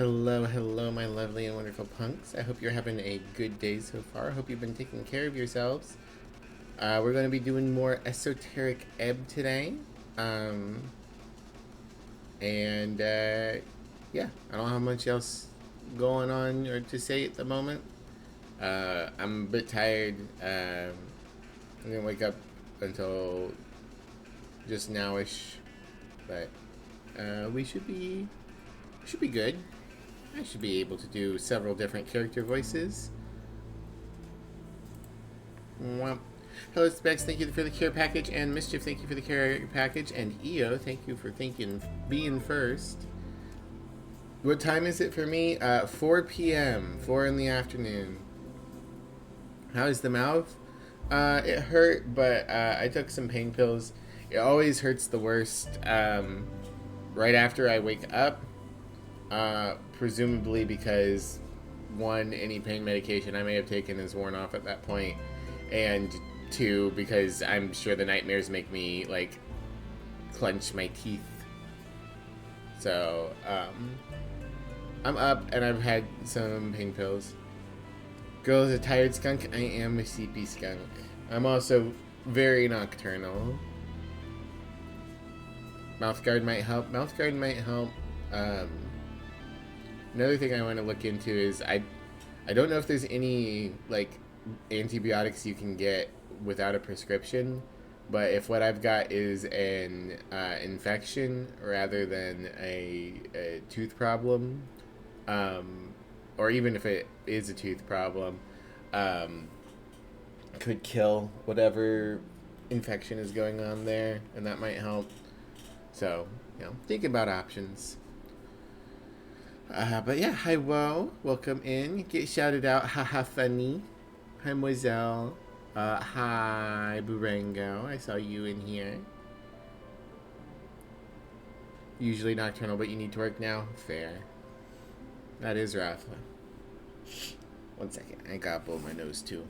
Hello, hello, my lovely and wonderful punks. I hope you're having a good day so far. I hope you've been taking care of yourselves. We're going to be doing more Esoteric Ebb today. Um, and yeah, I don't have much else going on or to say at the moment. I'm a bit tired. I didn't wake up until just nowish, but we should be good. I should be able to do several different character voices. Mwah. Hello, Specs. Thank you for the care package, and Mischief. Thank you for the care package, and EO. Thank you for being first. What time is it for me? 4 p.m. 4 in the afternoon. How is the mouth? It hurt, but I took some pain pills. It always hurts the worst right after I wake up. Presumably because one, any pain medication I may have taken is worn off at that point, and two, because I'm sure the nightmares make me like clench my teeth. So I'm up and I've had some pain pills. Girl is a tired skunk. I am a sleepy skunk. I'm also very nocturnal. Mouthguard might help. Mouthguard might help. Another thing I want to look into is I don't know if there's any like antibiotics you can get without a prescription, but if what I've got is an infection rather than a tooth problem, or even if it is a tooth problem, could kill whatever infection is going on there, and that might help. So, think about options. But yeah, hi, Woe. Welcome in. Get shouted out. Haha, funny. Hi, Moselle. Hi, Burango. I saw you in here. Usually nocturnal, but you need to work now? Fair. That is rough. 1 second. I gotta blow my nose, too.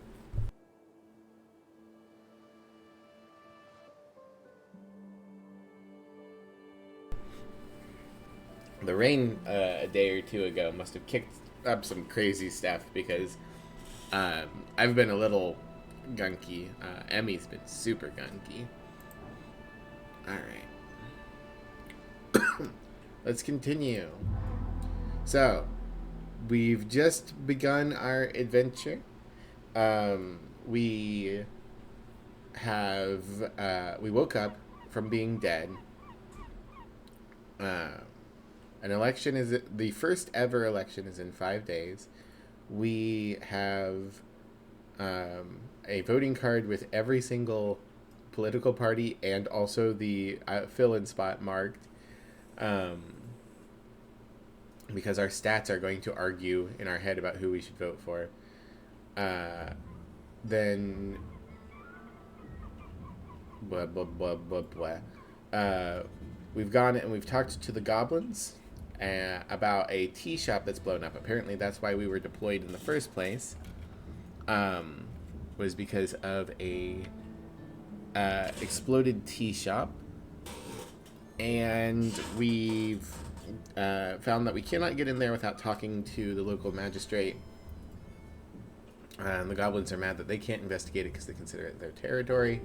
The rain a day or two ago must have kicked up some crazy stuff because I've been a little gunky. Emmy's been super gunky. Alright. Let's continue. So, we've just begun our adventure. We woke up from being dead. An election is the first ever election is in 5 days. We have a voting card with every single political party and also the fill-in spot marked, because our stats are going to argue in our head about who we should vote for. Then blah blah blah blah blah. We've gone and we've talked to the goblins about a tea shop that's blown up. Apparently that's why we were deployed in the first place, was because of a exploded tea shop. And we've found that we cannot get in there without talking to the local magistrate. The goblins are mad that they can't investigate it because they consider it their territory.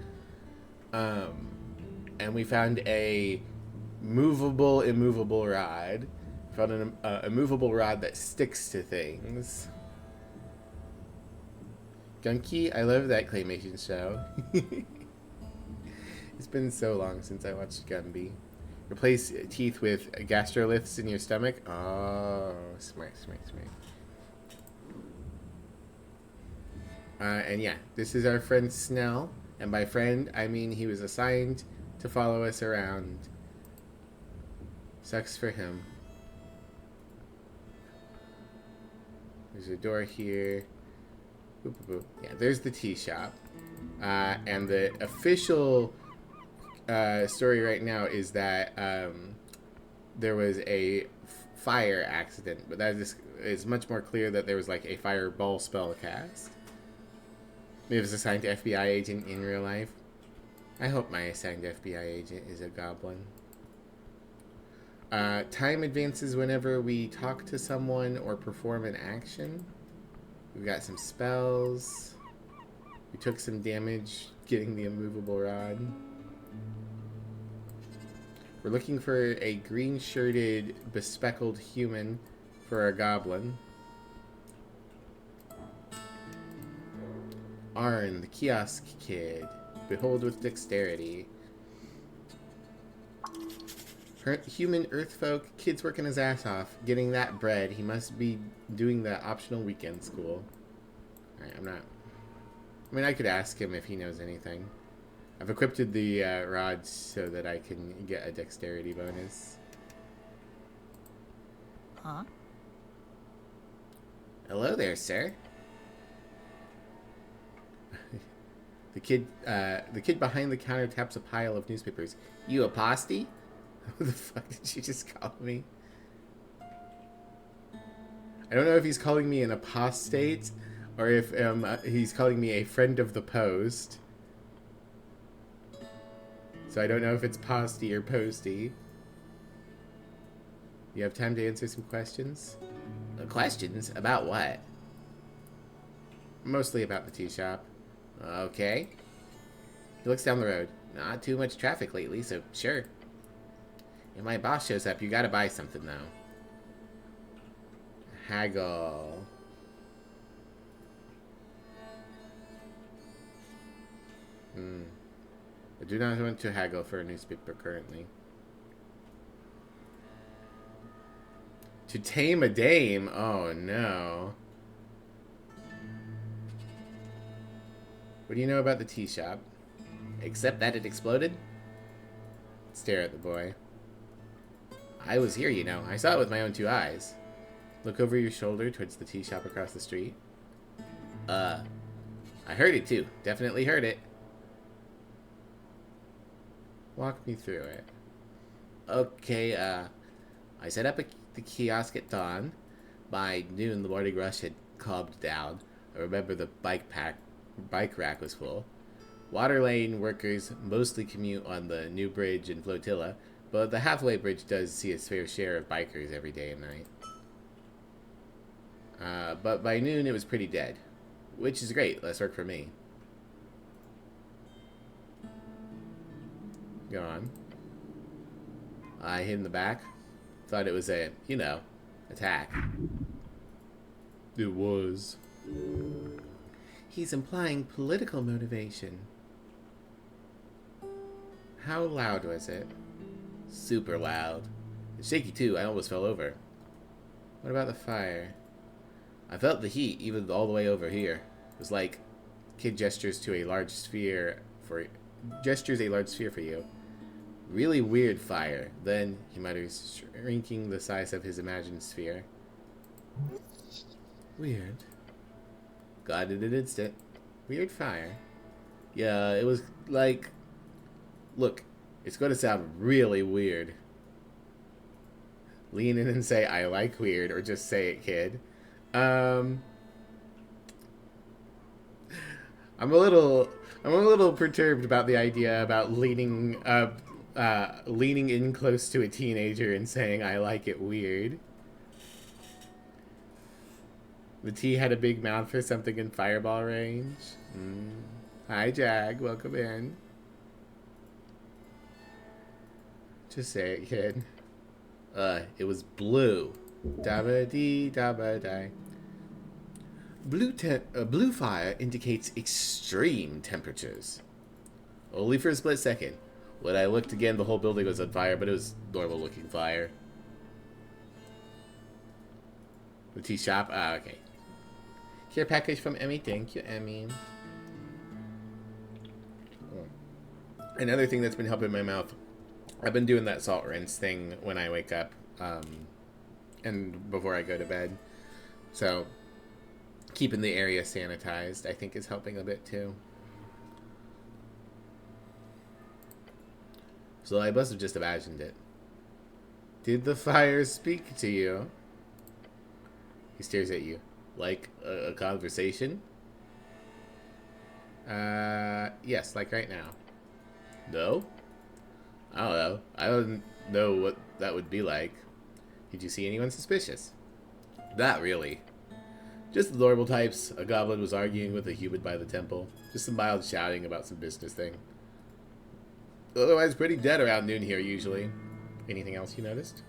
And we found a immovable rod. Found a movable rod that sticks to things. Gunky, I love that claymation show. It's been so long since I watched Gumby. Replace teeth with gastroliths in your stomach. Oh, smart. And yeah, this is our friend Snell. And by friend, I mean he was assigned to follow us around. Sucks for him. There's a door here. Boop, boop, boop. Yeah, there's the tea shop. And the official story right now is that there was a fire accident, but that is much more clear that there was like a fireball spell cast. Maybe it was assigned to FBI agent in real life. I hope my assigned FBI agent is a goblin. Time advances whenever we talk to someone or perform an action. We've got some spells. We took some damage getting the immovable rod. We're looking for a green-shirted, bespeckled human for our goblin. Arn, the kiosk kid. Behold with dexterity. Human earthfolk, kid's working his ass off, getting that bread. He must be doing the optional weekend school. Alright, I'm not... I mean, I could ask him if he knows anything. I've equipped the rods so that I can get a dexterity bonus. Huh? Hello there, sir. The kid behind the counter taps a pile of newspapers. You aposty? Who the fuck did she just call me? I don't know if he's calling me an apostate or if he's calling me a friend of the post. So I don't know if it's posty or posty. You have time to answer some questions? Questions? About what? Mostly about the tea shop. Okay. He looks down the road. Not too much traffic lately, so sure. If my boss shows up, you gotta buy something, though. Haggle. I do not want to haggle for a newspaper currently. To tame a dame? Oh, no. What do you know about the tea shop? Except that it exploded? Stare at the boy. I was here, you know. I saw it with my own two eyes. Look over your shoulder towards the tea shop across the street. I heard it too. Definitely heard it. Walk me through it. Okay, I set up the kiosk at dawn. By noon, the morning rush had calmed down. I remember the bike rack was full. Water lane workers mostly commute on the new bridge and flotilla, but the halfway bridge does see its fair share of bikers every day and night. But by noon, it was pretty dead. Which is great. Less work for me. Go on. I hid in the back. Thought it was a, attack. It was. He's implying political motivation. How loud was it? Super loud. It's shaky too. I almost fell over. What about the fire? I felt the heat even all the way over here. It was like kid gestures a large sphere for you. Really weird fire. Then he mutters, shrinking the size of his imagined sphere. Weird. Got it in an instant. Weird fire. Yeah, it was like... Look, it's going to sound really weird. Lean in and say, I like weird, or just say it, kid. I'm a little perturbed about the idea about leaning in close to a teenager and saying, I like it weird. The tea had a big mouth for something in fireball range. Hi, Jag. Welcome in. Just say it, kid. It was blue. Dabba-dee, dabba-die. Blue fire indicates extreme temperatures. Only for a split second. When I looked again, the whole building was on fire, but it was normal-looking fire. The tea shop? Ah, okay. Care package from Emmy. Thank you, Emmy. Another thing that's been helping my mouth. I've been doing that salt rinse thing when I wake up, and before I go to bed. So, keeping the area sanitized, I think, is helping a bit, too. So I must have just imagined it. Did the fire speak to you? He stares at you. Like a conversation? Yes, like right now. No? I don't know. I don't know what that would be like. Did you see anyone suspicious? Not really. Just the normal types. A goblin was arguing with a human by the temple. Just some mild shouting about some business thing. Otherwise, pretty dead around noon here, usually. Anything else you noticed?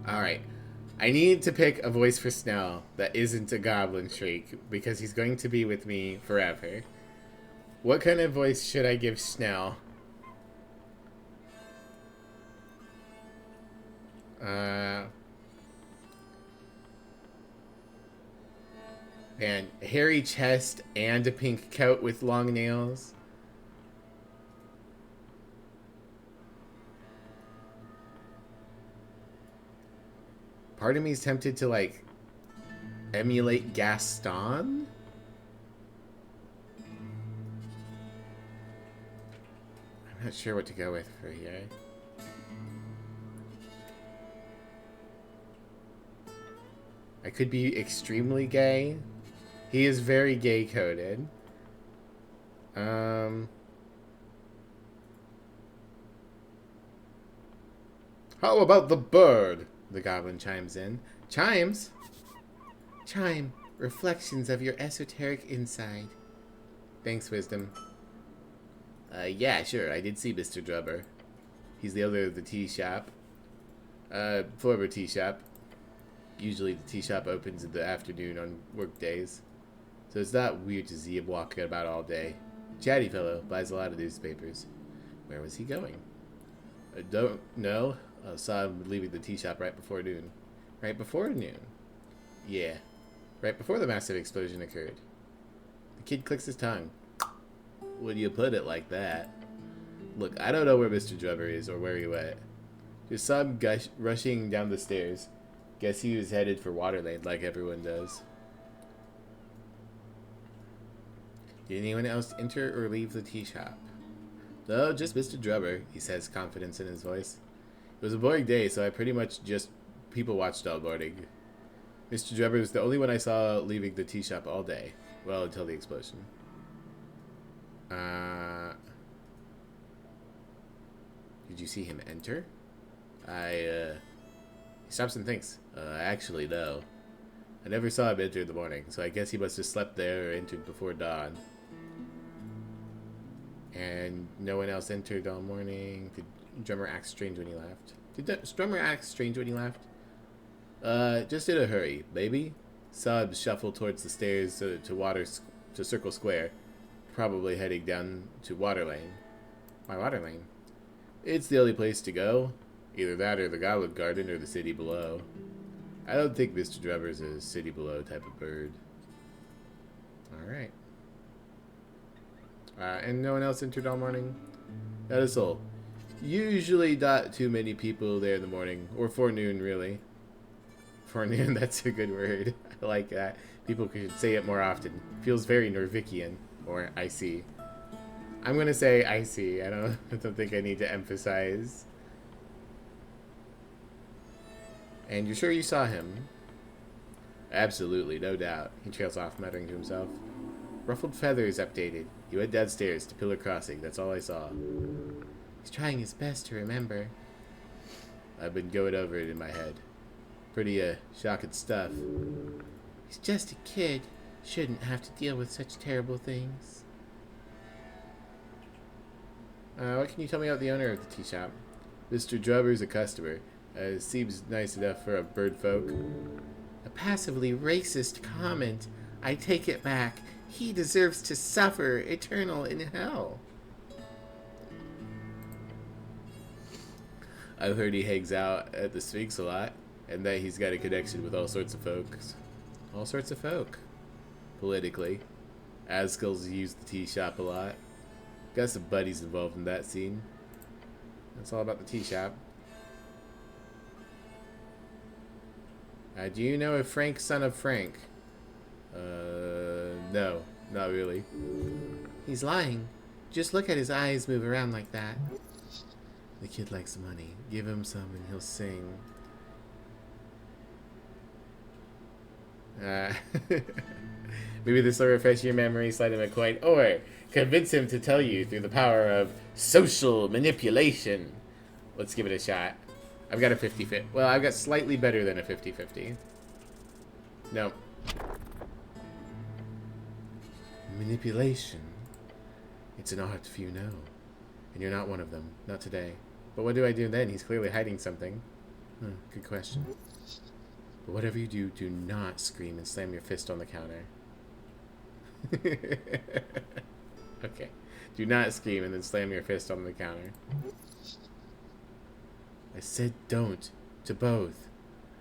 Alright. I need to pick a voice for Snell that isn't a goblin shriek, because he's going to be with me forever. What kind of voice should I give Snell? Man, hairy chest and a pink coat with long nails. Part of me is tempted to, like, emulate Gaston? I'm not sure what to go with for here. I could be extremely gay. He is very gay-coded. How about the bird? The goblin chimes in. Chimes? Chime. Reflections of your esoteric inside. Thanks, Wisdom. Yeah, sure. I did see Mr. Drubber. He's the owner of the tea shop. Former tea shop. Usually the tea shop opens in the afternoon on work days. So it's not weird to see him walking about all day. Chatty fellow, buys a lot of newspapers. Where was he going? I don't know. I saw him leaving the tea shop right before noon. Right before noon? Yeah. Right before the massive explosion occurred. The kid clicks his tongue. When you put it like that. Look, I don't know where Mr. Drubber is or where he went. Just saw him rushing down the stairs. Guess he was headed for Waterlane like everyone does. Did anyone else enter or leave the tea shop? No, just Mr. Drubber, he says, confidence in his voice. It was a boring day, so I pretty much just people watched all morning. Mr. Drubber was the only one I saw leaving the tea shop all day. Well, until the explosion. Did you see him enter? He stops and thinks. Actually, no. I never saw him enter in the morning, so I guess he must have slept there or entered before dawn. And no one else entered all morning. Did Drummer act strange when he left? Did Drummer act strange when he left? Just in a hurry, maybe. Saw him shuffle towards the stairs to Circle Square, probably heading down to Waterlane. Why Waterlane? It's the only place to go. Either that or the Goblin Garden or the city below. I don't think Mr. Drummer's a city below type of bird. Alright. And no one else entered all morning? That is all. Usually not too many people there in the morning. Or forenoon, really. Forenoon, that's a good word. I like that. People could say it more often. Feels very Norvikian. Or I see. I'm gonna say I see. I don't think I need to emphasize. And you're sure you saw him? Absolutely, no doubt. He trails off, muttering to himself. Ruffled feathers updated. He went downstairs to Pillar Crossing. That's all I saw. He's trying his best to remember. I've been going over it in my head. Pretty, shocking stuff. He's just a kid. Shouldn't have to deal with such terrible things. What can you tell me about the owner of the tea shop? Mr. Drubber's a customer. Seems nice enough for a bird folk. A passively racist comment. I take it back. He deserves to suffer eternal in hell. I've heard he hangs out at the Sphinx a lot, and that he's got a connection with all sorts of folks. All sorts of folk. Politically. Askell's used the tea shop a lot. Got some buddies involved in that scene. That's all about the tea shop. Do you know a Frank son of Frank? No, not really. He's lying. Just look at his eyes move around like that. The kid likes money. Give him some and he'll sing. Uh, maybe this will refresh your memory, slide him a coin, or convince him to tell you through the power of social manipulation. Let's give it a shot. I've got a 50-50. Well, I've got slightly better than a 50-50. No. Manipulation. It's an art few know. And you're not one of them. Not today. But what do I do then? He's clearly hiding something. Good question. But whatever you do, do not scream and slam your fist on the counter. Okay. Do not scream and then slam your fist on the counter. I said don't. To both.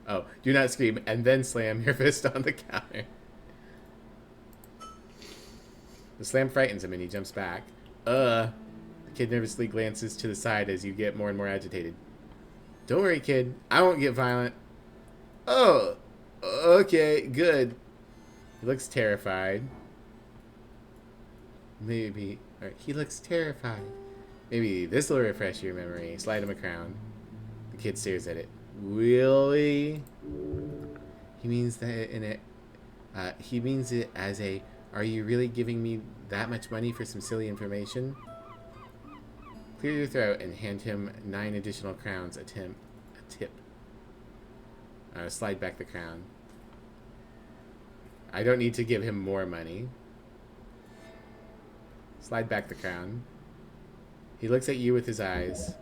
Oh, do not scream and then slam your fist on the counter. The slam frightens him and he jumps back. The kid nervously glances to the side as you get more and more agitated. Don't worry, kid. I won't get violent. Oh, okay, good. He looks terrified. Maybe... he looks terrified. Maybe this will refresh your memory. Slide him a crown. The kid stares at it. Really? He means that in it... he means it as a... Are you really giving me that much money for some silly information? Clear your throat and hand him 9 additional crowns. A tip. Slide back the crown. I don't need to give him more money. Slide back the crown. He looks at you with his eyes.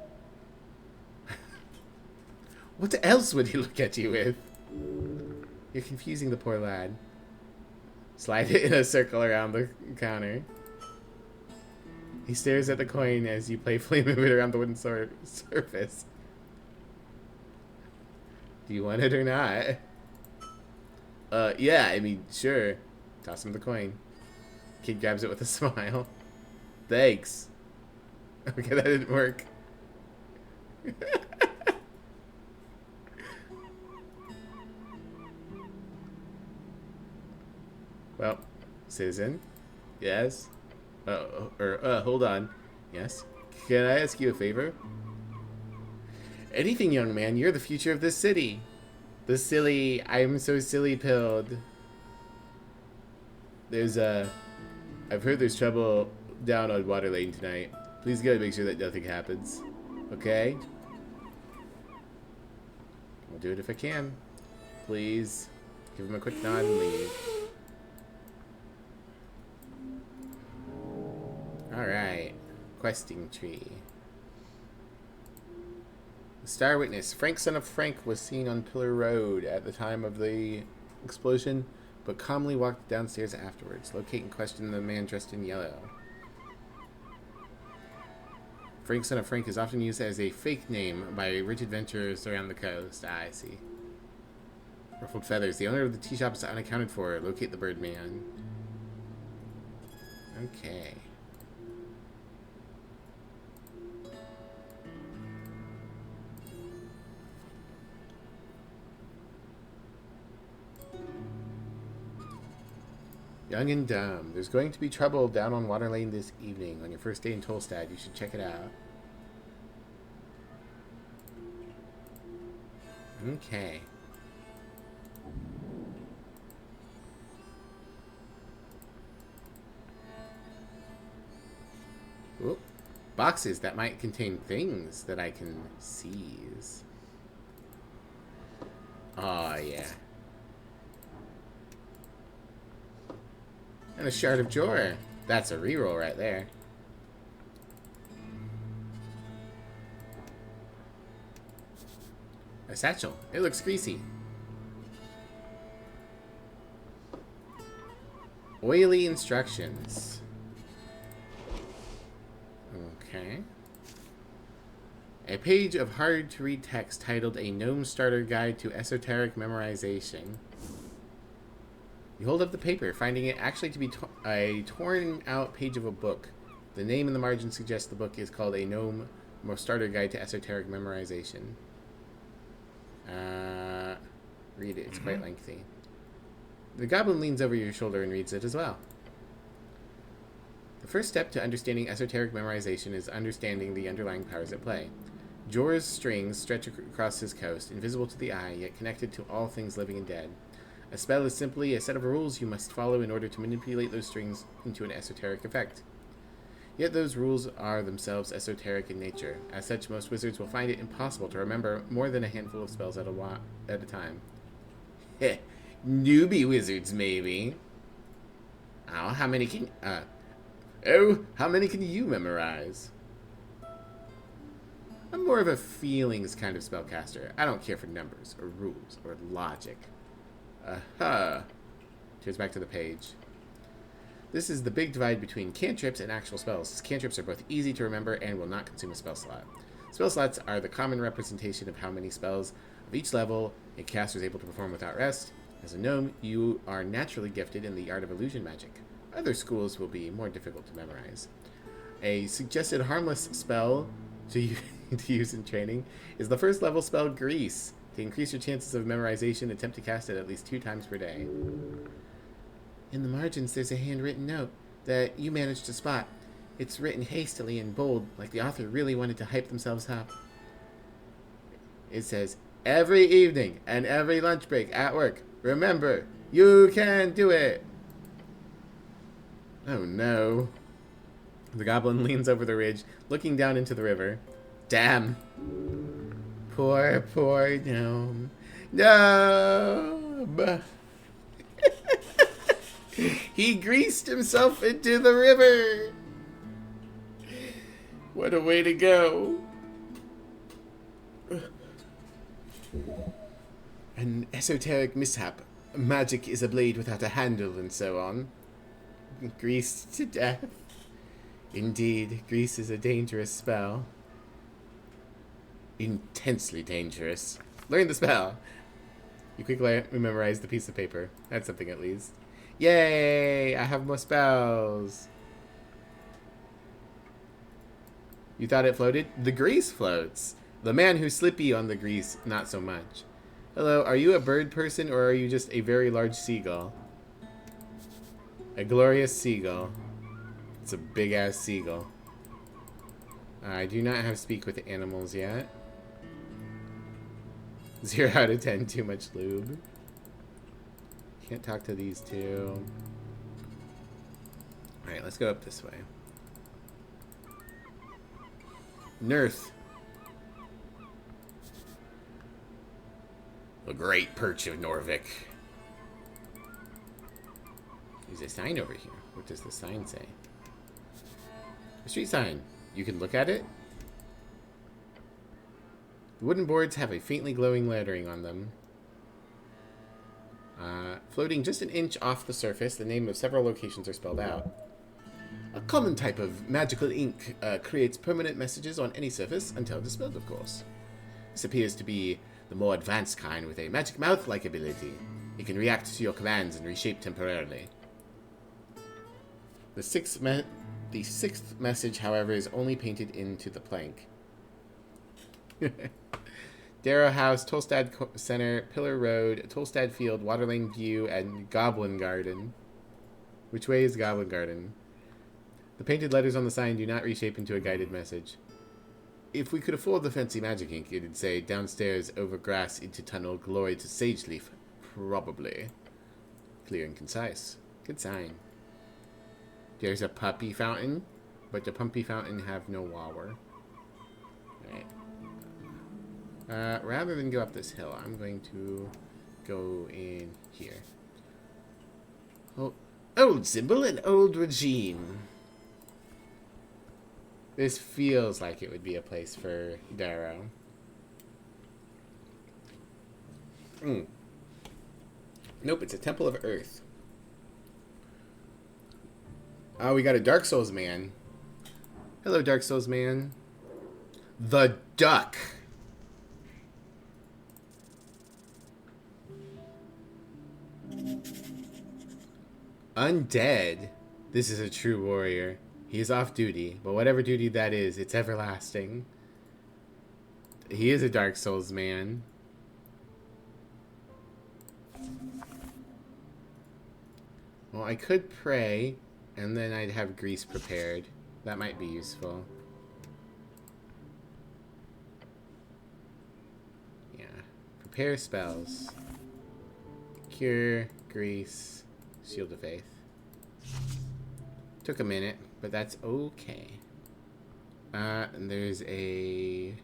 What else would he look at you with? You're confusing the poor lad. Slide it in a circle around the counter. He stares at the coin as you playfully move it around the wooden surface. Do you want it or not? Yeah, I mean, sure. Toss him the coin. Kid grabs it with a smile. Thanks. Okay, that didn't work. Well, citizen. Yes? Hold on. Yes? Can I ask you a favor? Anything, young man. You're the future of this city. The silly, I'm so silly pilled. I've heard there's trouble down on Water Lane tonight. Please go make sure that nothing happens. Okay? I'll do it if I can. Please. Give him a quick nod and leave. Alright. Questing tree. The Star Witness. Frank, son of Frank, was seen on Pillar Road at the time of the explosion, but calmly walked downstairs afterwards. Locate and question the man dressed in yellow. Frank, son of Frank is often used as a fake name by rich adventurers around the coast. I see. Ruffled feathers. The owner of the tea shop is unaccounted for. Locate the bird man. Okay. Young and Dumb. There's going to be trouble down on Water Lane this evening. On your first day in Tolstad, you should check it out. Okay. Oop. Boxes that might contain things that I can seize. Oh, yeah. And a shard of Jor. That's a reroll right there. A satchel. It looks greasy. Oily instructions. Okay. A page of hard-to-read text titled A Gnome Starter Guide to Esoteric Memorization. You hold up the paper, finding it actually to be a torn-out page of a book. The name in the margin suggests the book is called A Gnome Starter Guide to Esoteric Memorization. Read it. It's quite lengthy. The goblin leans over your shoulder and reads it as well. The first step to understanding esoteric memorization is understanding the underlying powers at play. Jor's strings stretch across his coast, invisible to the eye, yet connected to all things living and dead. A spell is simply a set of rules you must follow in order to manipulate those strings into an esoteric effect. Yet those rules are themselves esoteric in nature. As such, most wizards will find it impossible to remember more than a handful of spells at a time. Heh, newbie wizards, maybe. Oh, how many can you memorize? I'm more of a feelings kind of spellcaster. I don't care for numbers or rules or logic. Turns back to the page. This is the big divide between cantrips and actual spells. Cantrips are both easy to remember and will not consume a spell slot. Spell slots are the common representation of how many spells of each level a caster is able to perform without rest. As a gnome, you are naturally gifted in the art of illusion magic. Other schools will be more difficult to memorize. A suggested harmless spell to use in training is the first level spell Grease. To increase your chances of memorization, attempt to cast it at least 2 times per day. In the margins, there's a handwritten note that you managed to spot. It's written hastily in bold, like the author really wanted to hype themselves up. It says, "Every evening and every lunch break at work, remember, you can do it." Oh no. The goblin leans over the ridge, looking down into the river. Damn. Poor gnome. No! He greased himself into the river. What a way to go. An esoteric mishap. Magic is a blade without a handle and so on. Greased to death. Indeed, grease is a dangerous spell. Intensely dangerous. Learn the spell. You quickly memorize the piece of paper. That's something at least. Yay! I have more spells. You thought it floated? The grease floats. The man who's slippy on the grease, not so much. Hello, are you a bird person or are you just a very large seagull? A glorious seagull. It's a big ass seagull. I do not have speak with animals yet. 0 out of 10, too much lube. Can't talk to these two. Alright, let's go up this way. Nurth. The great perch of Norvik. There's a sign over here. What does the sign say? A street sign. You can look at it. The wooden boards have a faintly glowing lettering on them. Floating just an inch off the surface, the name of several locations are spelled out. A common type of magical ink creates permanent messages on any surface, until dispelled, of course. This appears to be the more advanced kind with a magic mouth-like ability. It can react to your commands and reshape temporarily. The sixth message, however, is only painted into the plank. Darrow House, Tolstad Center, Pillar Road, Tolstad Field, Waterlane View, and Goblin Garden. Which way is Goblin Garden? The painted letters on the sign do not reshape into a guided message. If we could afford the fancy magic ink, it'd say, downstairs, over grass, into tunnel, glory to sage leaf. Probably. Clear and concise. Good sign. There's a puppy fountain, but the puppy fountain have no water. Alright. Rather than go up this hill, I'm going to go in here. Oh, old symbol and old regime. This feels like it would be a place for Darrow. Nope, it's a Temple of Earth. Oh, we got a Dark Souls man. Hello, Dark Souls man. The Duck. Undead. This is a true warrior. He is off duty, but whatever duty that is, it's everlasting. He is a Dark Souls man. Well, I could pray, and then I'd have grease prepared. That might be useful. Yeah. Prepare spells. Cure, Grease, Shield of Faith. Took a minute, but that's okay. And there's a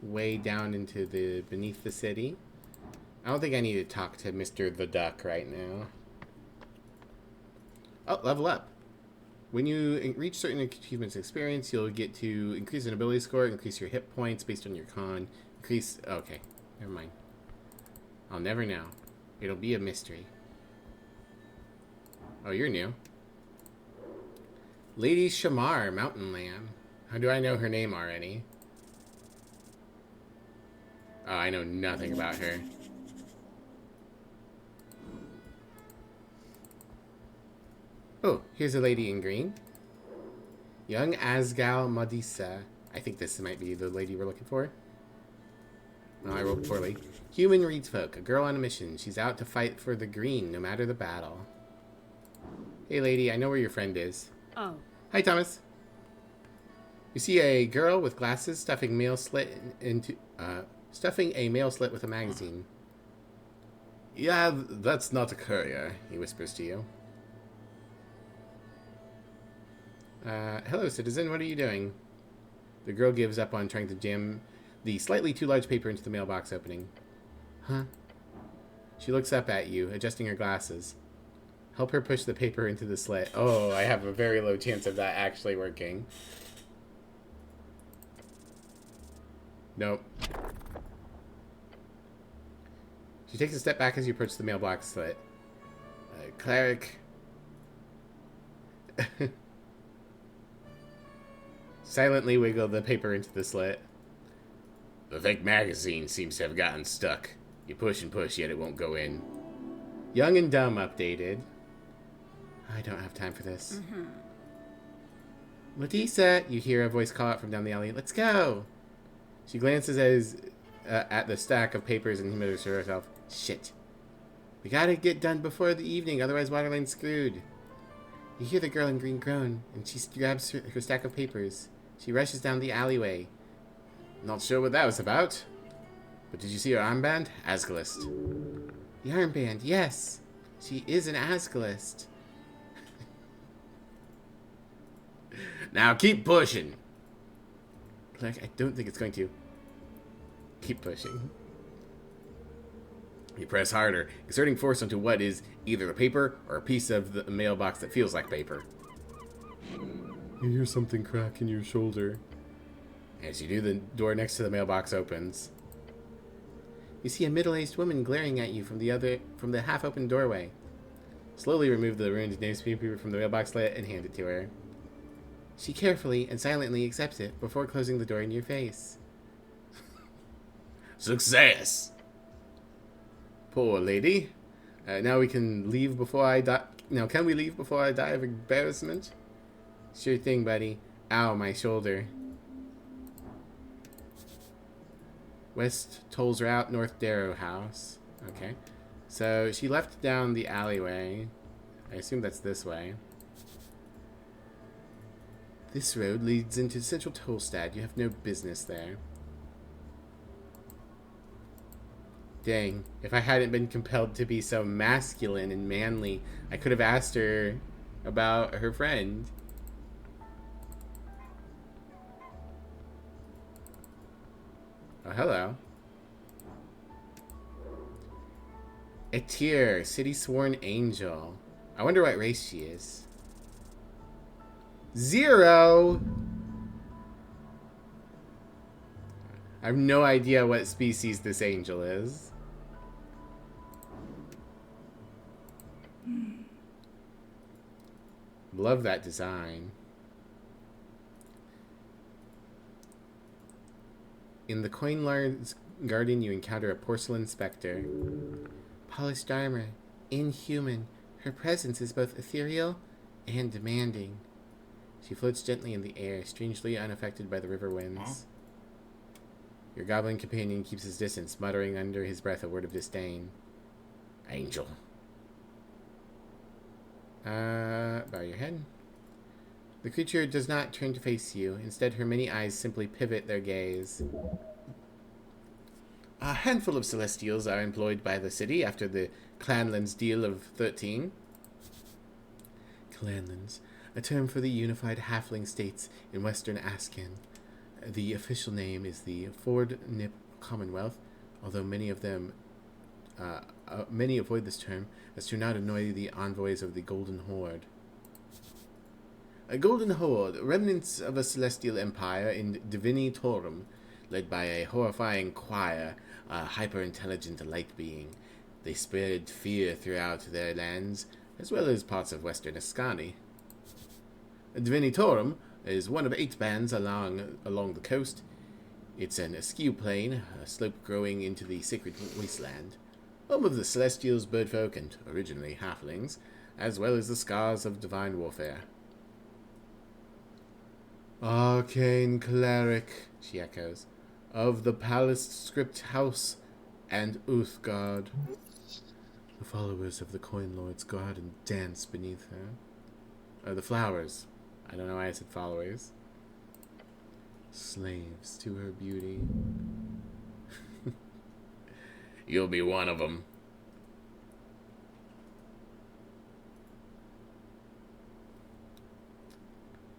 way down into the beneath the city. I don't think I need to talk to Mr. the Duck right now. Oh, level up. When you reach certain achievements experience, you'll get to increase an ability score, increase your hit points based on your con, increase... Okay, never mind. I'll never know. It'll be a mystery. Oh, you're new. Lady Shamar, Mountain Lamb. How do I know her name already? Oh, I know nothing about her. Oh, here's a lady in green. Young Asgal Madisa. I think this might be the lady we're looking for. Oh, I rolled poorly. Human reads folk. A girl on a mission. She's out to fight for the green, no matter the battle. Hey, lady. I know where your friend is. Oh. Hi, Thomas. You see a girl with glasses stuffing a mail slit with a magazine. Yeah, that's not a courier, he whispers to you. Hello, citizen. What are you doing? The girl gives up on trying to jam the slightly too large paper into the mailbox opening. Huh? She looks up at you, adjusting her glasses. Help her push the paper into the slit. Oh, I have a very low chance of that actually working. Nope. She takes a step back as you approach the mailbox slit. Cleric. Silently wiggle the paper into the slit. The fake magazine seems to have gotten stuck. You push and push, yet it won't go in. Young and Dumb updated. I don't have time for this. Ladisa, you hear a voice call out from down the alley. Let's go! She glances at the stack of papers and mutters to herself. Shit. We gotta get done before the evening, otherwise Waterline's screwed. You hear the girl in green groan, and she grabs her stack of papers. She rushes down the alleyway. Not sure what that was about. But did you see her armband? Asgalist. The armband, yes. She is an Asgalist. Now keep pushing. Like, I don't think it's going to. Keep pushing. You press harder, exerting force onto what is either the paper or a piece of the mailbox that feels like paper. You hear something crack in your shoulder. As you do, the door next to the mailbox opens. You see a middle-aged woman glaring at you from the half-open doorway. Slowly remove the ruined newspaper from the mailbox slit and hand it to her. She carefully and silently accepts it before closing the door in your face. Success! Poor lady. Now we can leave before I die. Now, can we leave before I die of embarrassment? Sure thing, buddy. Ow, my shoulder. West Tolls Route, North Darrow House. Okay. So, she left down the alleyway. I assume that's this way. This road leads into Central Tollstad. You have no business there. Dang, if I hadn't been compelled to be so masculine and manly, I could have asked her about her friend. Oh, hello. Etir, City Sworn Angel. I wonder what race she is. 0! I have no idea what species this angel is. Love that design. In the Coinlard's garden, you encounter a porcelain specter. Polished armor, inhuman. Her presence is both ethereal and demanding. She floats gently in the air, strangely unaffected by the river winds. Your goblin companion keeps his distance, muttering under his breath a word of disdain. Angel. Bow your head. The creature does not turn to face you. Instead, her many eyes simply pivot their gaze. A handful of Celestials are employed by the city after the Clanlands Deal of 13. Clanlands, a term for the unified halfling states in western Ascan. The official name is the Ford Nip Commonwealth, although many avoid this term as to not annoy the envoys of the Golden Horde. A Golden Horde, remnants of a celestial empire in Divini Torum, led by a horrifying choir, a hyper-intelligent light being. They spread fear throughout their lands, as well as parts of western Ascani. Divini Torum is one of 8 bands along the coast. It's an askew plain, a slope growing into the sacred wasteland, home of the Celestials, birdfolk, and originally halflings, as well as the scars of divine warfare. Arcane cleric, she echoes, of the Palace Script House and Uthgard. The followers of the Coin Lords guard and dance beneath her. The flowers. I don't know why I said followers. Slaves to her beauty. You'll be one of them.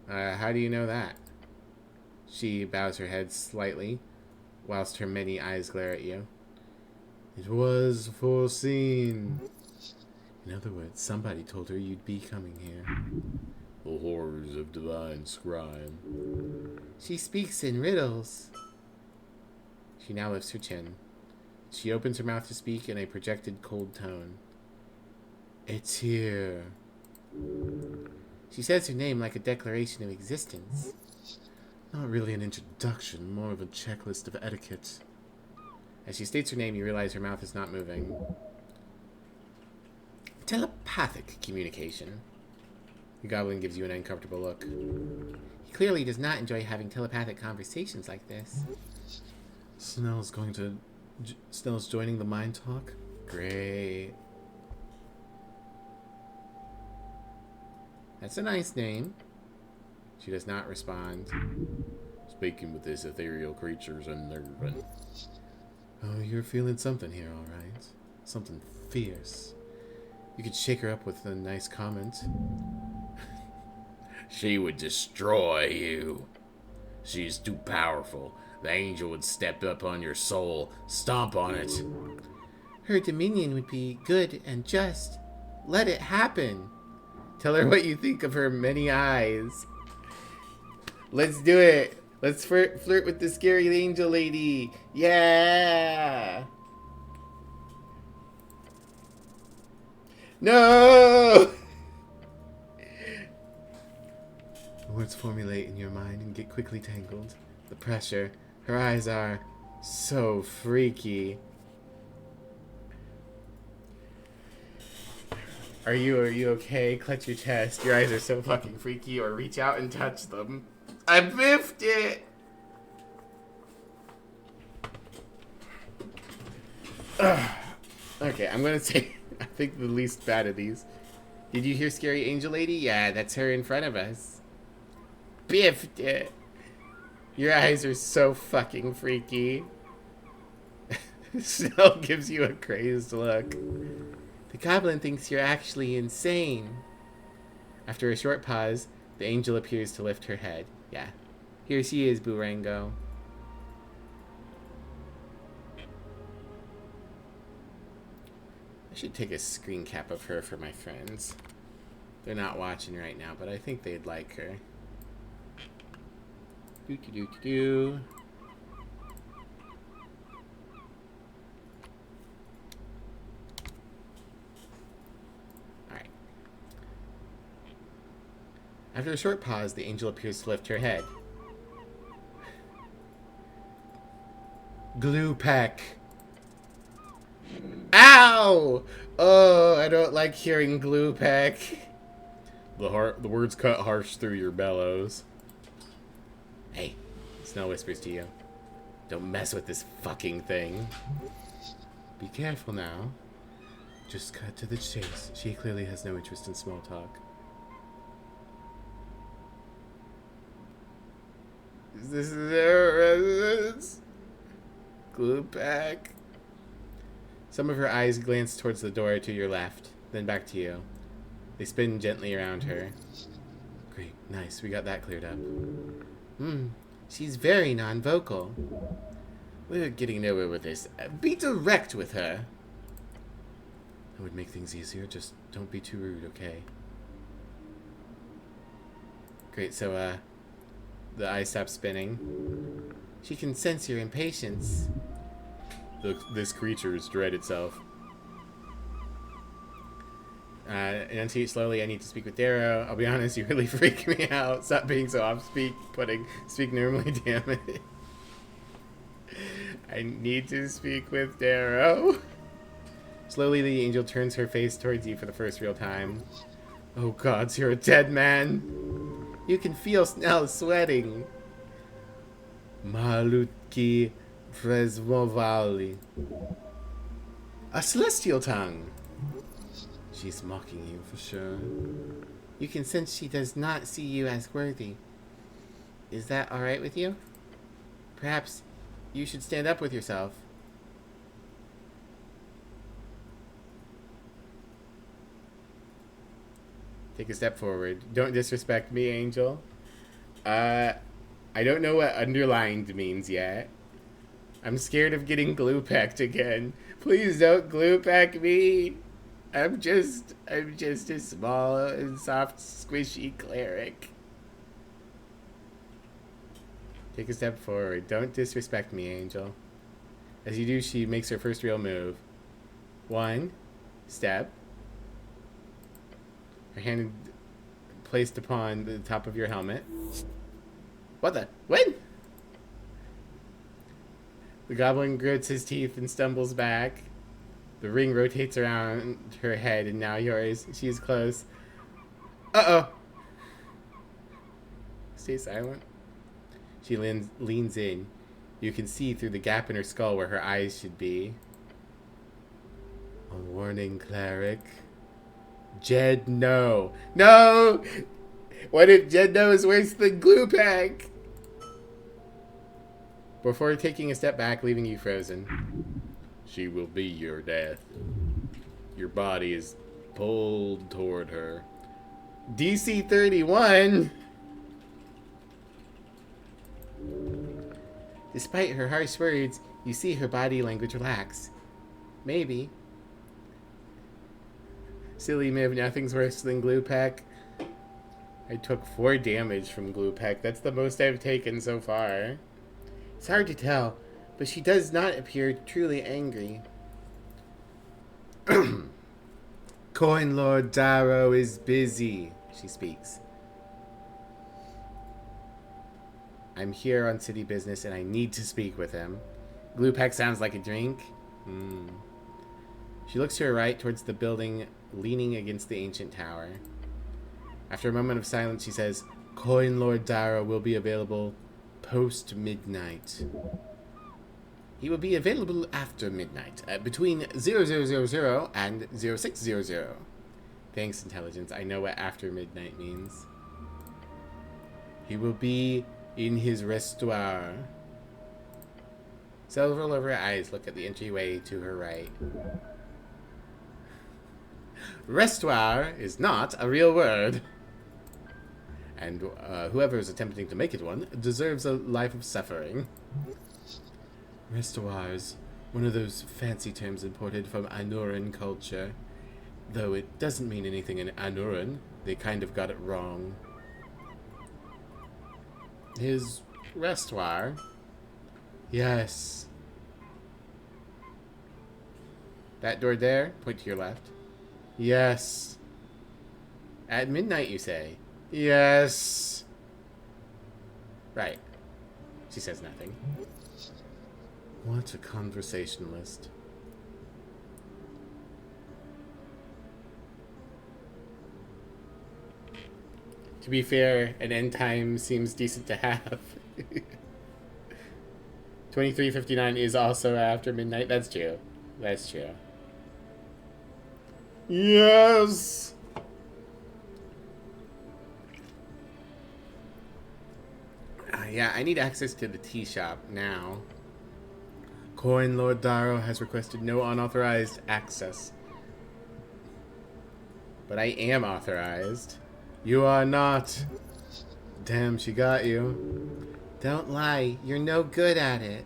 How do you know that? She bows her head slightly, whilst her many eyes glare at you. It was foreseen. In other words, somebody told her you'd be coming here. The horrors of divine scribe. She speaks in riddles. She now lifts her chin. She opens her mouth to speak in a projected cold tone. It's here. She says her name like a declaration of existence. Not really an introduction, more of a checklist of etiquette. As she states her name, you realize her mouth is not moving. Telepathic communication. The goblin gives you an uncomfortable look. He clearly does not enjoy having telepathic conversations like this. Snell's joining the mind talk? Great. That's a nice name. She does not respond. Speaking with this ethereal creature's unnerving. Oh, you're feeling something here, all right. Something fierce. You could shake her up with a nice comment. She would destroy you. She's too powerful. The angel would step up on your soul, stomp on it. Her dominion would be good and just. Let it happen. Tell her what you think of her many eyes. Let's do it. Let's flirt with the scary angel lady. Yeah. No! The words formulate in your mind and get quickly tangled. The pressure. Her eyes are so freaky. Are you okay? Clutch your chest. Your eyes are so fucking freaky, or reach out and touch them. I biffed it! Ugh. Okay, I'm gonna say, I think the least bad of these. Did you hear Scary Angel Lady? Yeah, that's her in front of us. Biffed it! Your eyes are so fucking freaky. Snell gives you a crazed look. The goblin thinks you're actually insane. After a short pause, the angel appears to lift her head. Yeah. Here she is, Burango. I should take a screen cap of her for my friends. They're not watching right now, but I think they'd like her. Do. Alright. After a short pause, the angel appears to lift her head. Glue peck. Ow! Oh, I don't like hearing glue peck. The words cut harsh through your bellows. Hey, Snell whispers to you. Don't mess with this fucking thing. Be careful now. Just cut to the chase. She clearly has no interest in small talk. Is this their residence? Glue pack. Some of her eyes glance towards the door to your left, then back to you. They spin gently around her. Great, nice, we got that cleared up. She's very non-vocal. We're getting nowhere with this. Be direct with her. That would make things easier, just don't be too rude, okay? Great, so, the eye stops spinning. She can sense your impatience. This creature's dread itself. Enunciate slowly, I need to speak with Darrow. I'll be honest, you really freak me out. Stop being so off-speak, speak normally, damn it. I need to speak with Darrow. Slowly, the angel turns her face towards you for the first real time. Oh gods, you're a dead man. You can feel Snell sweating. Malutki Fresmovali. A celestial tongue. She's mocking you for sure. You can sense she does not see you as worthy. Is that alright with you? Perhaps you should stand up with yourself. Take a step forward. Don't disrespect me, Angel. I don't know what underlined means yet. I'm scared of getting glue packed again. Please don't glue pack me. I'm just a small and soft, squishy cleric. Take a step forward. Don't disrespect me, Angel. As you do, she makes her first real move. 1 step. Her hand placed upon the top of your helmet. What the? When? The goblin grits his teeth and stumbles back. The ring rotates around her head and now yours. She is close. Uh-oh. Stay silent. She leans in. You can see through the gap in her skull where her eyes should be. A warning, cleric. Jed, no. No! What if Jed no is worse than glue pack? Before taking a step back, leaving you frozen. She will be your death. Your body is pulled toward her. DC 31! Despite her harsh words, you see her body language relax. Maybe. Silly Miv, nothing's worse than glue pack. I took 4 damage from glue pack. That's the most I've taken so far. It's hard to tell, but she does not appear truly angry. Coin Lord Darrow is busy, she speaks. I'm here on city business and I need to speak with him. Glue pack sounds like a drink. She looks to her right towards the building leaning against the ancient tower. After a moment of silence, she says, Coin Lord Darrow will be available post-midnight. He will be available after midnight, between 0000 and 0600. Thanks, intelligence. I know what after midnight means. He will be in his restoir. Several of her eyes look at the entryway to her right. Restoir is not a real word. And whoever is attempting to make it one deserves a life of suffering. Restoirs, one of those fancy terms imported from Anuran culture. Though it doesn't mean anything in Anuran, they kind of got it wrong. His restoir? Yes. That door there? Point to your left. Yes. At midnight, you say? Yes. Right. She says nothing. What a conversationalist. To be fair, an end time seems decent to have. 23:59 is also after midnight. That's true. That's true. Yes! Yeah, I need access to the tea shop now. Coin Lord Darrow has requested no unauthorized access. But I am authorized. You are not. Damn, she got you. Don't lie. You're no good at it.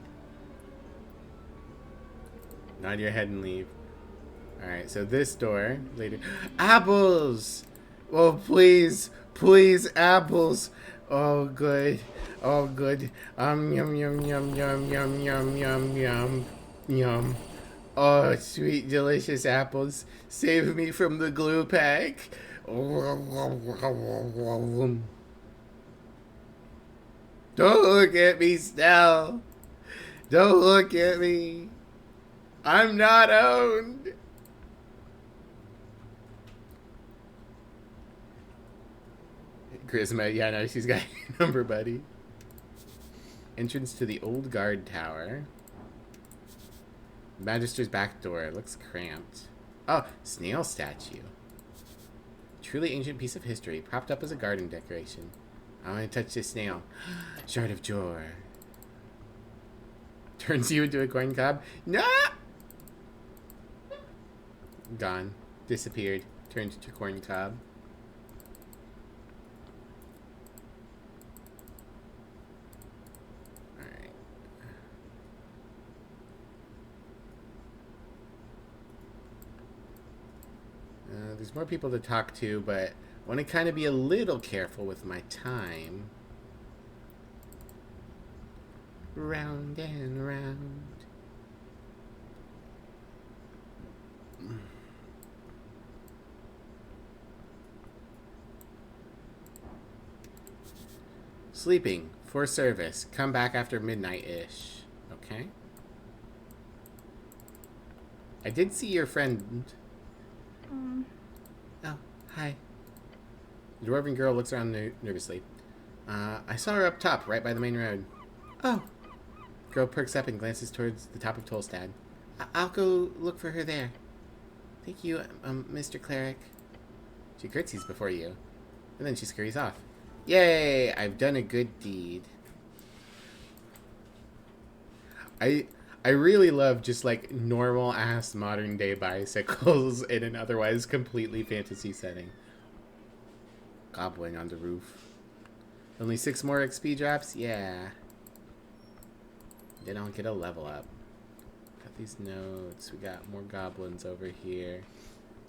Nod your head and leave. Alright, so this door later. Apples! Oh, please. Please, apples. Oh, good. Oh, good. Yum, yum, yum, yum, yum, yum, yum, yum. Yum. Oh, sweet, delicious apples. Save me from the glue pack. Don't look at me, Snell. Don't look at me. I'm not owned. Charisma, yeah, no, she's got your number, buddy. Entrance to the old guard tower. Magister's back door. It looks cramped. Oh, snail statue. Truly ancient piece of history, propped up as a garden decoration. I want to touch this snail. Shard of Jor. Turns you into a corn cob. No! Gone. Disappeared. Turned into corn cob. Alright. There's more people to talk to, but I want to kind of be a little careful with my time. Round and round. Sleeping. For service. Come back after midnight-ish. Okay. I did see your friend. Oh, hi. The dwarven girl looks around nervously. I saw her up top, right by the main road. Oh. Girl perks up and glances towards the top of Tolstad. I'll go look for her there. Thank you, Mr. Cleric. She curtsies before you, and then she scurries off. Yay! I've done a good deed. I really love just like normal ass modern day bicycles in an otherwise completely fantasy setting. Gobbling on the roof. Only 6 more XP drops? Yeah. Then I'll get a level up. Got these notes. We got more goblins over here.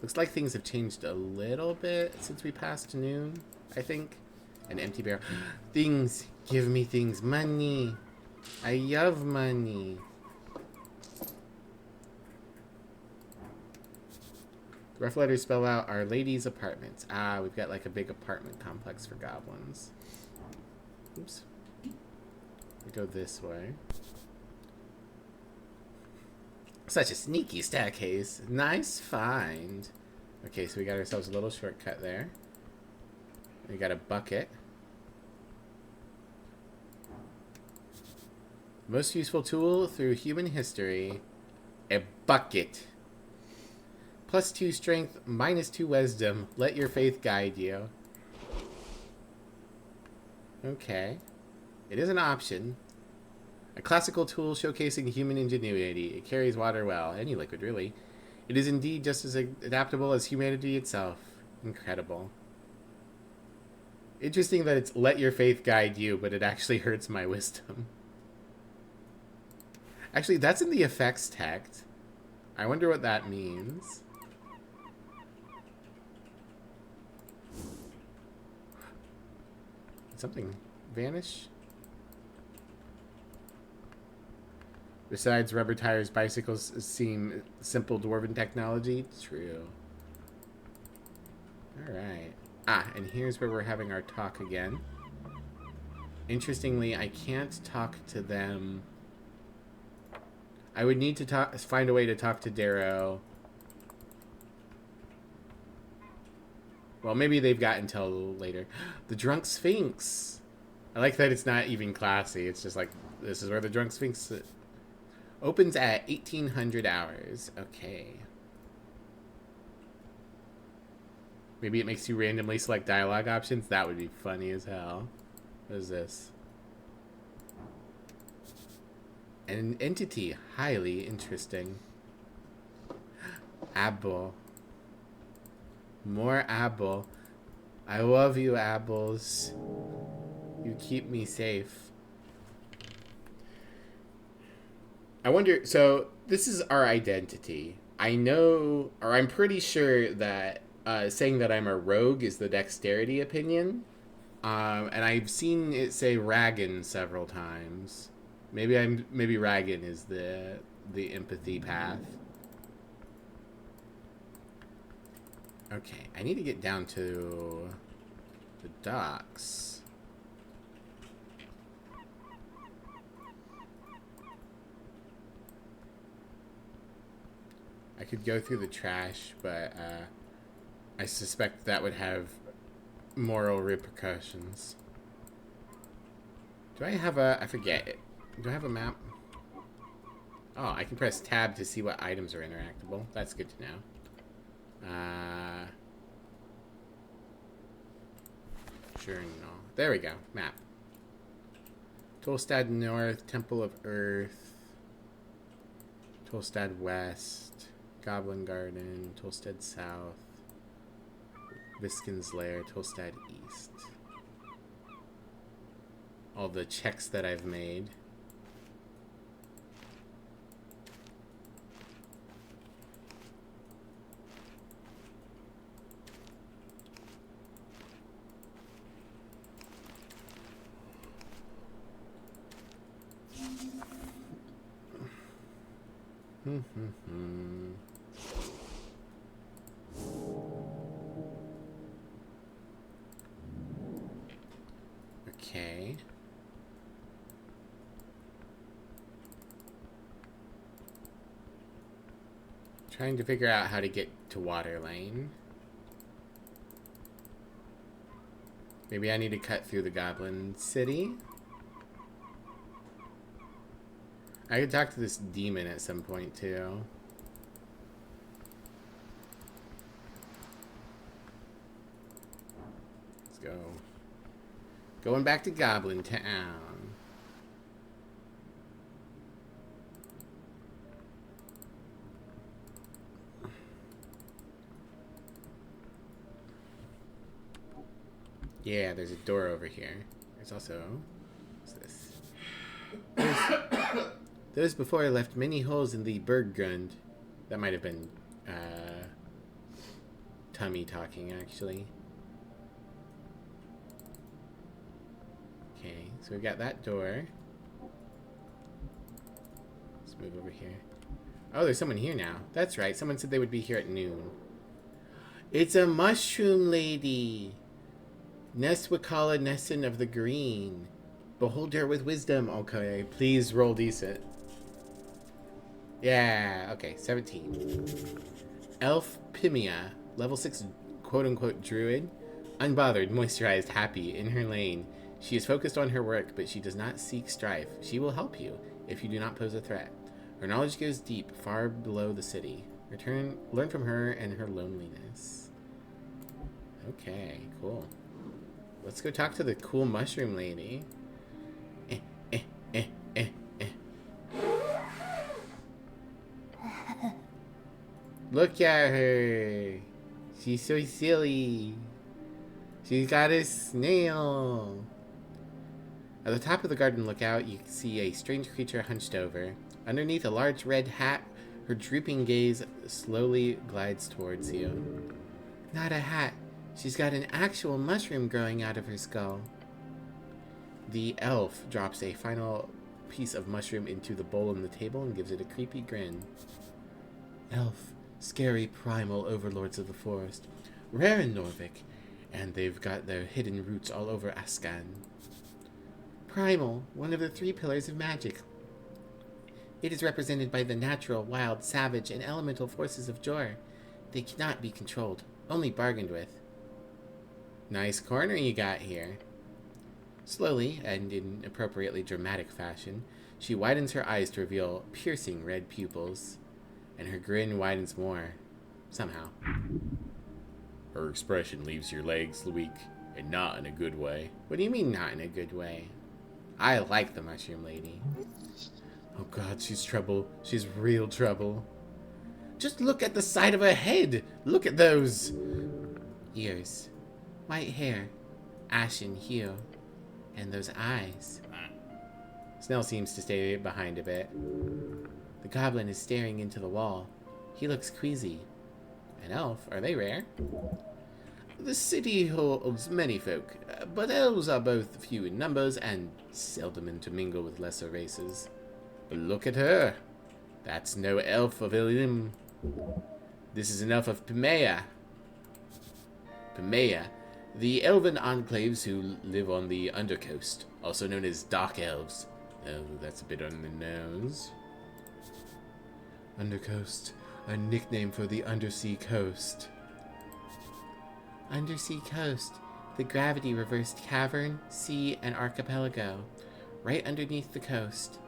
Looks like things have changed a little bit since we passed noon, I think. An empty barrel. Things. Give me things. Money. I love money. Rough letters spell out Our Lady's apartments. Ah, we've got like a big apartment complex for goblins. Oops. We go this way. Such a sneaky staircase. Nice find. Okay, so we got ourselves a little shortcut there. We got a bucket. Most useful tool through human history. A bucket. +2 strength, -2 wisdom. Let your faith guide you. Okay. It is an option. A classical tool showcasing human ingenuity. It carries water well. Any liquid, really. It is indeed just as adaptable as humanity itself. Incredible. Interesting that it's let your faith guide you, but it actually hurts my wisdom. Actually, that's in the effects text. I wonder what that means. Did something vanish? Besides rubber tires, bicycles seem simple dwarven technology. True. Alright. Ah, and here's where we're having our talk again. Interestingly, I can't talk to them. I would need to find a way to talk to Darrow. Well, maybe they've got until later. The Drunk Sphinx. I like that it's not even classy. It's just like, this is where the Drunk Sphinx opens at 1800 hours. Okay. Maybe it makes you randomly select dialogue options. That would be funny as hell. What is this? An entity. Highly interesting. Apple. More apple. I love you, apples. You keep me safe. I wonder, so this is our identity. I know, or I'm pretty sure that saying that I'm a rogue is the dexterity opinion. And I've seen it say Ragan several times. Maybe Ragan is the empathy path. Okay, I need to get down to the docks. I could go through the trash, but I suspect that would have moral repercussions. Do I have I forget it. Do I have a map? Oh, I can press tab to see what items are interactable. That's good to know. Journal. There we go. Map. Tolstad North, Temple of Earth, Tolstad West, Goblin Garden, Tolstad South, Viskin's Lair, Tolstad East. All the checks that I've made. Okay. Trying to figure out how to get to Water Lane. Maybe I need to cut through the Goblin City. I could talk to this demon at some point, too. Let's go. Going back to Goblin Town. Yeah, there's a door over here. There's also... What's this? Those before left many holes in the Berggrund. That might have been Tummy talking, actually. Okay, so we've got that door. Let's move over here. Oh, there's someone here now. That's right, someone said they would be here at noon. It's a mushroom lady! Neswicala Nessun of the Green. Behold her with wisdom. Okay, please roll decent. Yeah, okay, 17. Elf Pimia, level 6 quote-unquote druid. Unbothered, moisturized, happy, in her lane. She is focused on her work, but she does not seek strife. She will help you, if you do not pose a threat. Her knowledge goes deep, far below the city. Learn from her and her loneliness. Okay, cool. Let's go talk to the cool mushroom lady. Look at her. She's so silly. She's got a snail. At the top of the garden lookout, you see a strange creature hunched over. Underneath a large red hat, her drooping gaze slowly glides towards you. Not a hat. She's got an actual mushroom growing out of her skull. The elf drops a final piece of mushroom into the bowl on the table and gives it a creepy grin. Elf, scary primal overlords of the forest. Rare in Norvik, and they've got their hidden roots all over Ascan. Primal, one of the 3 pillars of magic. It is represented by the natural, wild, savage, and elemental forces of Jor. They cannot be controlled, only bargained with. Nice corner you got here. Slowly, and in appropriately dramatic fashion, she widens her eyes to reveal piercing red pupils, and her grin widens more, somehow. Her expression leaves your legs weak, and not in a good way. What do you mean, not in a good way? I like the mushroom lady. Oh god, she's trouble. She's real trouble. Just look at the side of her head. Look at those ears. White hair. Ashen hue. And those eyes. Snell seems to stay behind a bit. The goblin is staring into the wall. He looks queasy. An elf? Are they rare? The city holds many folk, but elves are both few in numbers and seldom intermingle with lesser races. But look at her. That's no elf of Elysium. This is an elf of Pimea. Pimea, the elven enclaves who live on the Undercoast, also known as Dark Elves. Oh, that's a bit on the nose. Undercoast, a nickname for the undersea coast. Undersea coast, the gravity-reversed cavern, sea, and archipelago. Right underneath the coast.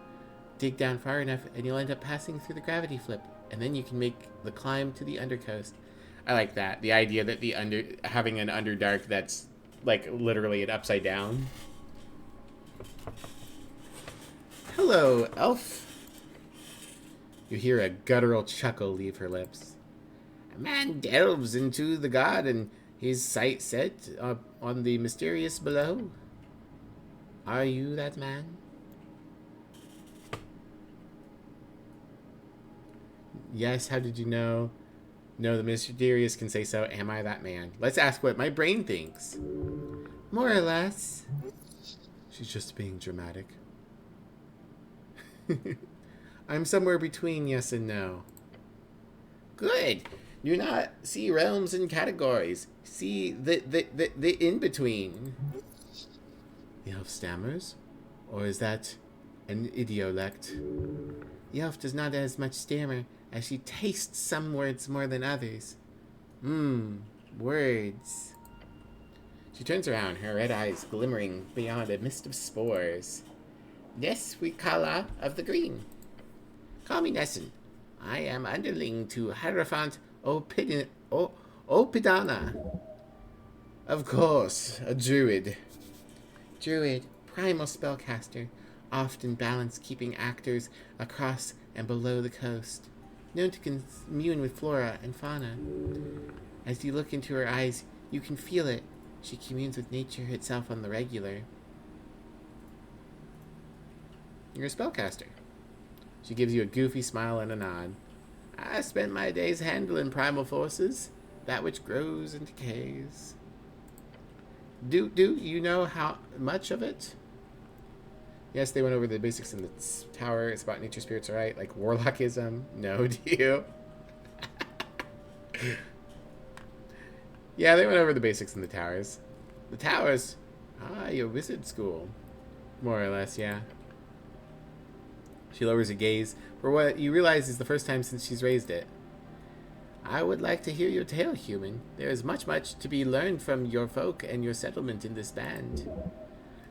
Dig down far enough and you'll end up passing through the gravity flip, and then you can make the climb to the undercoast. I like that. The idea that having an Underdark that's like literally an upside down. Hello, elf. You hear a guttural chuckle leave her lips. A man delves into the god and his sight set on the mysterious below. Are you that man? Yes, how did you know? No, the mysterious can say so. Am I that man? Let's ask what my brain thinks. More or less. She's just being dramatic. I'm somewhere between yes and no. Good. Do not see realms and categories. See the in-between. The elf stammers? Or is that an idiolect? The elf does not as much stammer as she tastes some words more than others. Words. She turns around, her red eyes glimmering beyond a mist of spores. Neswikala of the Green. Call me Nessun. I am underling to Hierophant Opidana. Of course, a druid. Druid, primal spellcaster, often balanced keeping actors across and below the coast, known to commune with flora and fauna. As you look into her eyes, you can feel it. She communes with nature itself on the regular. You're a spellcaster. She gives you a goofy smile and a nod. I spent my days handling primal forces, that which grows and decays. Do you know how much of it? Yes, they went over the basics in the tower. It's about nature spirits, right? Like warlockism. No, do you? Yeah, they went over the basics in the towers. The towers? Ah, your wizard school. More or less, yeah. She lowers her gaze for what you realize is the first time since she's raised it. I would like to hear your tale, human. There is much to be learned from your folk and your settlement in this band.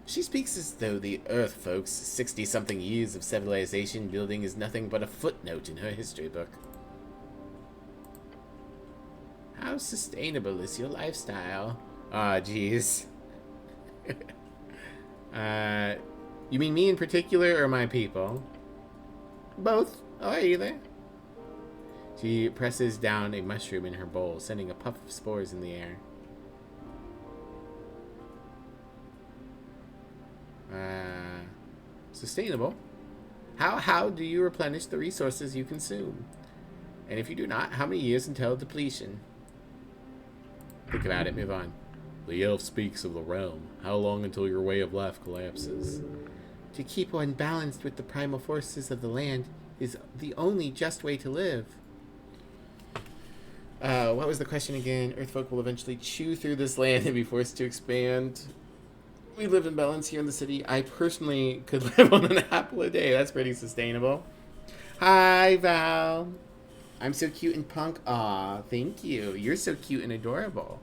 She speaks as though the Earth folks' 60-something years of civilization building is nothing but a footnote in her history book. How sustainable is your lifestyle? Ah, jeez. You mean me in particular or my people? Both, or either. She presses down a mushroom in her bowl, sending a puff of spores in the air. Sustainable? How do you replenish the resources you consume? And if you do not, how many years until depletion? Think about it, move on. The elf speaks of the realm. How long until your way of life collapses? To keep one balanced with the primal forces of the land is the only just way to live. What was the question again? Earthfolk will eventually chew through this land and be forced to expand. We live in balance here in the city. I personally could live on an apple a day. That's pretty sustainable. Hi, Val. I'm so cute and punk. Aw, thank you. You're so cute and adorable.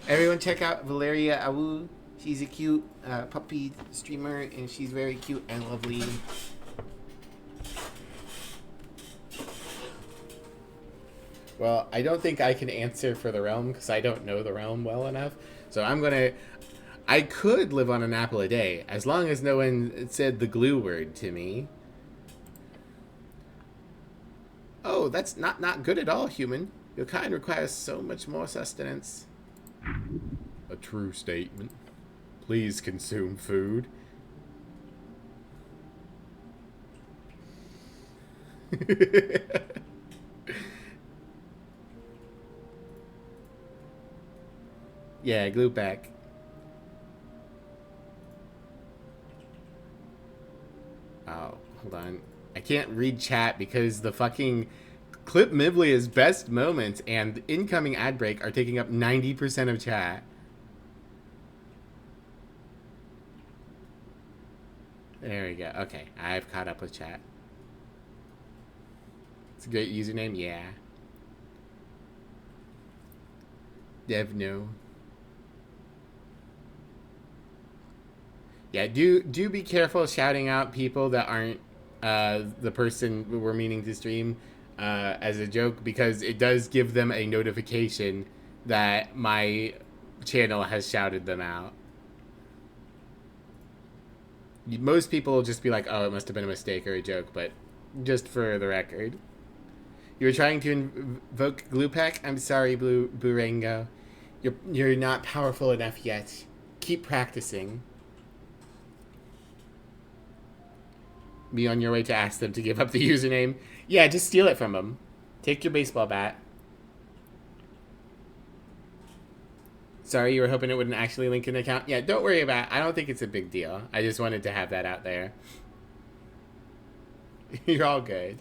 Everyone check out Valeria Awu. She's a cute puppy streamer, and she's very cute and lovely. Well, I don't think I can answer for the realm because I don't know the realm well enough. So I could live on an apple a day as long as no one said the glue word to me. no, that's not good at all, human. Your kind requires so much more sustenance. A true statement. Please consume food. Yeah, glue back. Oh, hold on. I can't read chat because the fucking Clip Mivlia's best moments and incoming ad break are taking up 90% of chat. There we go. Okay, I've caught up with chat. It's a great username, yeah. Devno. Yeah, do be careful shouting out people that aren't the person we're meaning to stream as a joke, because it does give them a notification that my channel has shouted them out. Most people will just be like, oh, it must have been a mistake or a joke, but just for the record. You were trying to invoke Glupack? I'm sorry, Burango. You're not powerful enough yet. Keep practicing. Be on your way to ask them to give up the username. Yeah, just steal it from them. Take your baseball bat. Sorry, you were hoping it wouldn't actually link an account? Yeah, don't worry about it. I don't think it's a big deal. I just wanted to have that out there. You're all good.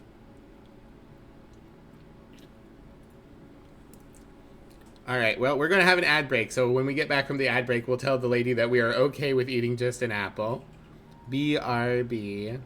All right, well, we're going to have an ad break. So when we get back from the ad break, we'll tell the lady that we are okay with eating just an apple. BRB.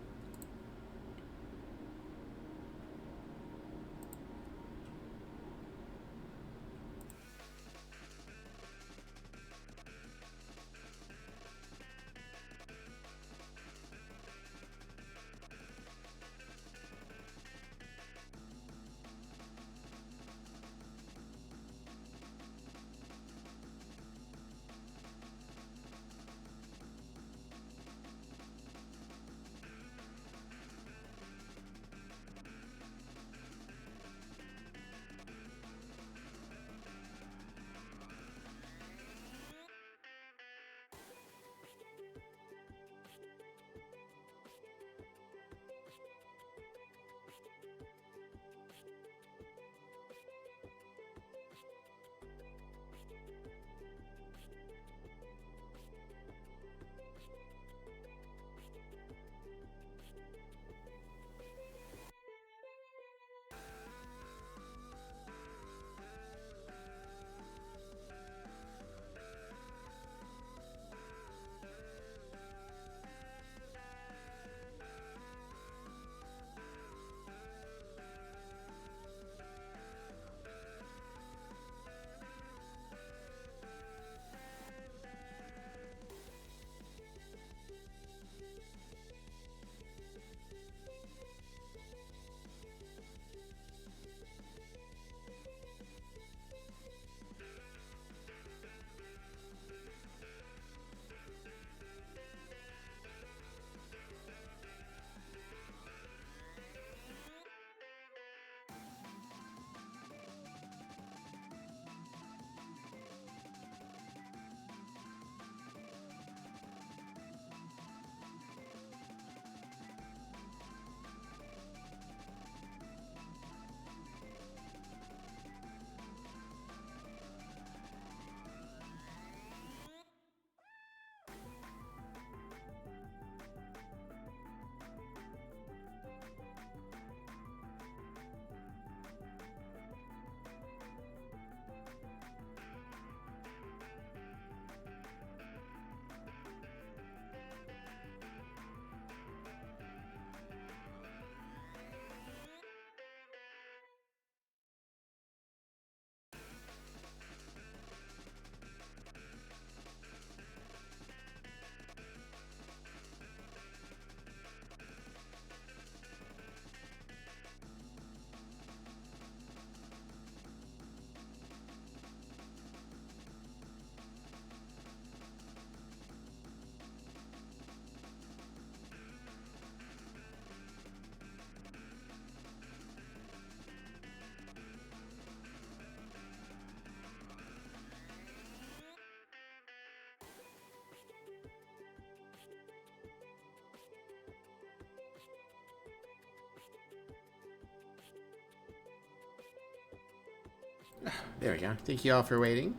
There we go. Thank you all for waiting.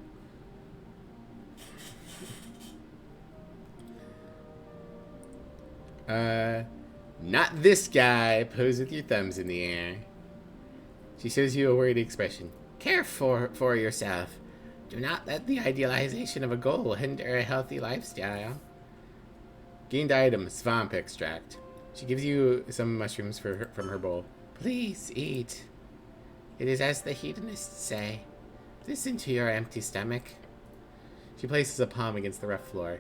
Not this guy. Pose with your thumbs in the air. She shows you a worried expression. Care for yourself. Do not let the idealization of a goal hinder a healthy lifestyle. Gained item, swamp extract. She gives you some mushrooms from her bowl. Please eat. It is as the hedonists say. Listen to your empty stomach. She places a palm against the rough floor.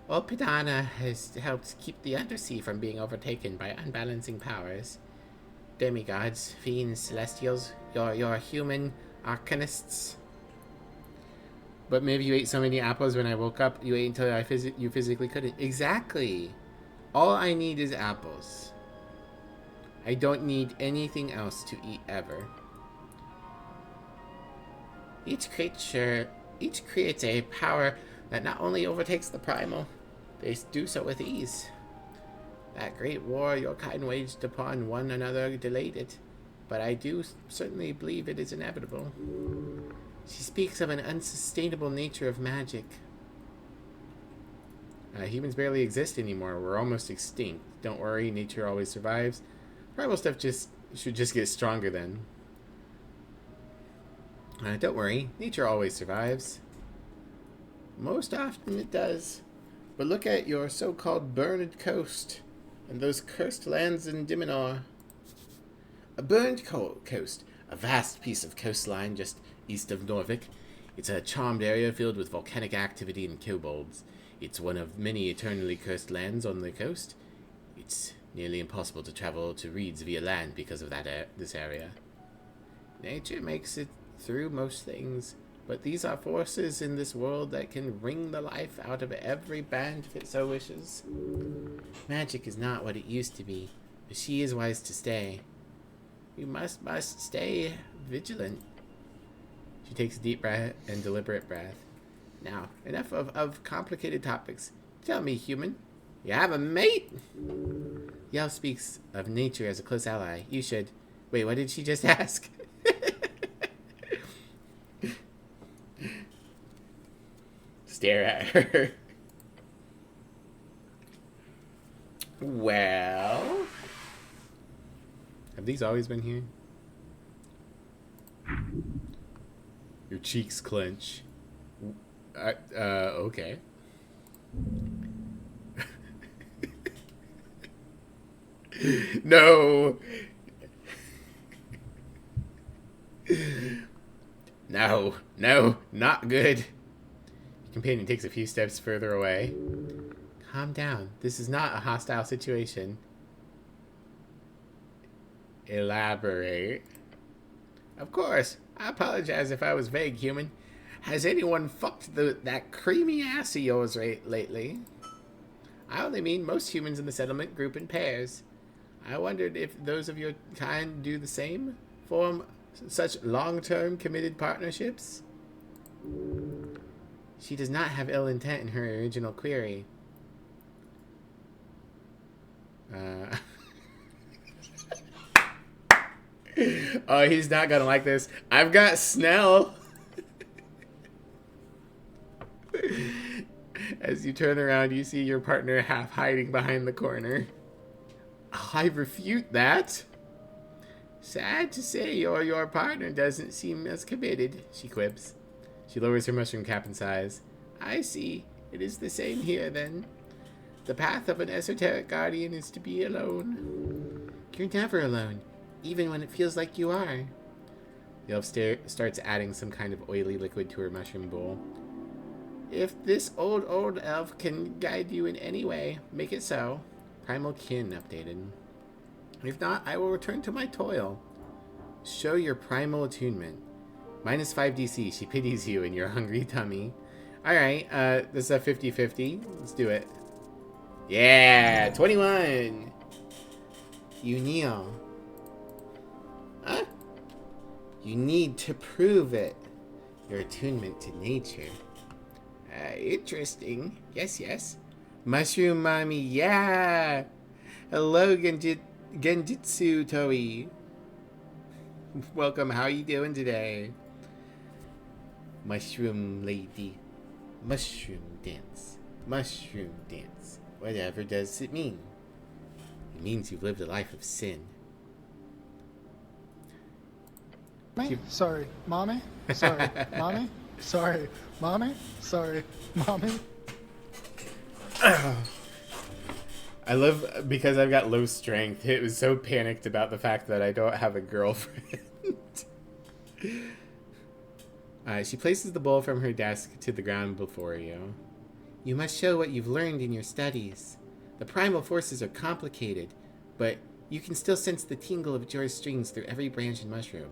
Old Pidana has helped keep the undersea from being overtaken by unbalancing powers. Demigods, fiends, celestials, your human arcanists. But maybe you ate so many apples when I woke up, you ate until you physically couldn't. Exactly. All I need is apples. I don't need anything else to eat ever. Each creates a power that not only overtakes the primal, they do so with ease. That great war your kind waged upon one another delayed it, but I do certainly believe it is inevitable. She speaks of an unsustainable nature of magic. Humans barely exist anymore. We're almost extinct. Don't worry, nature always survives. Primal stuff should just get stronger then. Don't worry, nature always survives. Most often it does. But look at your so-called burned coast and those cursed lands in Diminor. A burned coast, a vast piece of coastline just east of Norvik. It's a charmed area filled with volcanic activity and kobolds. It's one of many eternally cursed lands on the coast. It's nearly impossible to travel to Reeds via land because of this area. Nature makes it through most things, but these are forces in this world that can wring the life out of every band if it so wishes. Magic is not what it used to be, but she is wise to stay. You must stay vigilant. She takes a deep breath and deliberate breath. Now, enough of complicated topics. Tell me, human, you have a mate? The elf speaks of nature as a close ally. You should... Wait, what did she just ask? Stare at her. Well... Have these always been here? Your cheeks clench. Okay. No. No, not good. Your companion takes a few steps further away. Calm down. This is not a hostile situation. Elaborate. Of course. I apologize if I was vague, human. Has anyone fucked that creamy ass of yours lately? I only mean most humans in the settlement group in pairs. I wondered if those of your kind do the same? Form such long-term committed partnerships? She does not have ill intent in her original query. Oh, he's not gonna like this. I've got Snell. As you turn around, you see your partner half hiding behind the corner. I refute that. Sad to say, your partner doesn't seem as committed, she quips. She lowers her mushroom cap in size. I see. It is the same here, then. The path of an esoteric guardian is to be alone. You're never alone, even when it feels like you are. The elf starts adding some kind of oily liquid to her mushroom bowl. If this old elf can guide you in any way, make it so. Primal kin updated. If not, I will return to my toil. Show your primal attunement. -5 DC. She pities you in your hungry tummy. Alright, this is a 50-50. Let's do it. Yeah! 21! You kneel. Huh? You need to prove it. Your attunement to nature. Interesting. Yes. Mushroom mommy, yeah! Hello, Genjitsu Toei. Welcome, how you doing today? Mushroom lady. Mushroom dance. Mushroom dance. Whatever does it mean? It means you've lived a life of sin. Sorry, mommy. Sorry, mommy. Sorry, mommy. Sorry, mommy. I love, because I've got low strength, it was so panicked about the fact that I don't have a girlfriend. She places the bowl from her desk to the ground before you. You must show what you've learned in your studies. The primal forces are complicated, but you can still sense the tingle of joy's strings through every branch and mushroom.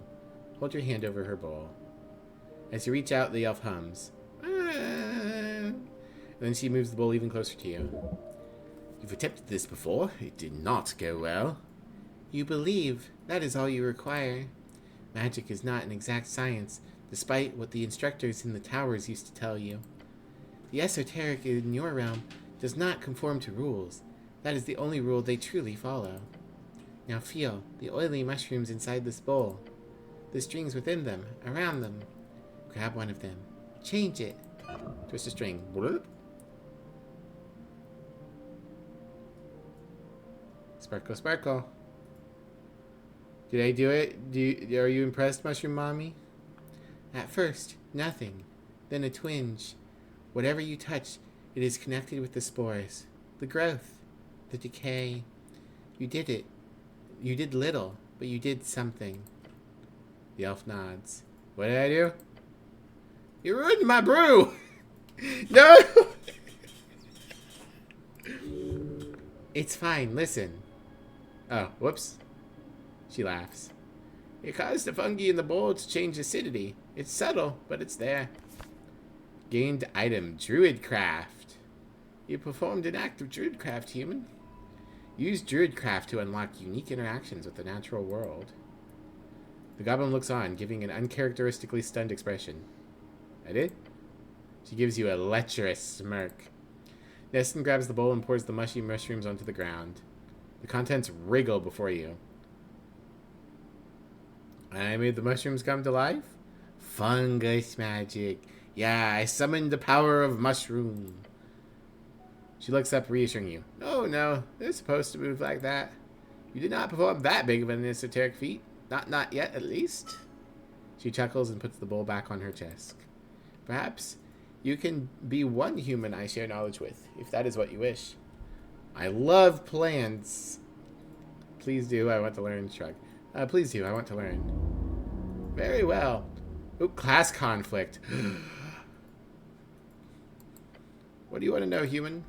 Hold your hand over her bowl. As you reach out, the elf hums. And then she moves the bowl even closer to you. You've attempted this before. It did not go well. You believe. That is all you require. Magic is not an exact science, despite what the instructors in the towers used to tell you. The esoteric in your realm does not conform to rules. That is the only rule they truly follow. Now feel the oily mushrooms inside this bowl. The strings within them, around them. Grab one of them. Change it. Twist a string. Bloop. Sparkle, sparkle. Did I do it? Are you impressed, Mushroom Mommy? At first, nothing. Then a twinge. Whatever you touch, it is connected with the spores. The growth. The decay. You did it. You did little, but you did something. The elf nods. What did I do? You ruined my brew! No! It's fine, listen. Oh, whoops. She laughs. It caused the fungi in the bowl to change acidity. It's subtle, but it's there. Gained item, Druidcraft. You performed an act of Druidcraft, human. Use Druidcraft to unlock unique interactions with the natural world. The goblin looks on, giving an uncharacteristically stunned expression. I did? She gives you a lecherous smirk. Neston grabs the bowl and pours the mushy mushrooms onto the ground. The contents wriggle before you. I made the mushrooms come to life? Fungus magic. Yeah, I summoned the power of mushroom. She looks up, reassuring you. No, they're supposed to move like that. You did not perform that big of an esoteric feat. Not yet, at least. She chuckles and puts the bowl back on her chest. Perhaps you can be one human I share knowledge with, if that is what you wish. I love plants. Please do, I want to learn. Shrug. Please do, I want to learn. Very well. Oh, class conflict. What do you want to know, human?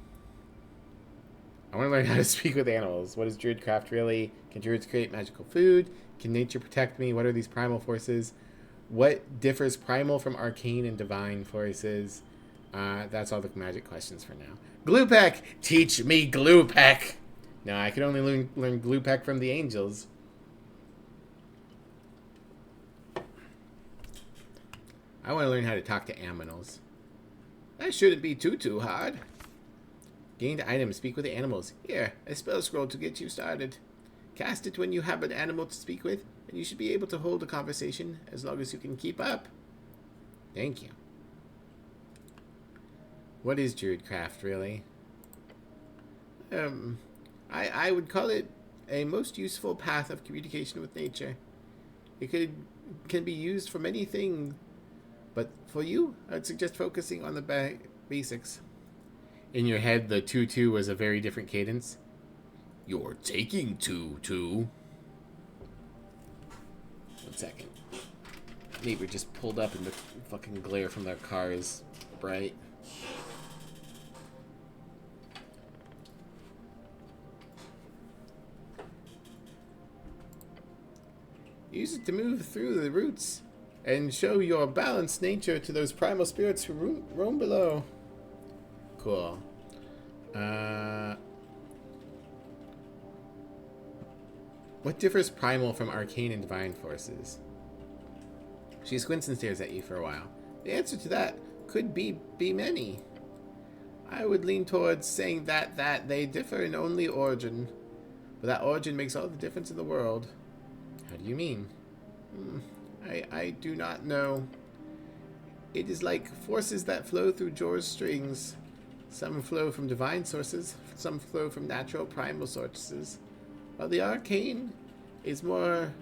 I want to learn how to speak with animals. What is Druidcraft really? Can Druids create magical food? Can nature protect me? What are these primal forces? What differs primal from arcane and divine forces? That's all the magic questions for now. Gluepeck! Teach me Gluepeck! No, I can only learn Gluepeck from the angels. I want to learn how to talk to aminals. That shouldn't be too hard. Gained item, speak with the animals. Here, a spell scroll to get you started. Cast it when you have an animal to speak with, and you should be able to hold a conversation as long as you can keep up. Thank you. What is Druidcraft, really? I would call it a most useful path of communication with nature. It can be used for many things, but for you, I'd suggest focusing on the basics. In your head, the 2-2 was a very different cadence. You're taking 2-2. 1 second. Neighbor just pulled up and the fucking glare from their car is bright. Use it to move through the roots and show your balanced nature to those primal spirits who roam below. Cool. What differs primal from arcane and divine forces? She squints and stares at you for a while. The answer to that could be many. I would lean towards saying that they differ in only origin, but that origin makes all the difference in the world. How do you mean? I do not know. It is like forces that flow through Jor's strings. Some flow from divine sources, some flow from natural primal sources, while the arcane is more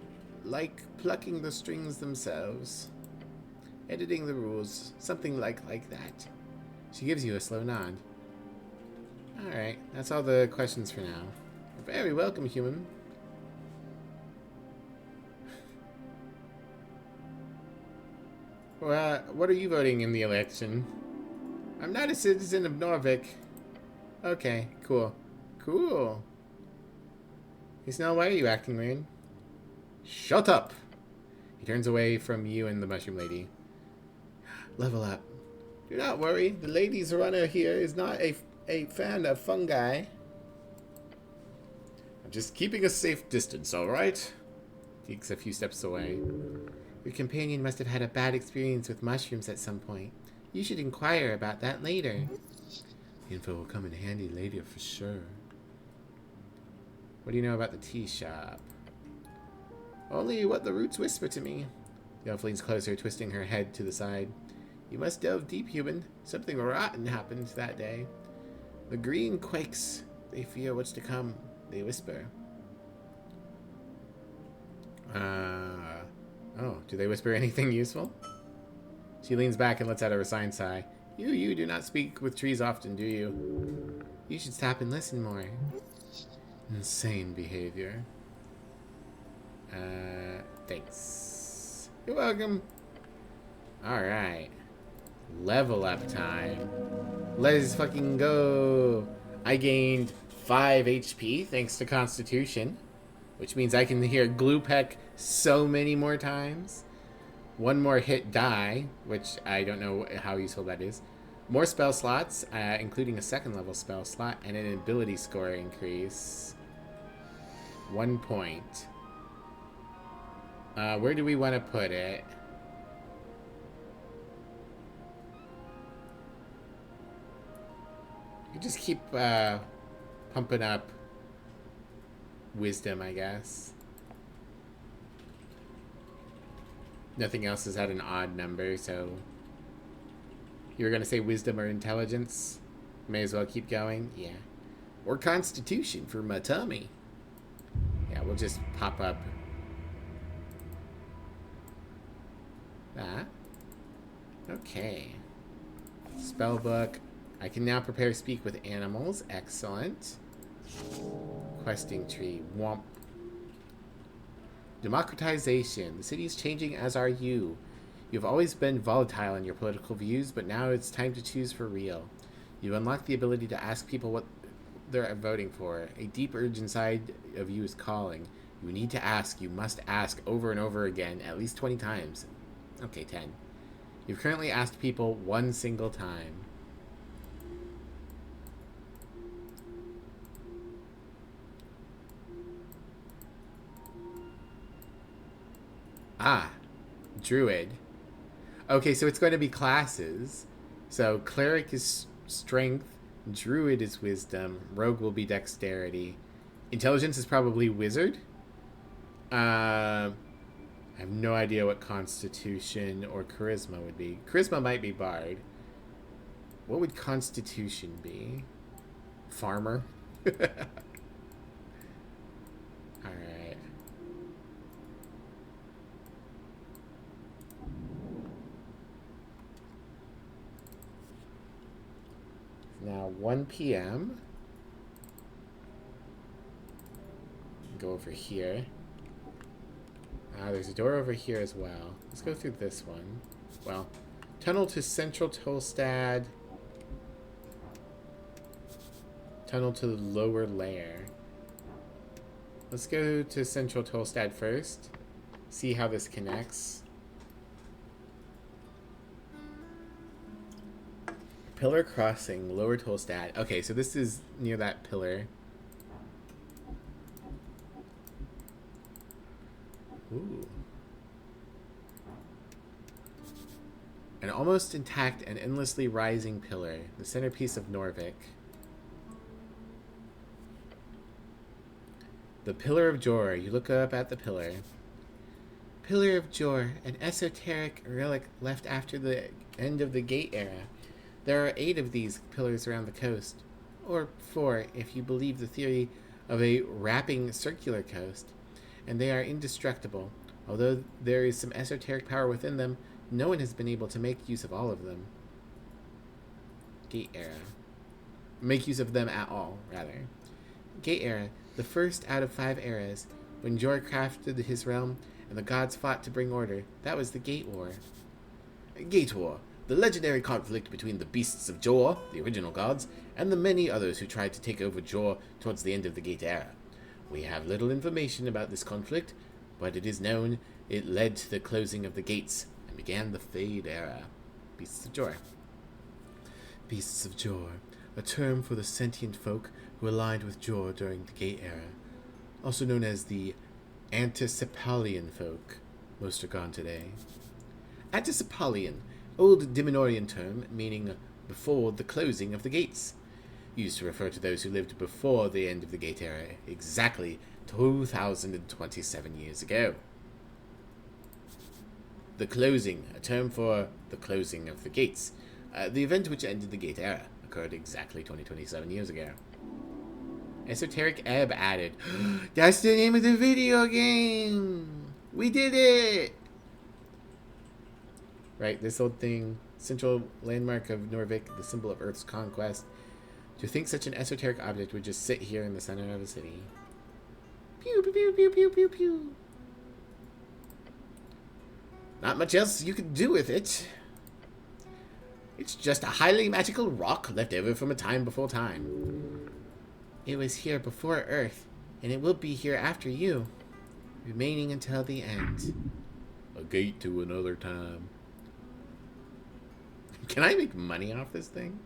like plucking the strings themselves. Editing the rules, something like that. She gives you a slow nod. Alright, that's all the questions for now. You're very welcome, human. What are you voting in the election? I'm not a citizen of Norvik. Okay, cool. Cool. Hey, Snell, why are you acting weird? Shut up! He turns away from you and the mushroom lady. Level up. Do not worry, the ladies runner here is not a fan of fungi. I'm just keeping a safe distance, alright? Takes a few steps away. Your companion must have had a bad experience with mushrooms at some point. You should inquire about that later. The info will come in handy later for sure. What do you know about the tea shop? Only what the roots whisper to me. The elf leans closer, twisting her head to the side. You must delve deep, human. Something rotten happened that day. The green quakes. They fear what's to come. They whisper. Oh, do they whisper anything useful? She leans back and lets out a resigned sigh. You do not speak with trees often, do you? You should stop and listen more. Insane behavior. Thanks. You're welcome. Alright. Level up time. Let's fucking go. I gained 5 HP thanks to Constitution, which means I can hear Gloopec so many more times. One more hit die, which I don't know how useful that is. More spell slots, including a 2nd level spell slot, and an ability score increase. 1 point. Where do we want to put it? You just keep pumping up wisdom, I guess. Nothing else has had an odd number, so... You were going to say wisdom or intelligence? May as well keep going? Yeah. Or constitution for my tummy. Yeah, we'll just pop up that. Okay. Spellbook. I can now prepare speak with animals. Excellent. Questing tree. Womp. Democratization. The city is changing, as are you. You've always been volatile in your political views, but now it's time to choose for real. You unlock the ability to ask people what they're voting for. A deep urge inside of you is calling. You need to ask. You must ask over and over again, at least 20 times. Okay, 10. You've currently asked people 1 single time. Ah, Druid. Okay, so it's going to be classes. So Cleric is Strength, Druid is Wisdom, Rogue will be Dexterity. Intelligence is probably Wizard. I have no idea what Constitution or Charisma would be. Charisma might be Bard. What would Constitution be? Farmer? Alright. Now 1 p.m. Go over here. There's a door over here as well. Let's go through this one. Well, tunnel to Central Tolstad. Tunnel to the lower lair. Let's go to Central Tolstad first. See how this connects. Pillar crossing, lower Tolstad. Okay, so this is near that pillar. Ooh. An almost intact and endlessly rising pillar, the centerpiece of Norvik. The Pillar of Jor. You look up at the pillar. Pillar of Jor, an esoteric relic left after the end of the Gate era. There are 8 of these pillars around the coast, or 4 if you believe the theory of a wrapping circular coast, and they are indestructible. Although there is some esoteric power within them, no one has been able to make use of all of them. Gate era. Make use of them at all, rather. Gate era, the first out of 5 eras. When Jor crafted his realm, and the gods fought to bring order, that was the Gate War. Gate War, the legendary conflict between the beasts of Jor, the original gods, and the many others who tried to take over Jor towards the end of the Gate era. We have little information about this conflict, but it is known it led to the closing of the gates and began the Fade era. Beasts of Jor. Beasts of Jor, a term for the sentient folk who aligned with Jor during the Gate era, also known as the Anticepalian folk. Most are gone today. Anticepalian, old Dimenorian term meaning before the closing of the gates, used to refer to those who lived before the end of the Gate era, exactly 2027 years ago. The closing, a term for the closing of the gates. The event which ended the Gate era occurred exactly 2027 years ago. Esoteric Ebb added, "That's the name of the video game! We did it!" Right, this old thing, central landmark of Norvik, the symbol of Earth's conquest. To think such an esoteric object would just sit here in the center of the city. Pew, pew, pew, pew, pew, pew, pew. Not much else you could do with it. It's just a highly magical rock left over from a time before time. It was here before Earth, and it will be here after you, remaining until the end. A gate to another time. Can I make money off this thing?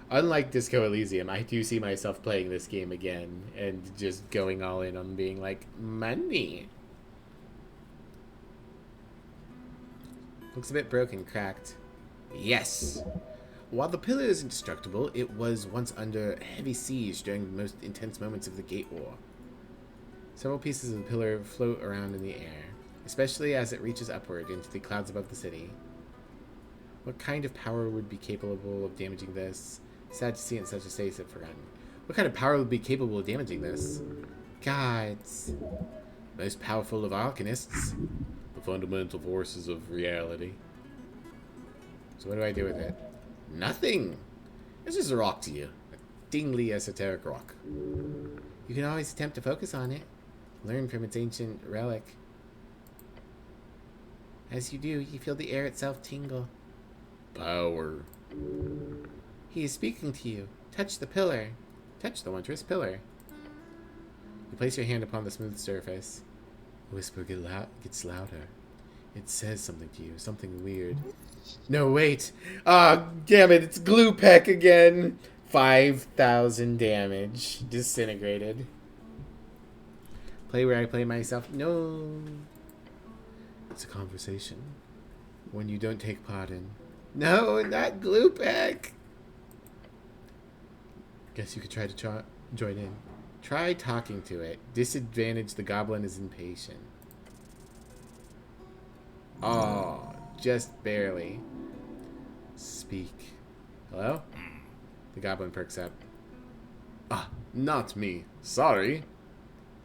Unlike Disco Elysium, I do see myself playing this game again and just going all in on being like, money. Looks a bit broken, cracked. Yes! While the pillar is indestructible, it was once under heavy siege during the most intense moments of the Gate War. Several pieces of the pillar float around in the air, especially as it reaches upward into the clouds above the city. What kind of power would be capable of damaging this? Sad to see it in such a state so forgotten. What kind of power would be capable of damaging this? Gods. Most powerful of alchemists. The fundamental forces of reality. So what do I do with it? Nothing! It's just a rock to you. A dingly esoteric rock. You can always attempt to focus on it. Learn from its ancient relic. As you do, you feel the air itself tingle. Power. He is speaking to you. Touch the pillar. Touch the wondrous pillar. You place your hand upon the smooth surface. The whisper gets louder. It says something to you, something weird. No, wait. Ah, damn it, it's Glue Peck again. 5,000 damage. Disintegrated. Play where I play myself. No. It's a conversation. One you don't take part in. No, not Glue Peck. Guess you could try to join in. Try talking to it. Disadvantage, the goblin is impatient. Oh, just barely. Speak. Hello? The goblin perks up. Ah, not me. Sorry.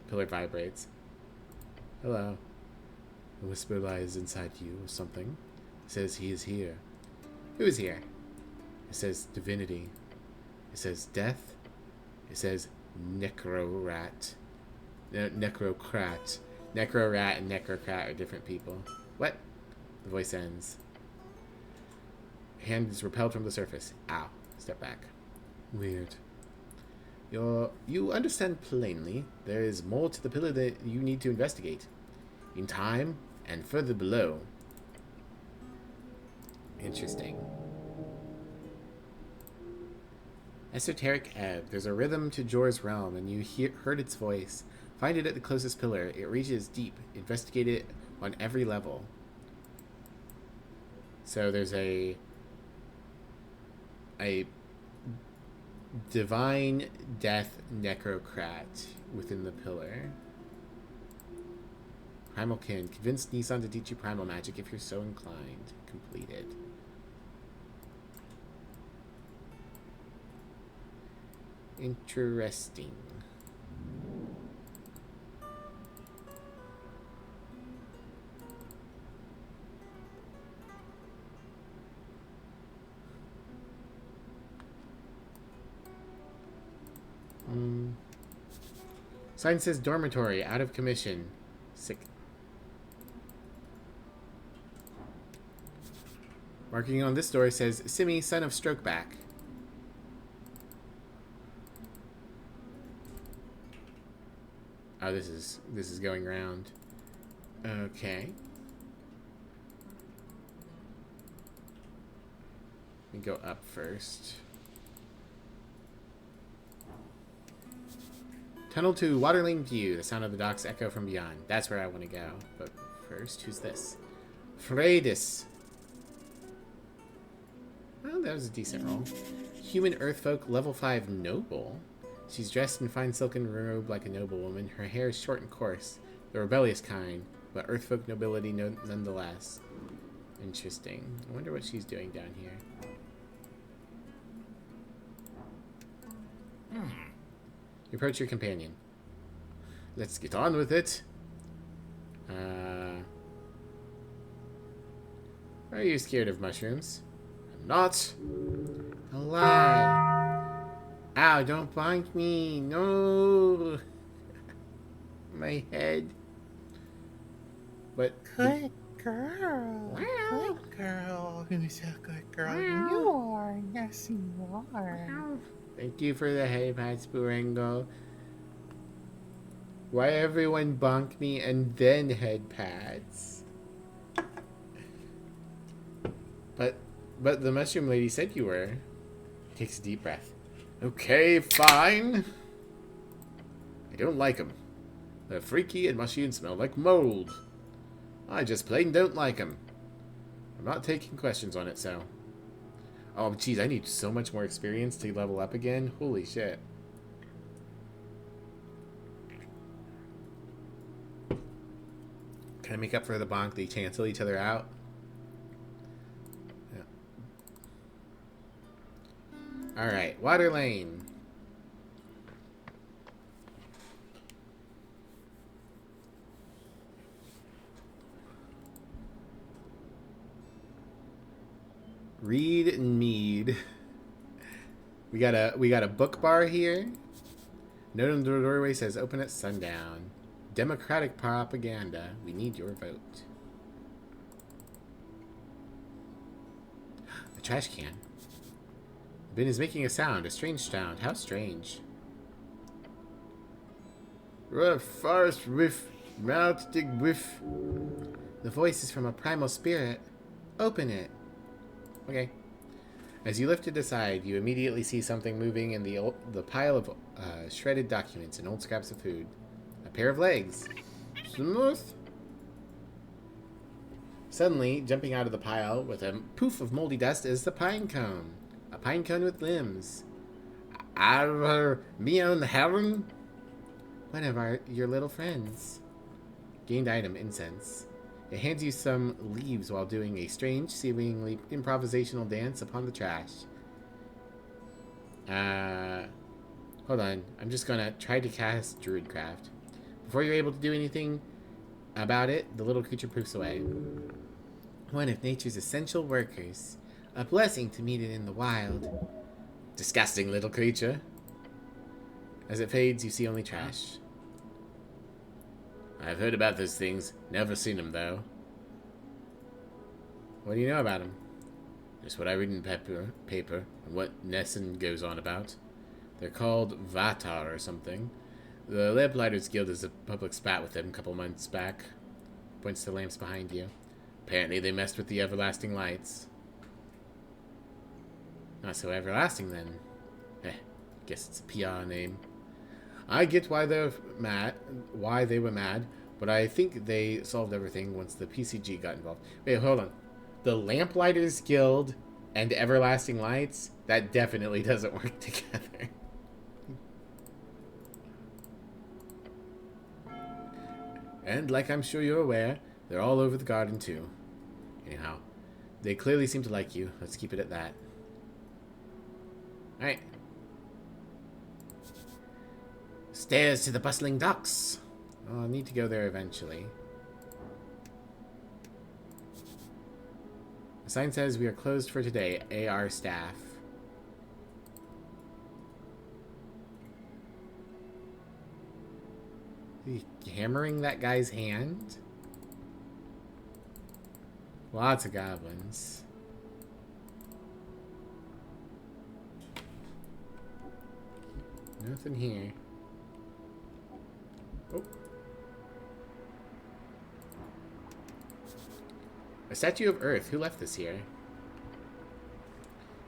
Pillar vibrates. Hello. A whisper lies inside you or something. It says he is here. Who is here? It says divinity. It says death. It says necro-rat. No, necrocrat. Necro-rat and necrocrat are different people. What? The voice ends. Hand is repelled from the surface. Ow. Step back. Weird. You understand plainly. There is more to the pillar that you need to investigate. In time and further below. Interesting. Esoteric Ebb. There's a rhythm to Jor's realm, and you heard its voice. Find it at the closest pillar. It reaches deep. Investigate it on every level. So there's a divine death necrocrat within the pillar. Primal Kin. Convince Nissan to teach you primal magic if you're so inclined. Completed. Interesting. Sign says dormitory, out of commission. Sick. Marking on this door says Simi, son of Strokeback. Oh, this is going round. Okay. Let me go up first. Tunnel to Waterlane View. The sound of the docks echo from beyond. That's where I want to go. But first, who's this? Freydis. Well, that was a decent roll. Human Earthfolk, level 5 noble. She's dressed in fine silken robe like a noblewoman. Her hair is short and coarse, the rebellious kind, but Earthfolk nobility nonetheless. Interesting. I wonder what she's doing down here. You approach your companion. Let's get on with it. Are you scared of mushrooms? I'm not. A lie. Ow, don't bonk me. No. My head. But Good girl. Wow. Good girl. Who's a good girl? Wow. You are. Yes, you are. Wow. Thank you for the hey pats, Burango. Why everyone bonk me and then head pats? But the mushroom lady said you were. He takes a deep breath. Okay, fine. I don't like them. They're freaky and mushy and smell like mold. I just plain don't like them. I'm not taking questions on it, so. Oh, jeez, I need so much more experience to level up again. Holy shit. Can I make up for the bonk? They cancel each other out? Yeah. Alright, Water Lane. Read and mead. We got a book bar here. Note on the doorway says open at sundown. Democratic propaganda. We need your vote. A trash can. The bin is making a sound. A strange sound. How strange. Forest whiff. Mouth dig whiff. The voice is from a primal spirit. Open it. Okay. As you lift it aside, you immediately see something moving in the pile of shredded documents and old scraps of food. A pair of legs. Smooth. Suddenly, jumping out of the pile with a poof of moldy dust is the pine cone. A pine cone with limbs. Me on the heaven? One of your little friends. Gained item, incense. It hands you some leaves while doing a strange, seemingly improvisational dance upon the trash. Hold on. I'm just gonna try to cast Druidcraft. Before you're able to do anything about it, the little creature poofs away. One of nature's essential workers. A blessing to meet it in the wild. Disgusting little creature. As it fades, you see only trash. I've heard about those things. Never seen them, though. What do you know about them? Just what I read in paper, and what Nessun goes on about. They're called Vatar or something. The Lamplighters Guild is a public spat with them a couple months back. Points to the lamps behind you. Apparently they messed with the everlasting lights. Not so everlasting, then. Guess it's a PR name. I get why they were mad, but I think they solved everything once the PCG got involved. Wait, hold on. The Lamplighters Guild and Everlasting Lights? That definitely doesn't work together. And, like I'm sure you're aware, they're all over the garden, too. Anyhow, they clearly seem to like you. Let's keep it at that. Alright. Stairs to the bustling docks. Oh, I'll need to go there eventually. The sign says we are closed for today. AR staff. Is he hammering that guy's hand? Lots of goblins. Nothing here. Oh. A statue of Earth. Who left this here?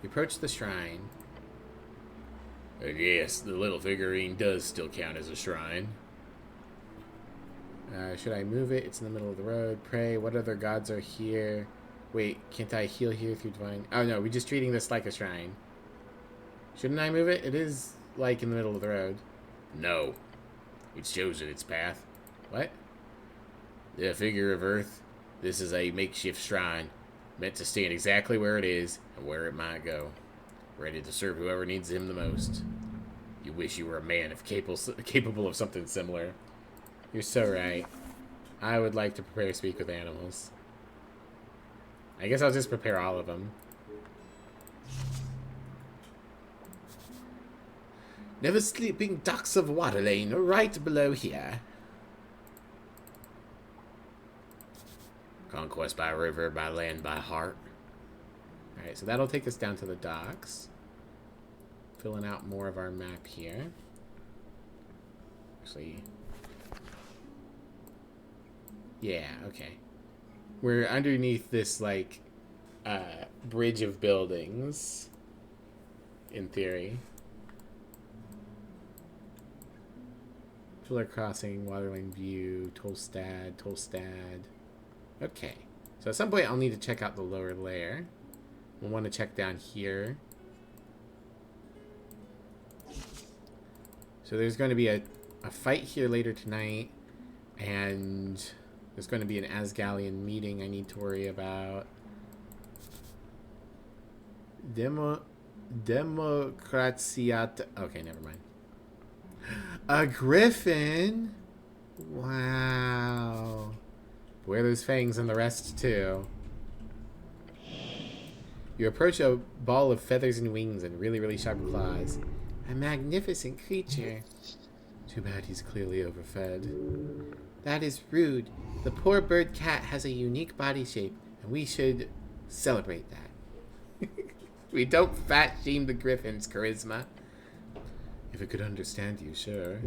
You approach the shrine. Yes, the little figurine does still count as a shrine. Should I move it? It's in the middle of the road. Pray. What other gods are here? Wait, can't I heal here through divine? Oh no, we're just treating this like a shrine. Shouldn't I move it? It is like in the middle of the road. No. It shows it its path. What? The figure of Earth. This is a makeshift shrine, meant to stand exactly where it is and where it might go, ready to serve whoever needs him the most. You wish you were a man if capable of something similar. You're so right. I would like to prepare speak with animals. I guess I'll just prepare all of them. Never sleeping ducks of water lane right below here. Conquest by river, by land, by heart. Alright, so that'll take us down to the docks. Filling out more of our map here. Actually, yeah, okay. We're underneath this, like, bridge of buildings, in theory. Pillar Crossing, Waterlane View, Tolstad. Okay. So at some point I'll need to check out the lower layer. We'll want to check down here. So there's going to be a fight here later tonight. And there's going to be an Asgallian meeting I need to worry about. Democraziat. Okay, never mind. A griffin? Wow. Wear those fangs and the rest too. You approach a ball of feathers and wings and really, really sharp claws. A magnificent creature. Too bad he's clearly overfed. That is rude. The poor bird cat has a unique body shape, and we should celebrate that. We don't fat shame the griffin's charisma. If it could understand you, sure.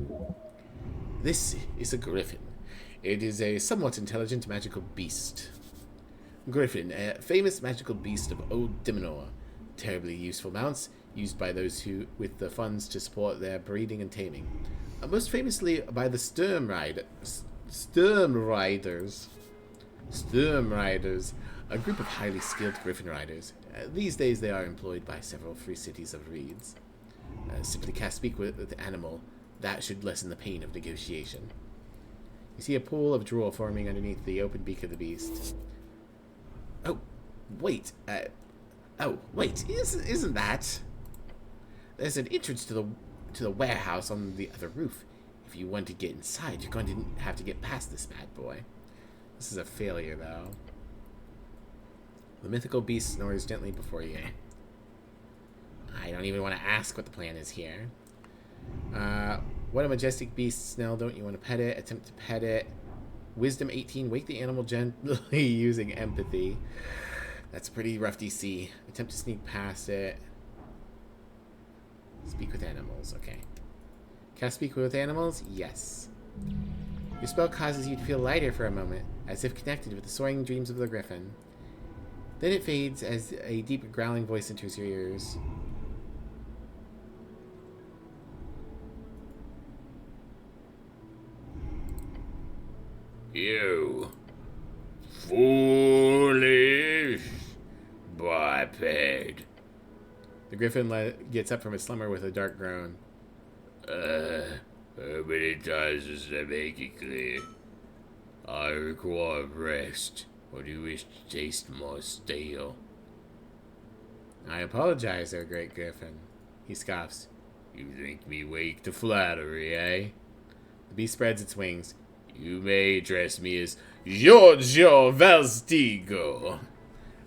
This is a griffin. It is a somewhat intelligent magical beast. Griffin, a famous magical beast of Old Dimenor. Terribly useful mounts, used by those who with the funds to support their breeding and taming. Most famously by the Sturm Riders, a group of highly skilled griffin riders. These days they are employed by several free cities of reeds. Simply cast speak with the animal. That should lessen the pain of negotiation. You see a pool of drool forming underneath the open beak of the beast. Oh, wait. Isn't that? There's an entrance to the warehouse on the other roof. If you want to get inside, you're going to have to get past this bad boy. This is a failure, though. The mythical beast snores gently before you. I don't even want to ask what the plan is here. What a majestic beast, Snell. Don't you want to pet it? Attempt to pet it. Wisdom 18. Wake the animal gently using empathy. That's a pretty rough DC. Attempt to sneak past it. Speak with animals. Okay. Cast speak with animals? Yes. Your spell causes you to feel lighter for a moment, as if connected with the soaring dreams of the griffin. Then it fades as a deep growling voice enters your ears. You foolish biped. The griffin gets up from its slumber with a dark groan. How many times does that make it clear? I require rest. Or do you wish to taste more stale? I apologize, O Great Griffin. He scoffs. You think me weak to flattery, eh? The beast spreads its wings. You may address me as Giorgio Valstigo.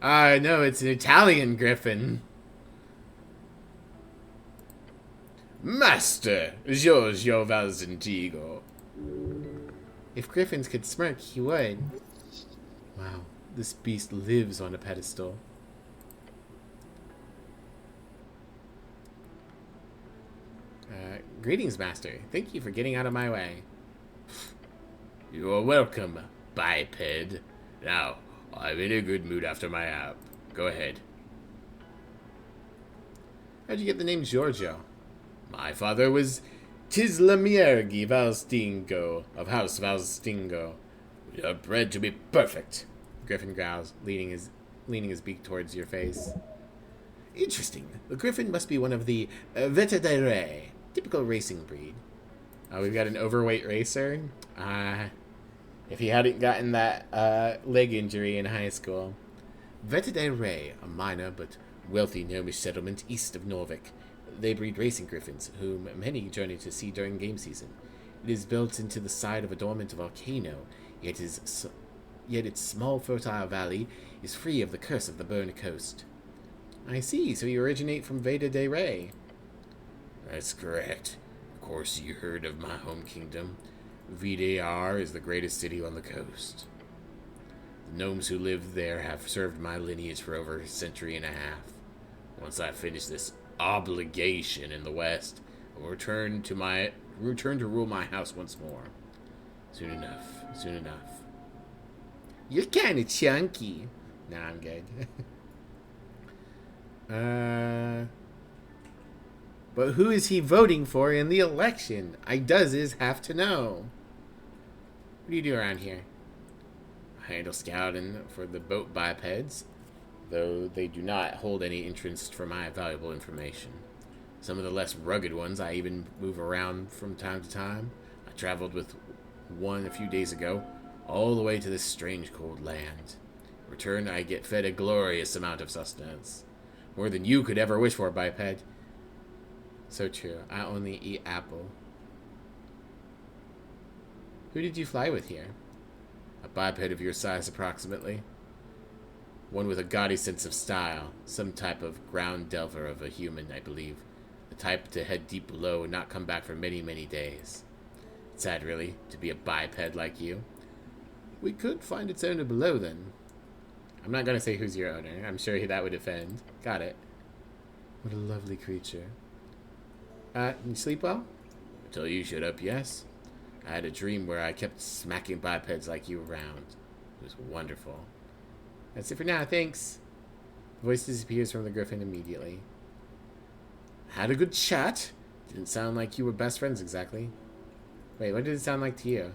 No, it's an Italian griffin. Master Giorgio Valstigo. If griffins could smirk, he would. Wow, this beast lives on a pedestal. Greetings, Master. Thank you for getting out of my way. You are welcome, biped. Now, I'm in a good mood after my app. Go ahead. How'd you get the name Giorgio? My father was Tislamiergi Valstingo of House Valstingo. We are bred to be perfect. Griffin growls, leaning his beak towards your face. Interesting. The griffin must be one of the Pt2, typical racing breed. Oh, we've got an overweight racer. If he hadn't gotten that leg injury in high school. Pt2, a minor but wealthy gnomish settlement east of Norvik. They breed racing griffins, whom many journey to see during game season. It is built into the side of a dormant volcano, yet its small fertile valley is free of the curse of the burned coast. I see, so you originate from Veda de Rey. That's correct. Of course you heard of my home kingdom. VDR is the greatest city on the coast. The gnomes who live there have served my lineage for over a century and a half. Once I finish this obligation in the west, I will return to rule my house once more. Soon enough. You're kinda chunky. Nah, I'm good. But who is he voting for in the election? I does have to know. What do you do around here? I handle scouting for the boat bipeds, though they do not hold any interest for my valuable information. Some of the less rugged ones I even move around from time to time. I traveled with one a few days ago, all the way to this strange cold land. In return, I get fed a glorious amount of sustenance. More than you could ever wish for, biped. So true. I only eat apple. Who did you fly with here? A biped of your size, approximately. One with a gaudy sense of style. Some type of ground delver of a human, I believe. The type to head deep below and not come back for many, many days. It's sad, really, to be a biped like you. We could find its owner below, then. I'm not going to say who's your owner. I'm sure that would offend. Got it. What a lovely creature. You sleep well? Until you showed up, yes. I had a dream where I kept smacking bipeds like you around. It was wonderful. That's it for now, thanks. The voice disappears from the griffin immediately. Had a good chat. Didn't sound like you were best friends exactly. Wait, what did it sound like to you?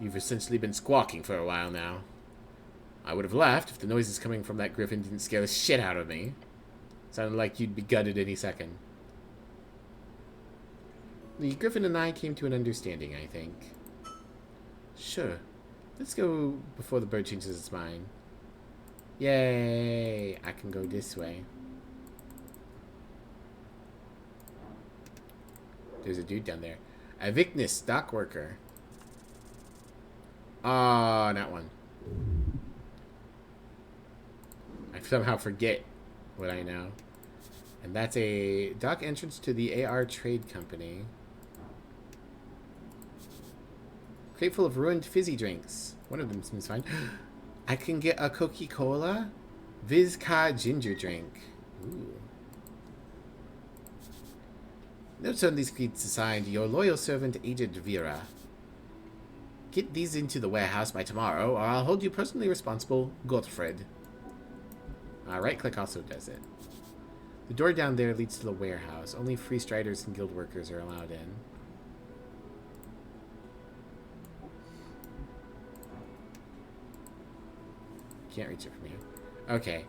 You've essentially been squawking for a while now. I would have laughed if the noises coming from that griffin didn't scare the shit out of me. Sounded like you'd be gutted any second. The griffin and I came to an understanding, I think. Sure. Let's go before the bird changes its mind. Yay! I can go this way. There's a dude down there. A Vicnus, dock worker. Oh, not one. I somehow forget what I know. And that's a dock entrance to the AR Trade Company. Crate full of ruined fizzy drinks. One of them seems fine. I can get a Coca-Cola Vizca ginger drink. Ooh. Notes on these crates assigned your loyal servant, Agent Vera. Get these into the warehouse by tomorrow, or I'll hold you personally responsible, Gottfried. Right-click also does it. The door down there leads to the warehouse. Only free striders and guild workers are allowed in. Can't reach it from here. Okay.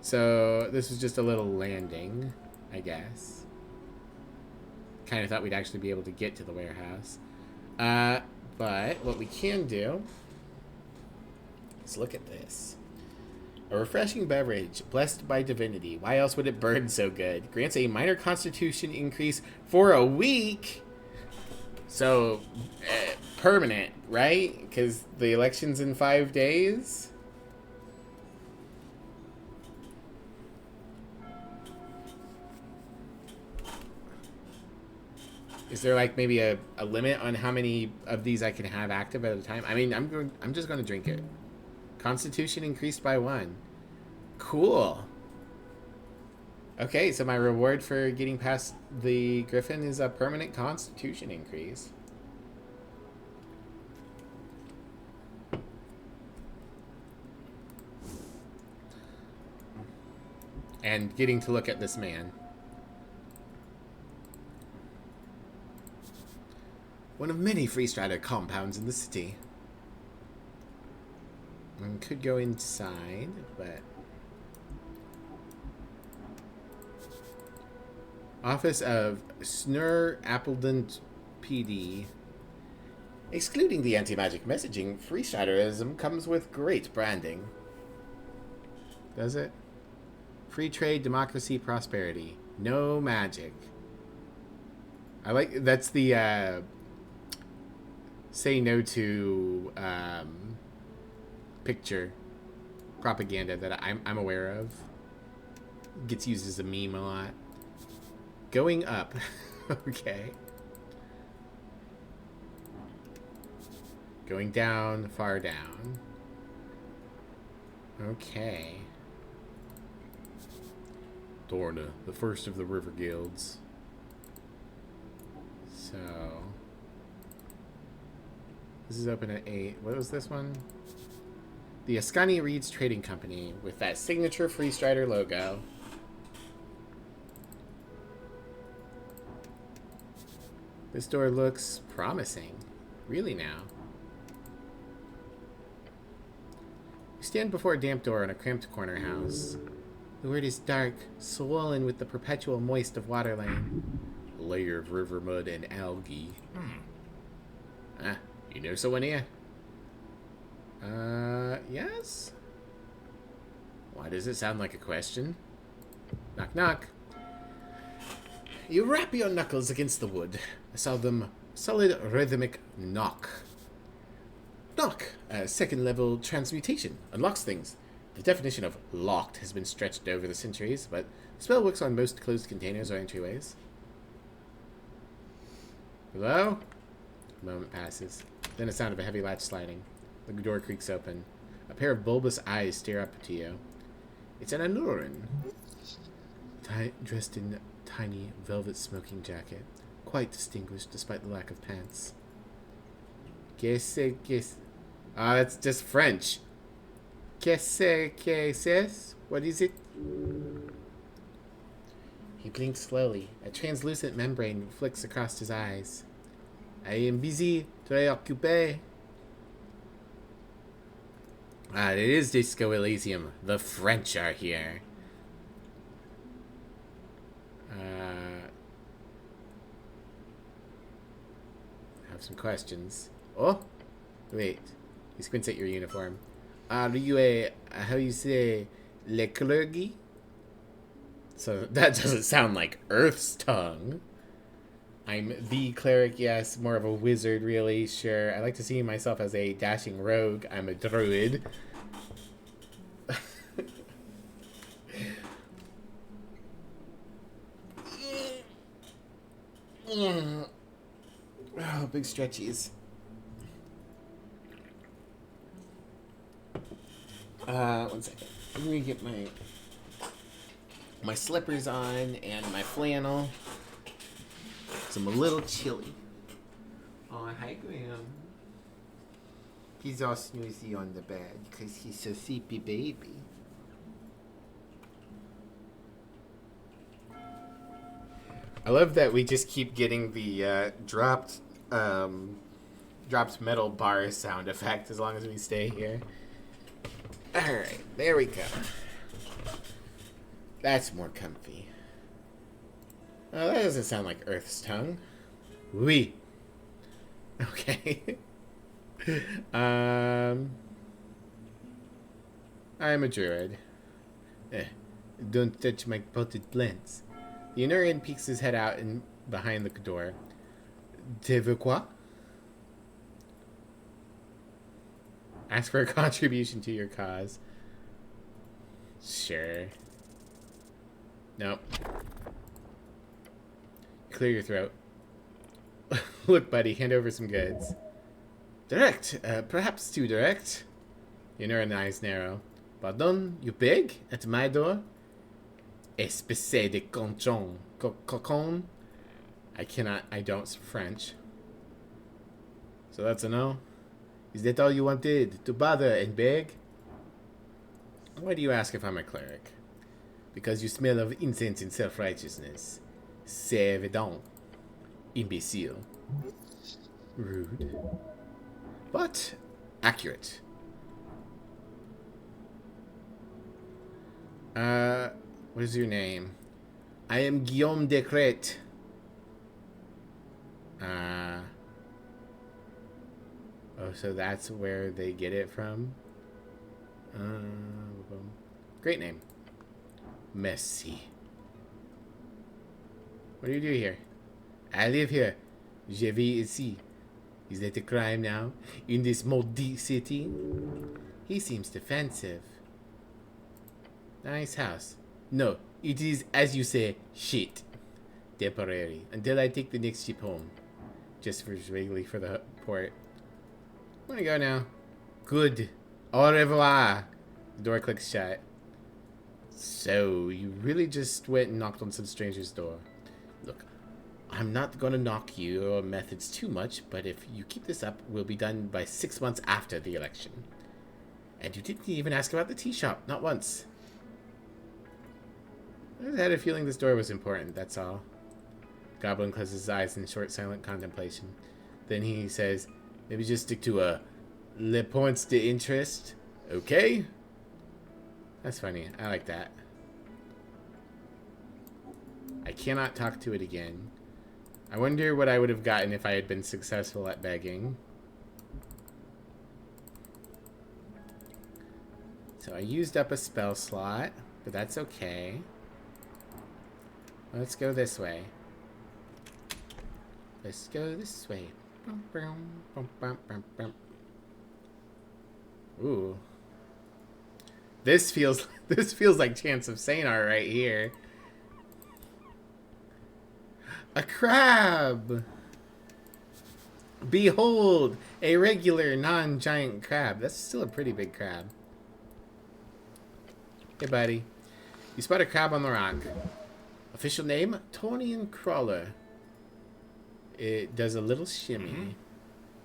So, this was just a little landing, I guess. Kind of thought we'd actually be able to get to the warehouse. But what we can do is look at this. A refreshing beverage, blessed by divinity. Why else would it burn so good? Grants a minor constitution increase for a week. So, permanent, right? Because the election's in 5 days. Is there like maybe a limit on how many of these I can have active at a time? I mean, I'm just going to drink it. Constitution increased by 1. Cool. Okay, so my reward for getting past the Griffin is a permanent Constitution increase. And getting to look at this man. One of many Freestrider compounds in the city. Could go inside, but... Office of Snur Appledon PD. Excluding the anti-magic messaging, Freestriderism comes with great branding. Does it? Free trade, democracy, prosperity. No magic. I like... That's the, say no to, picture propaganda that I'm aware of. Gets used as a meme a lot. Going up. Okay. Going down, far down. Okay. Dorna, the first of the river guilds. So... This is open at 8. What was this one? The Ascani Reeds Trading Company with that signature Freestrider logo. This door looks promising. Really now. We stand before a damp door in a cramped corner house. The word is dark, swollen with the perpetual moist of Waterlane. A layer of river mud and algae. Ah, you know someone here? Yes? Why does it sound like a question? Knock, knock. You rap your knuckles against the wood. I saw them solid rhythmic knock. Knock, a second level transmutation, unlocks things. The definition of locked has been stretched over the centuries, but the spell works on most closed containers or entryways. Hello? A moment passes. Then a sound of a heavy latch sliding. The door creaks open. A pair of bulbous eyes stare up to you. It's an Anurin. Dressed in tiny velvet smoking jacket. Quite distinguished despite the lack of pants. Qu'est-ce? Ah, that's just French. Qu'est-ce? What is it? He blinks slowly. A translucent membrane flicks across his eyes. I am busy, très occupé. Ah, it is Disco Elysium. The French are here. Have some questions. Oh, wait. He squints at your uniform. Are you a, how you say, le clergy? So that doesn't sound like Earth's tongue. I'm the cleric, yes. More of a wizard, really, sure. I like to see myself as a dashing rogue. I'm a druid. Oh, big stretchies. One second. Let me get my slippers on and my flannel. So I'm a little chilly. Oh, hi, Graham. He's all snoozy on the bed because he's so sleepy baby. I love that we just keep getting the dropped metal bar sound effect as long as we stay here. Alright, there we go. That's more comfy. Oh, that doesn't sound like Earth's tongue. Oui. Okay. I'm a druid. Eh, don't touch my potted plants. The Unurian peeks his head out and behind the door. Tu veux quoi? Ask for a contribution to your cause. Sure. Nope. Clear your throat. Look, buddy, hand over some goods. Direct. Perhaps too direct. Your eyes narrow. Pardon? You beg? At my door? Espèce de conchon. Cocon? I don't French. So that's a no? Is that all you wanted? To bother and beg? Why do you ask if I'm a cleric? Because you smell of incense and self-righteousness. C'est évident. Imbecile. Rude. But accurate. What is your name? I am Guillaume de Crete. Oh, so that's where they get it from? Great name. Merci. What do you do here? I live here. Je vis ici. Is that a crime now? In this maudit city? He seems defensive. Nice house. No, it is, as you say, shit. Temporary. Until I take the next ship home. Just for vaguely for the port. I'm gonna go now. Good. Au revoir. The door clicks shut. So, you really just went and knocked on some stranger's door. Look, I'm not gonna knock your methods too much, but if you keep this up, we'll be done by 6 months after the election. And you didn't even ask about the tea shop, not once. I just had a feeling this door was important, that's all. Goblin closes his eyes in short, silent contemplation. Then he says, maybe just stick to a le points de interest. Okay? That's funny. I like that. I cannot talk to it again. I wonder what I would have gotten if I had been successful at begging. So I used up a spell slot, but that's okay. Let's go this way. Let's go this way. Ooh. This feels like Chance of Sanar right here. A crab! Behold, a regular non-giant crab. That's still a pretty big crab. Hey, buddy. You spot a crab on the rock. Official name, Tonian Crawler. It does a little shimmy.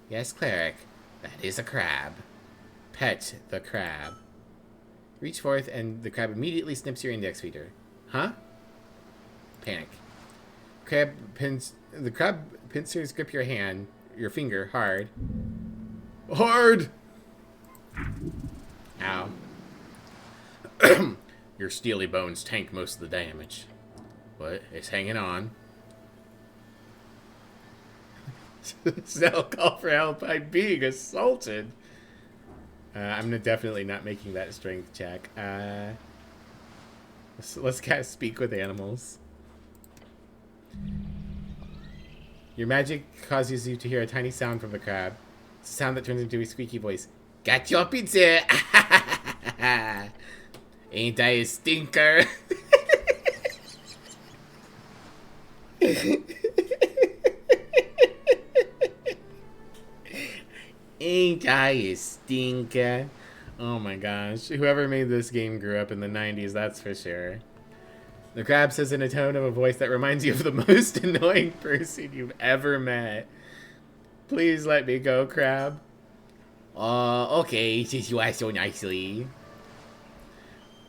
Yes, cleric. That is a crab. Pet the crab. Reach forth and the crab immediately snips your index finger. Huh? Panic. The crab pincers grip your hand, your finger, hard. Hard! Ow. Your steely bones tank most of the damage. But it's hanging on. Snell call for help. I'm being assaulted. I'm definitely not making that strength check. Let's cast Speak with Animals. Your magic causes you to hear a tiny sound from the crab. It's a sound that turns into a squeaky voice. Got your pizza! Ain't I a stinker? Ain't I a stinker? Oh my gosh. Whoever made this game grew up in the 90s, that's for sure. The crab says in a tone of a voice that reminds you of the most annoying person you've ever met. Please let me go, crab. Okay, since you asked so nicely.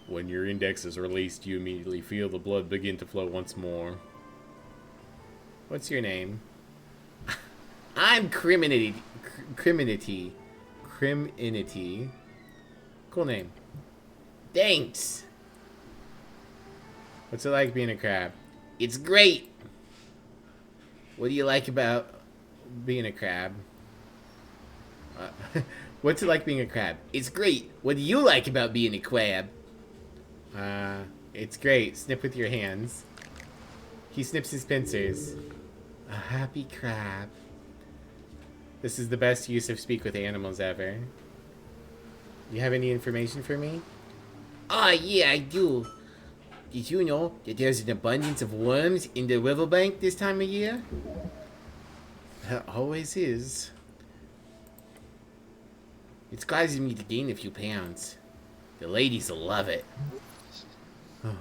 When your index is released, you immediately feel the blood begin to flow once more. What's your name? I'm Criminity. Cool name. Thanks. What's it like being a crab? It's great. What do you like about being a crab? What's it like being a crab? It's great. What do you like about being a crab? It's great. Snip with your hands. He snips his pincers. A happy crab. This is the best use of speak with animals ever. You have any information for me? Ah, yeah, I do. Did you know that there's an abundance of worms in the riverbank this time of year? There always is. It's causing me to gain a few pounds. The ladies will love it.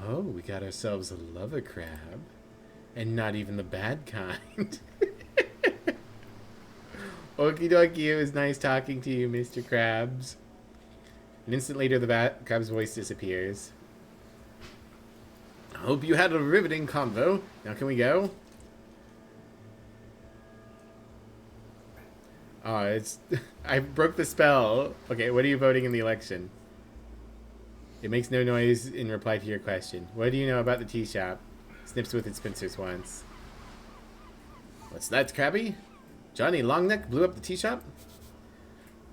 Oh, we got ourselves a lover crab. And not even the bad kind. Okie dokie, it was nice talking to you, Mr. Krabs. An instant later, the crab's voice disappears. I hope you had a riveting convo. Now can we go? Oh, it's... I broke the spell. Okay, what are you voting in the election? It makes no noise in reply to your question. What do you know about the tea shop? Snips with its pincers once. What's that, Krabby? Johnny Longneck blew up the tea shop?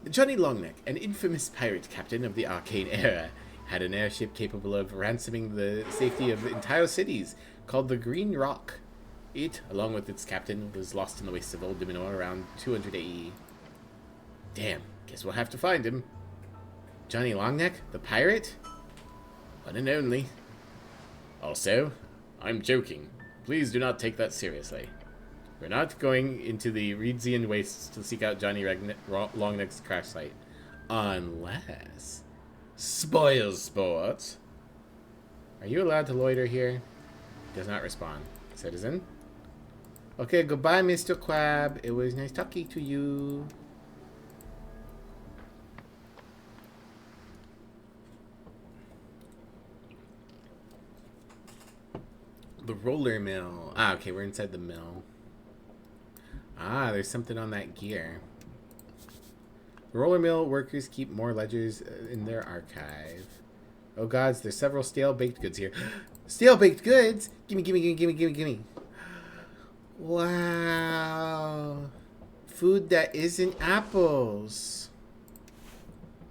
Johnny Longneck, an infamous pirate captain of the Arcane Era, had an airship capable of ransoming the safety of entire cities, called the Green Rock. It, along with its captain, was lost in the wastes of Old Diminor around 200 AE. Damn, guess we'll have to find him. Johnny Longneck, the pirate? One and only. Also, I'm joking. Please do not take that seriously. We're not going into the Reedsian wastes to seek out Johnny Longneck's crash site. Unless... Spoil sport. Are you allowed to loiter here? Does not respond. Citizen? Okay, goodbye, Mr. Crab. It was nice talking to you. The roller mill. Ah, okay, we're inside the mill. Ah, there's something on that gear. The roller mill workers keep more ledgers in their archive. Oh gods, there's several stale baked goods here. Stale baked goods? Gimme, gimme, gimme, gimme, gimme, gimme. Wow. Food that isn't apples.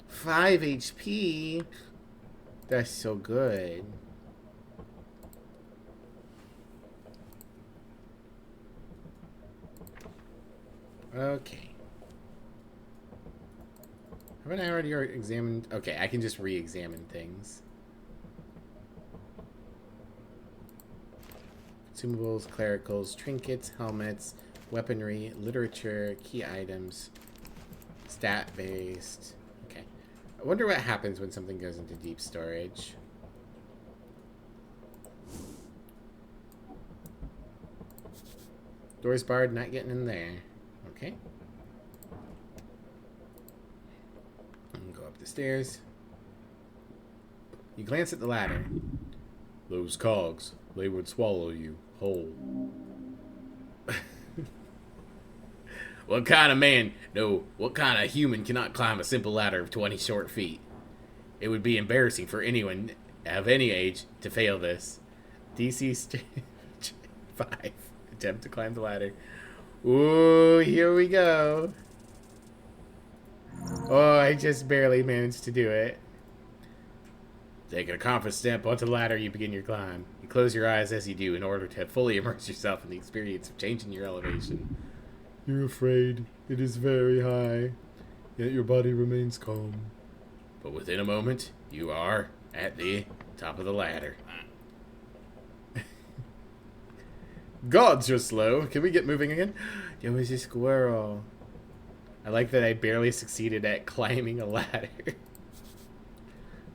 5 HP. That's so good. Okay. Haven't I already examined? Okay, I can just re-examine things. Consumables, clericals, trinkets, helmets, weaponry, literature, key items, stat-based. Okay. I wonder what happens when something goes into deep storage. Doors barred, not getting in there. Okay. Go up the stairs. You glance at the ladder. Those cogs, they would swallow you whole. What kind of man, no, what kind of human cannot climb a simple ladder of 20 short feet? It would be embarrassing for anyone of any age to fail this. DC 5. Attempt to climb the ladder. Ooh, here we go. Oh, I just barely managed to do it. Taking a confidence step onto the ladder, you begin your climb. You close your eyes as you do in order to fully immerse yourself in the experience of changing your elevation. You're afraid. It is very high, yet your body remains calm. But within a moment, you are at the top of the ladder. Gods, you're slow. Can we get moving again? There was a squirrel. I like that I barely succeeded at climbing a ladder.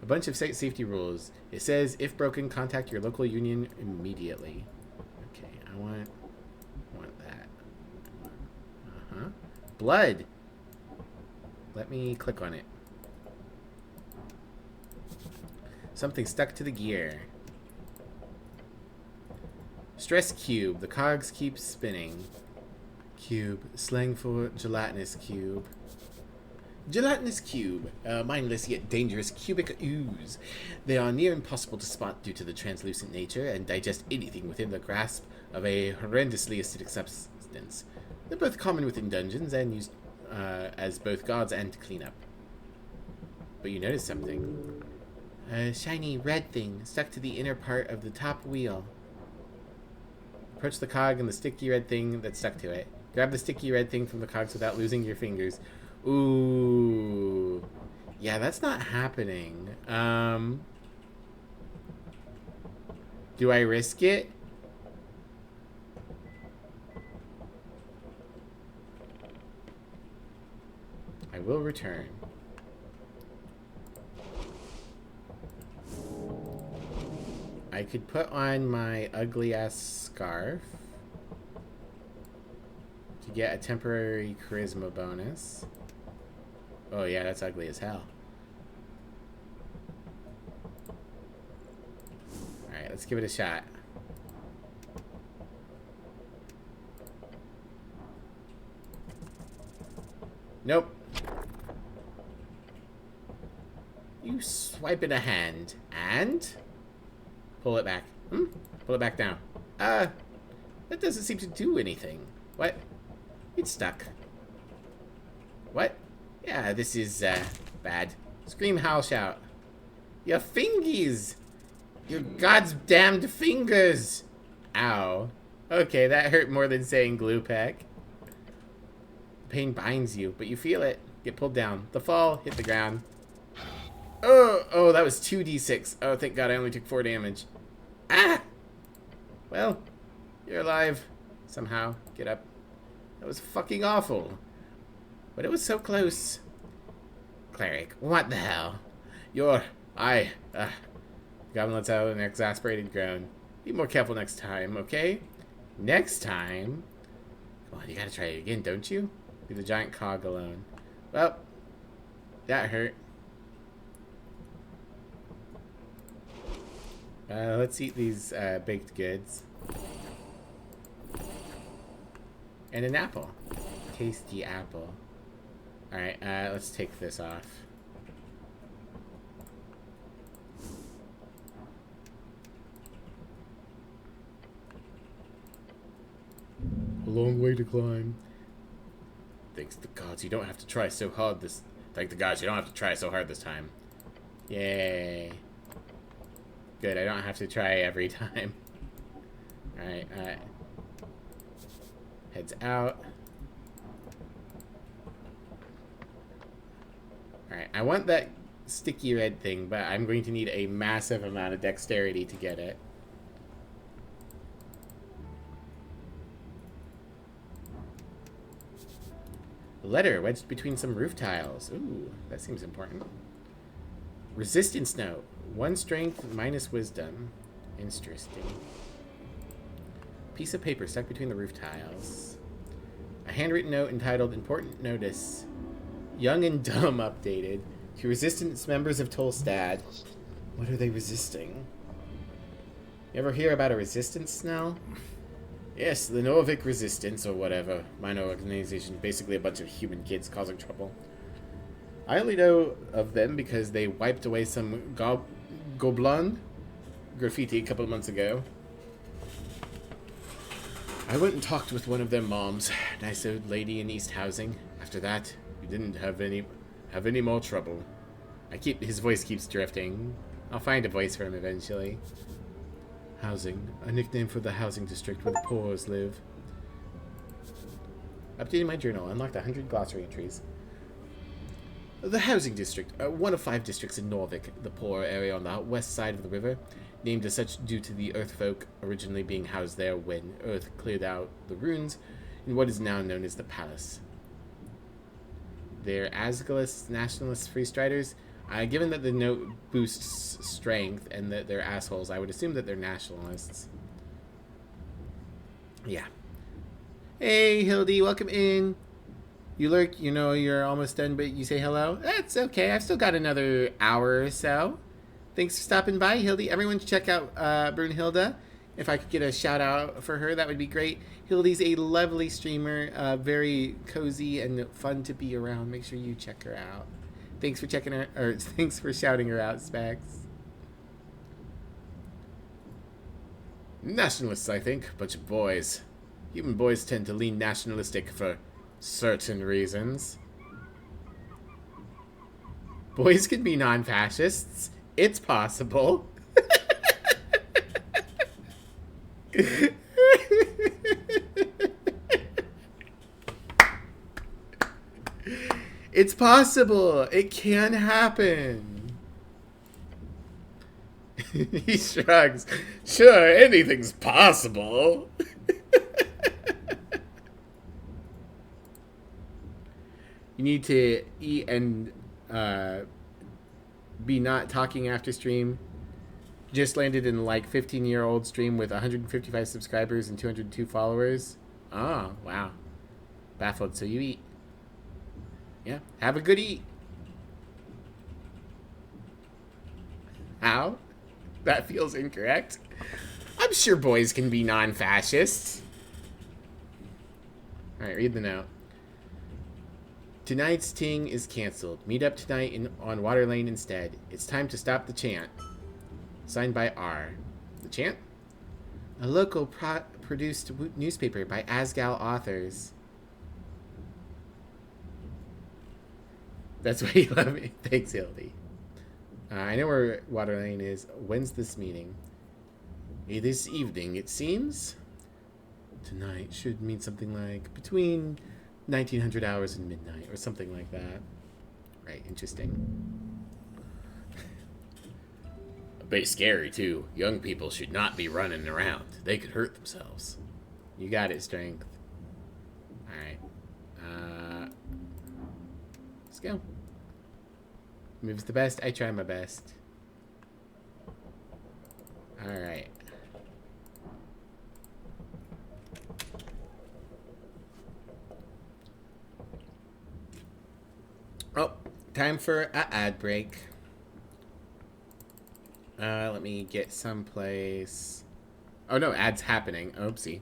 A bunch of site safety rules. It says, if broken, contact your local union immediately. Okay, I want that. Uh-huh. Blood. Let me click on it. Something stuck to the gear. Stress cube. The cogs keep spinning. Cube. Slang for gelatinous cube. Gelatinous cube. Mindless yet dangerous cubic ooze. They are near impossible to spot due to the translucent nature and digest anything within the grasp of a horrendously acidic substance. They're both common within dungeons and used as both guards and to clean up. But you notice something. A shiny red thing stuck to the inner part of the top wheel. Approach the cog and the sticky red thing that's stuck to it. Grab the sticky red thing from the cogs without losing your fingers. Ooh. Yeah, that's not happening. Do I risk it? I will return. I could put on my ugly ass scarf to get a temporary charisma bonus. Oh yeah, that's ugly as hell. Alright, let's give it a shot. Nope. You swipe in a hand and pull it back. Pull it back down. That doesn't seem to do anything. What? It's stuck. What? Yeah, this is bad. Scream, howl, shout. Your fingies! Your God's damned fingers! Ow. Okay, that hurt more than saying glue pack. The pain binds you, but you feel it. Get pulled down. The fall, hit the ground. Oh, that was 2d6. Oh, thank God I only took 4 damage. Ah! Well, you're alive. Somehow. Get up. That was fucking awful. But it was so close. Cleric, what the hell? Goblin lets out an exasperated groan. Be more careful next time, okay? Next time? Come on, you gotta try it again, don't you? Leave the giant cog alone. Well, that hurt. Let's eat these baked goods. And an apple. Tasty apple. Alright, let's take this off. A long way to climb. Thanks to the gods, you don't have to try so hard this... Thank the gods, you don't have to try so hard this time. Yay. Good, I don't have to try every time. Alright, heads out. Alright, I want that sticky red thing, but I'm going to need a massive amount of dexterity to get it. A letter wedged between some roof tiles. Ooh, that seems important. Resistance note. 1 strength minus wisdom. Interesting. Piece of paper stuck between the roof tiles. A handwritten note entitled Important Notice. Young and Dumb updated. To resistance members of Tolstad. What are they resisting? You ever hear about a resistance, Snell? Yes, the Norvik Resistance, or whatever. Minor organization, basically a bunch of human kids causing trouble. I only know of them because they wiped away some Goblin graffiti a couple of months ago. I went and talked with one of their moms, nice old lady in East Housing. After that, we didn't have any more trouble. His voice keeps drifting. I'll find a voice for him eventually. Housing, a nickname for the housing district where the poor live. Updating my journal, unlocked 100 glossary entries. The housing district, one of 5 districts in Norvik, the poor area on the west side of the river, named as such due to the Earth folk originally being housed there when Earth cleared out the ruins in what is now known as the Palace. They're Asgulus nationalist freestriders. Given that the note boosts strength and that they're assholes, I would assume that they're nationalists. Yeah. Hey, Hildy, welcome in. You lurk, you know you're almost done, but you say hello? That's okay. I've still got another hour or so. Thanks for stopping by, Hildy. Everyone check out Brunhilde. If I could get a shout out for her, that would be great. Hildy's a lovely streamer, very cozy and fun to be around. Make sure you check her out. Thanks for checking her, or thanks for shouting her out, Specs. Nationalists, I think. Bunch of boys. Human boys tend to lean nationalistic for certain reasons. Boys can be non-fascists. It's possible. It's possible. It can happen. He shrugs. Sure, anything's possible. You need to eat and be not talking after stream. Just landed in like 15-year-old stream with 155 subscribers and 202 followers. Oh, wow. Baffled, so you eat. Yeah, have a good eat. How? That feels incorrect. I'm sure boys can be non-fascists. Alright, read the note. Tonight's ting is cancelled. Meet up tonight on Water Lane instead. It's time to stop the chant. Signed by R. The chant? A local produced newspaper by Asgal authors. That's why you love me. Thanks, Hildy. I know where Water Lane is. When's this meeting? This evening, it seems. Tonight should mean something like between 1900 hours and midnight, or something like that. Right, interesting. A bit scary, too. Young people should not be running around. They could hurt themselves. You got it, Strength. Alright. Let's go. Moves the best. I try my best. Alright. Oh, time for a ad break. Let me get someplace. Oh no, ad's happening. Oopsie.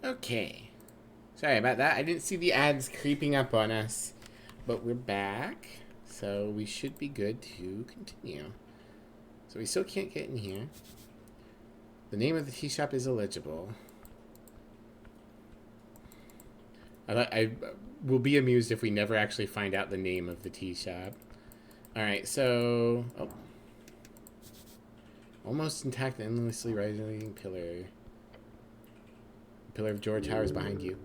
Okay. Sorry about that. I didn't see the ads creeping up on us. But we're back. So we should be good to continue. So we still can't get in here. The name of the tea shop is illegible. I will be amused if we never actually find out the name of the tea shop. Alright, so... Oh. Almost intact and endlessly rising pillar. The pillar of George towers behind you.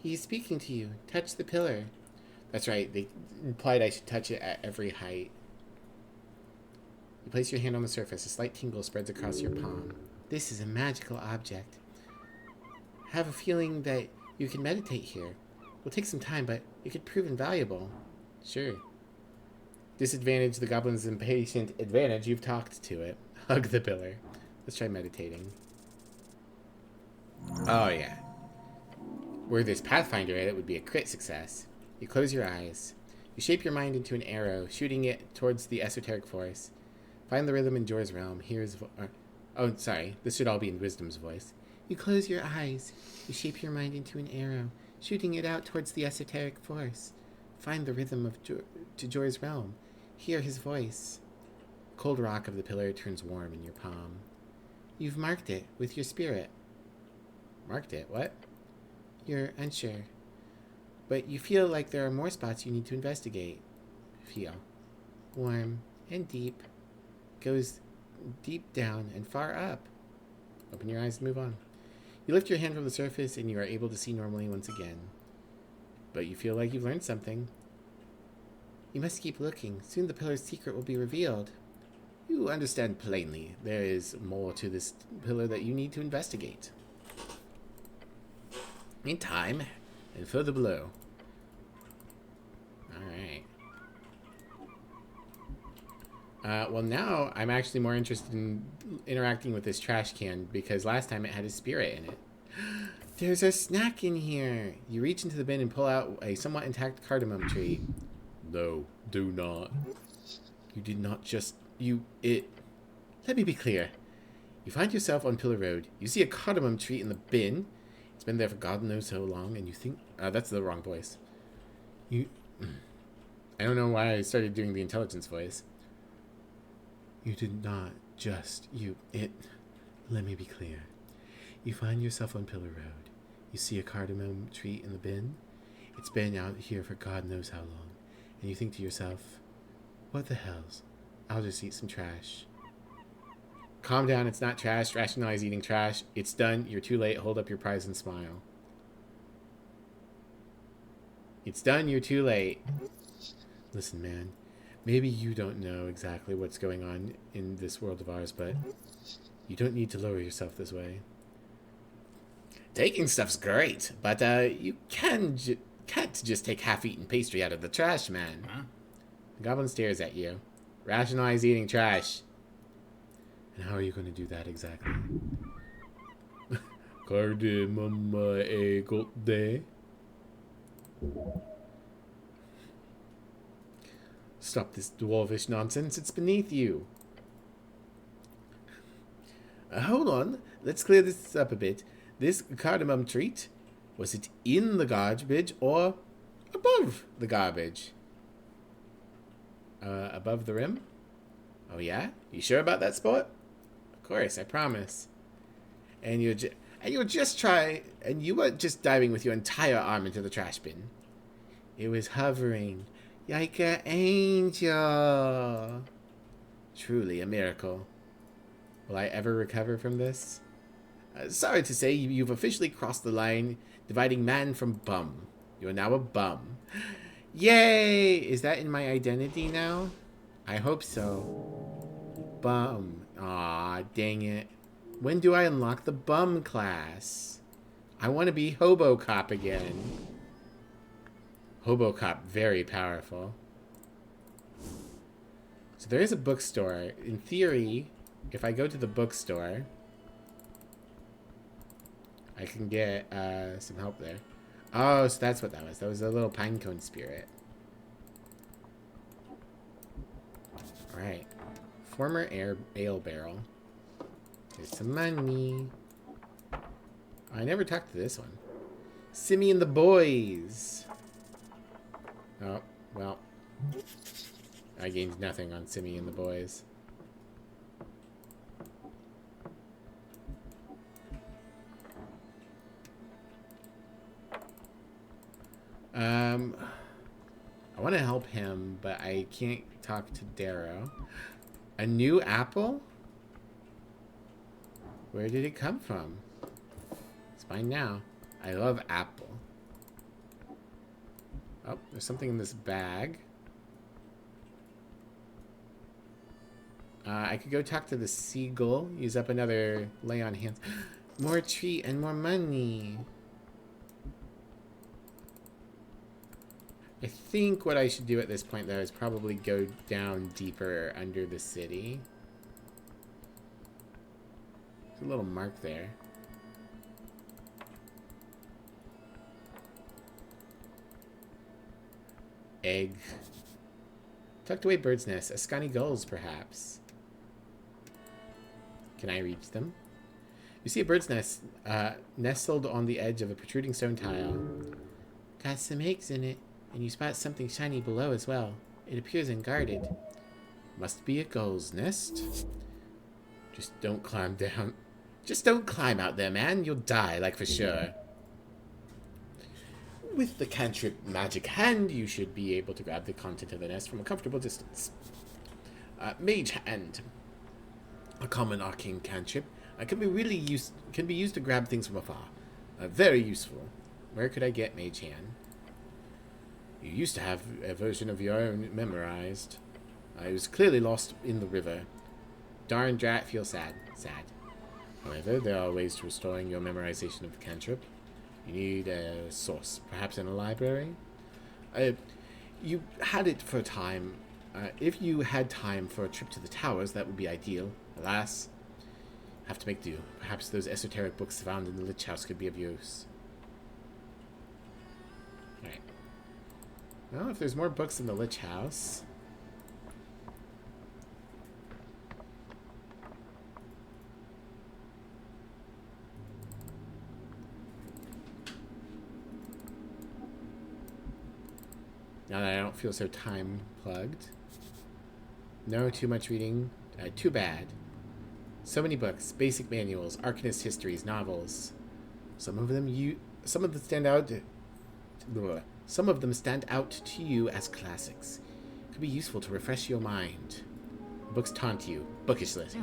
He's speaking to you. Touch the pillar. That's right. They implied I should touch it at every height. You place your hand on the surface. A slight tingle spreads across your palm. This is a magical object. I have a feeling that you can meditate here. It will take some time, but it could prove invaluable. Sure. Disadvantage, the goblin's impatient. Advantage, you've talked to it. Hug the pillar. Let's try meditating. Oh, yeah. Were this Pathfinder, it would be a crit success. You close your eyes. You shape your mind into an arrow, shooting it towards the esoteric force. Find the rhythm in Jor's realm. Here's... oh, sorry. This should all be in Wisdom's voice. You close your eyes. You shape your mind into an arrow, shooting it out towards the esoteric force. Find the rhythm of to Jor's realm. Hear his voice. The cold rock of the pillar turns warm in your palm. You've marked it with your spirit. Marked it? What? You're unsure. But you feel like there are more spots you need to investigate. Feel. Warm and deep. Goes deep down and far up. Open your eyes and move on. You lift your hand from the surface and you are able to see normally once again. But you feel like you've learned something. You must keep looking. Soon the pillar's secret will be revealed. You understand plainly. There is more to this pillar that you need to investigate. In time and further below. Alright. Well, now I'm actually more interested in interacting with this trash can because last time it had a spirit in it. There's a snack in here. You reach into the bin and pull out a somewhat intact cardamom tree. No, do not. You did not just... Let me be clear. You find yourself on Pillar Road. You see a cardamom tree in the bin. It's been there for God knows how long, and you think... that's the wrong voice. I don't know why I started doing the intelligence voice. You did not just... Let me be clear. You find yourself on Pillar Road. You see a cardamom tree in the bin. It's been out here for God knows how long. And you think to yourself, what the hells? I'll just eat some trash. Calm down, it's not trash. Rationalize eating trash. It's done. You're too late. Hold up your prize and smile. It's done. You're too late. Listen, man. Maybe you don't know exactly what's going on in this world of ours, but you don't need to lower yourself this way. Taking stuff's great, but you can't just take half-eaten pastry out of the trash, man. Huh? The goblin stares at you. Rationalize eating trash. And how are you going to do that exactly? Cardamom a good day. Stop this dwarvish nonsense. It's beneath you. Hold on. Let's clear this up a bit. This cardamom treat, was it in the garbage or above the garbage? Above the rim? Oh yeah? You sure about that, sport? Of course, I promise. And you were just diving with your entire arm into the trash bin. It was hovering like an angel. Truly a miracle. Will I ever recover from this? Sorry to say, you've officially crossed the line, dividing man from bum. You're now a bum. Yay! Is that in my identity now? I hope so. Bum. Aw, dang it. When do I unlock the bum class? I want to be Hobo Cop again. Hobo Cop, very powerful. So there is a bookstore. In theory, if I go to the bookstore, I can get some help there. Oh, so that's what that was. That was a little pinecone spirit. Alright. Former ale barrel. There's some money. I never talked to this one. Simmy and the boys. Oh, well. I gained nothing on Simmy and the boys. I want to help him, but I can't talk to Darrow. A new apple? Where did it come from? It's mine now. I love apple. Oh, there's something in this bag. I could go talk to the seagull. Use up another lay on hands. More treat and more money. I think what I should do at this point, though, is probably go down deeper under the city. There's a little mark there. Egg. Tucked away bird's nest. Ascani gulls, perhaps. Can I reach them? You see a bird's nest nestled on the edge of a protruding stone tile. Got some eggs in it. And you spot something shiny below as well. It appears unguarded. Must be a gull's nest. Just don't climb down. Just don't climb out there, man. You'll die, like for sure. With the cantrip magic hand, you should be able to grab the content of the nest from a comfortable distance. Mage hand. A common arcane cantrip. Can be used to grab things from afar. Very useful. Where could I get Mage hand? You used to have a version of your own memorized. I was clearly lost in the river. Darn drat, feel sad. Sad. However, there are ways to restoring your memorization of the cantrip. You need a source, perhaps in a library. You had it for a time. If you had time for a trip to the towers, that would be ideal. Alas, have to make do. Perhaps those esoteric books found in the Lich House could be of use. Alright. Well, if there's more books in the Lich House... Now that I don't feel so time-plugged. No, too much reading. Too bad. So many books, basic manuals, arcanist histories, novels. Some of them stand out to you as classics. Could be useful to refresh your mind. Books taunt you. Bookish list.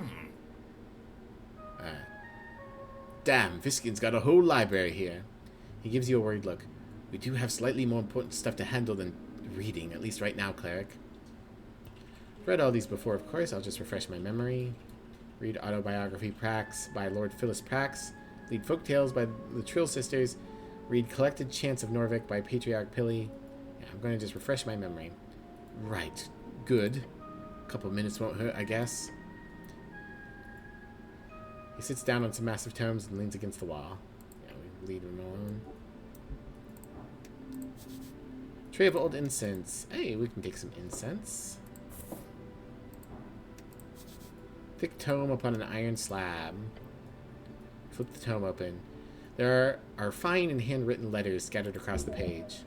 Damn, Viskin's got a whole library here. He gives you a worried look. We do have slightly more important stuff to handle than reading, at least right now, cleric. I've read all these before, of course. I'll just refresh my memory. Read Autobiography Prax by Lord Phyllis Prax. Read Folktales by the Trill Sisters. Read Collected Chants of Norvik by Patriarch Pilly. Yeah, I'm going to just refresh my memory. Right. Good. A couple minutes won't hurt, I guess. He sits down on some massive tomes and leans against the wall. Yeah, we leave him alone. Tray of old incense. Hey, we can take some incense. Thick tome upon an iron slab. Flip the tome open. There are fine and handwritten letters scattered across the page.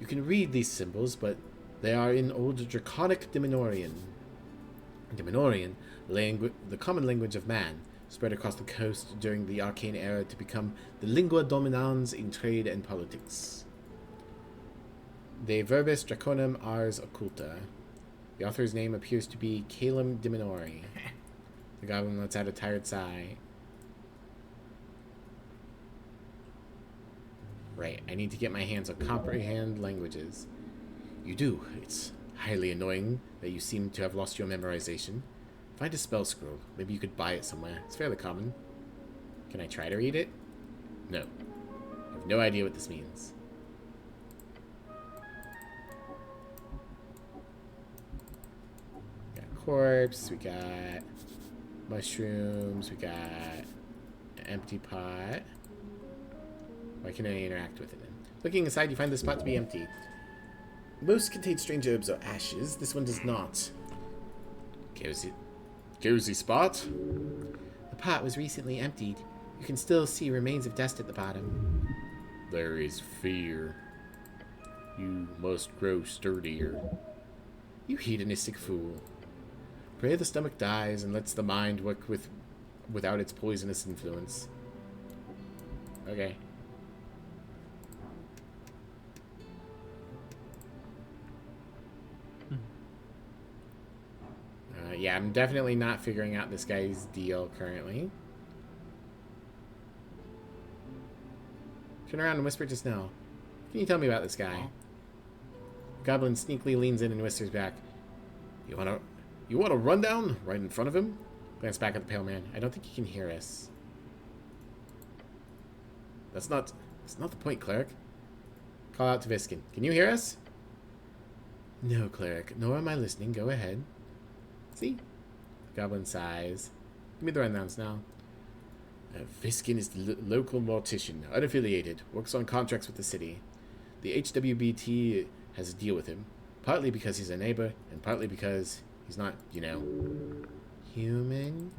You can read these symbols, but they are in old Draconic Dimenorian. Dimenorian, the common language of man, spread across the coast during the Arcane Era to become the lingua dominans in trade and politics. De verbis Draconum ars occulta. The author's name appears to be Calum Diminori. The goblin lets out a tired sigh. Right, I need to get my hands on comprehend languages. You do. It's highly annoying that you seem to have lost your memorization. Find a spell scroll. Maybe you could buy it somewhere. It's fairly common. Can I try to read it? No. I have no idea what this means. Corpse, we got mushrooms, we got an empty pot. Why can I interact with it then? Looking inside, you find the spot to be empty. Most contain strange herbs or ashes. This one does not. Cozy spot? The pot was recently emptied. You can still see remains of dust at the bottom. There is fear. You must grow sturdier. You hedonistic fool. Pray the stomach dies and lets the mind work without its poisonous influence. Okay. Yeah, I'm definitely not figuring out this guy's deal currently. Turn around and whisper to Snell. Can you tell me about this guy? Goblin sneakily leans in and whispers back. You want a rundown right in front of him? Glance back at the pale man. I don't think he can hear us. That's not the point, cleric. Call out to Viskin. Can you hear us? No, cleric. Nor am I listening. Go ahead. See? Goblin sighs. Give me the rundowns now. Viskin is the local mortician, unaffiliated, works on contracts with the city. The HWBT has a deal with him, partly because he's a neighbor, and partly because he's not, you know, human.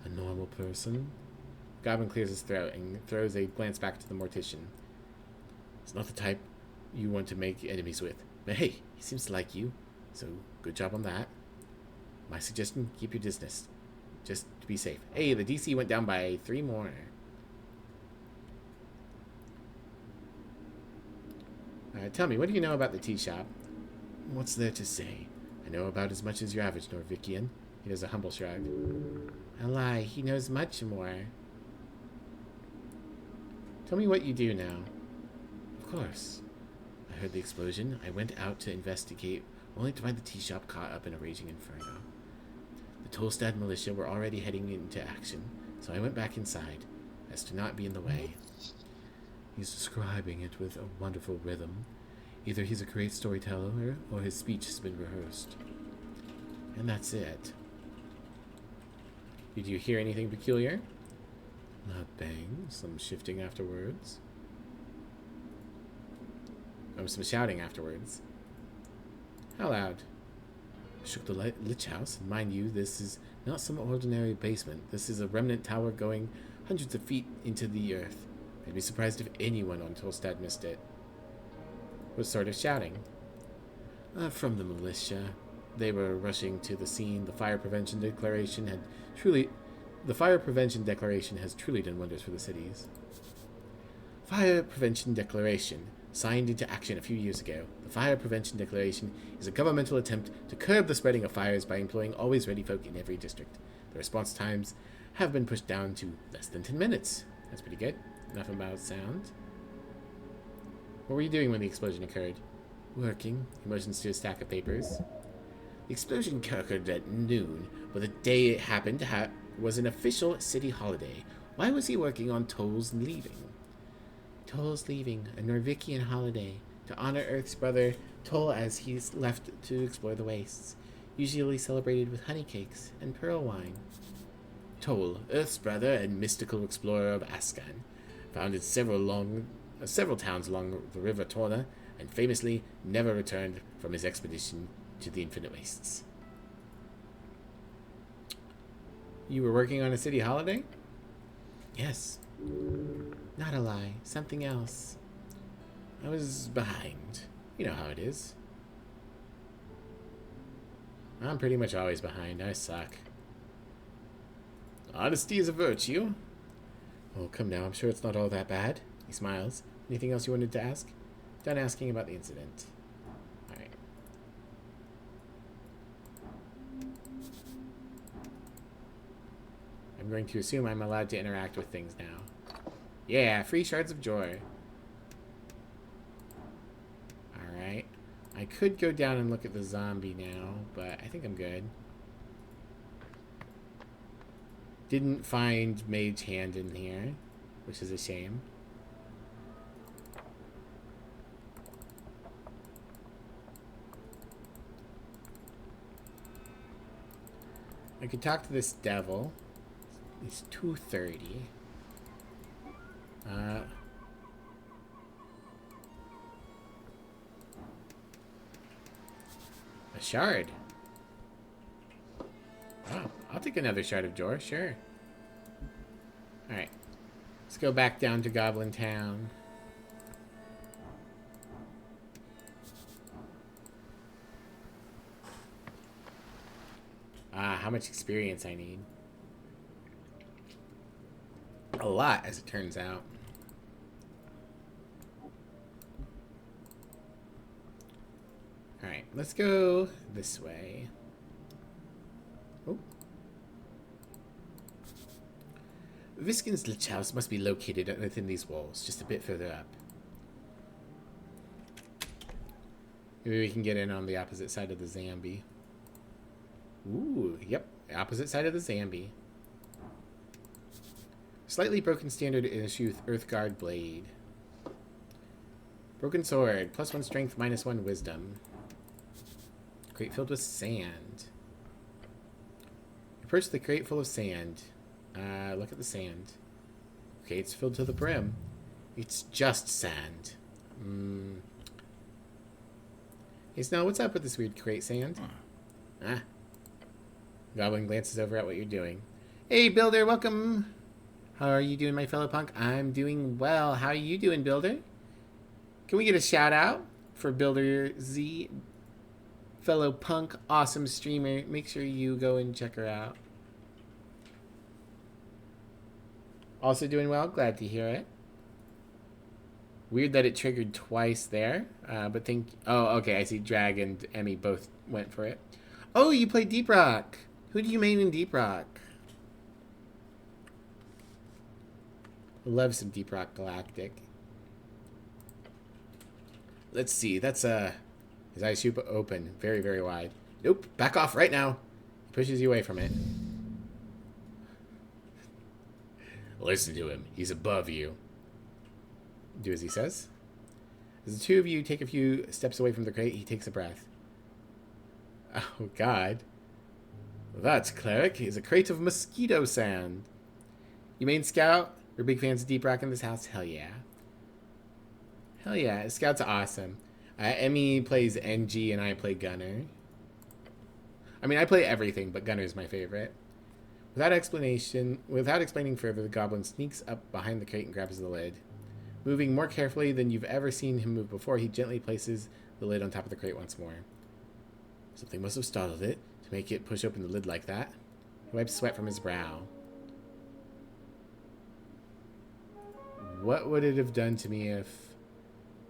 A normal person. Goblin clears his throat and throws a glance back to the mortician. He's not the type you want to make enemies with. But hey, he seems to like you, so good job on that. My suggestion, keep your distance. Just to be safe. Hey, the DC went down by 3 more. Tell me, what do you know about the tea shop? What's there to say? I know about as much as your average Norvikian. He does a humble shrug. A lie, he knows much more. Tell me what you do now. Of course. I heard the explosion. I went out to investigate, only to find the tea shop caught up in a raging inferno. The Tolstad militia were already heading into action, so I went back inside, as to not be in the way. He's describing it with a wonderful rhythm. Either he's a great storyteller, or his speech has been rehearsed. And that's it. Did you hear anything peculiar? Not bang, some shifting afterwards. Oh, some shouting afterwards. How loud? I shook the lich house, and mind you, this is not some ordinary basement. This is a remnant tower going hundreds of feet into the earth. I'd be surprised if anyone on Tolstad missed it. What sort of shouting? From the militia. They were rushing to the scene. The fire prevention declaration has truly done wonders for the cities. Fire Prevention Declaration, signed into action a few years ago. The Fire Prevention Declaration is a governmental attempt to curb the spreading of fires by employing always-ready folk in every district. The response times have been pushed down to less than 10 minutes. That's pretty good. Enough about sound. What were you doing when the explosion occurred? Working. He motions to a stack of papers. The explosion occurred at noon, but the day it happened was an official city holiday. Why was he working on Toll's leaving? Toll's leaving, a Norvikian holiday, to honor Earth's brother Toll as he's left to explore the wastes, usually celebrated with honey cakes and pearl wine. Toll, Earth's brother and mystical explorer of Ascan, founded several towns along the River Torna, and famously never returned from his expedition to the Infinite Wastes. You were working on a city holiday? Yes. Not a lie. Something else. I was behind. You know how it is. I'm pretty much always behind. I suck. Honesty is a virtue. Oh, come now. I'm sure it's not all that bad. He smiles. Anything else you wanted to ask? Done asking about the incident. Alright. I'm going to assume I'm allowed to interact with things now. Yeah, free shards of joy. Alright. I could go down and look at the zombie now, but I think I'm good. Didn't find Mage Hand in here, which is a shame. I could talk to this devil. It's 2:30. A shard. Oh, I'll take another shard of joy, sure. Alright. Let's go back down to Goblin Town. How much experience I need? A lot, as it turns out. Alright, let's go this way. Oh. Viskin's Lich House must be located within these walls, just a bit further up. Maybe we can get in on the opposite side of the Zambi. Ooh, yep, opposite side of the Zambi. Slightly broken standard issue Earthguard Blade. Broken sword, +1 strength, -1 wisdom. Crate filled with sand. Approach the crate full of sand. Look at the sand. Okay, it's filled to the brim. It's just sand. Hey, Snow, what's up with this weird crate sand? Goblin glances over at what you're doing. Hey, Builder, welcome. How are you doing, my fellow punk? I'm doing well. How are you doing, Builder? Can we get a shout out for Builder Z? Fellow punk, awesome streamer. Make sure you go and check her out. Also doing well. Glad to hear it. Weird that it triggered twice there. But think... Oh, okay. I see Drag and Emmy both went for it. Oh, you played Deep Rock. Who do you main in Deep Rock? Love some Deep Rock Galactic. Let's see. That's his eyes shoot open. Very, very wide. Nope. Back off right now. He pushes you away from it. Listen to him. He's above you. Do as he says. As the two of you take a few steps away from the crate, he takes a breath. Oh, God. That, cleric, is a crate of mosquito sand. You main scout? We're big fans of Deep Rock in this house? Hell yeah. Hell yeah. Scouts are awesome. Emmy plays NG and I play Gunner. I mean, I play everything, but Gunner's my favorite. Without explaining further, the goblin sneaks up behind the crate and grabs the lid. Moving more carefully than you've ever seen him move before, he gently places the lid on top of the crate once more. Something must have startled it to make it push open the lid like that. He wipes sweat from his brow. What would it have done to me if,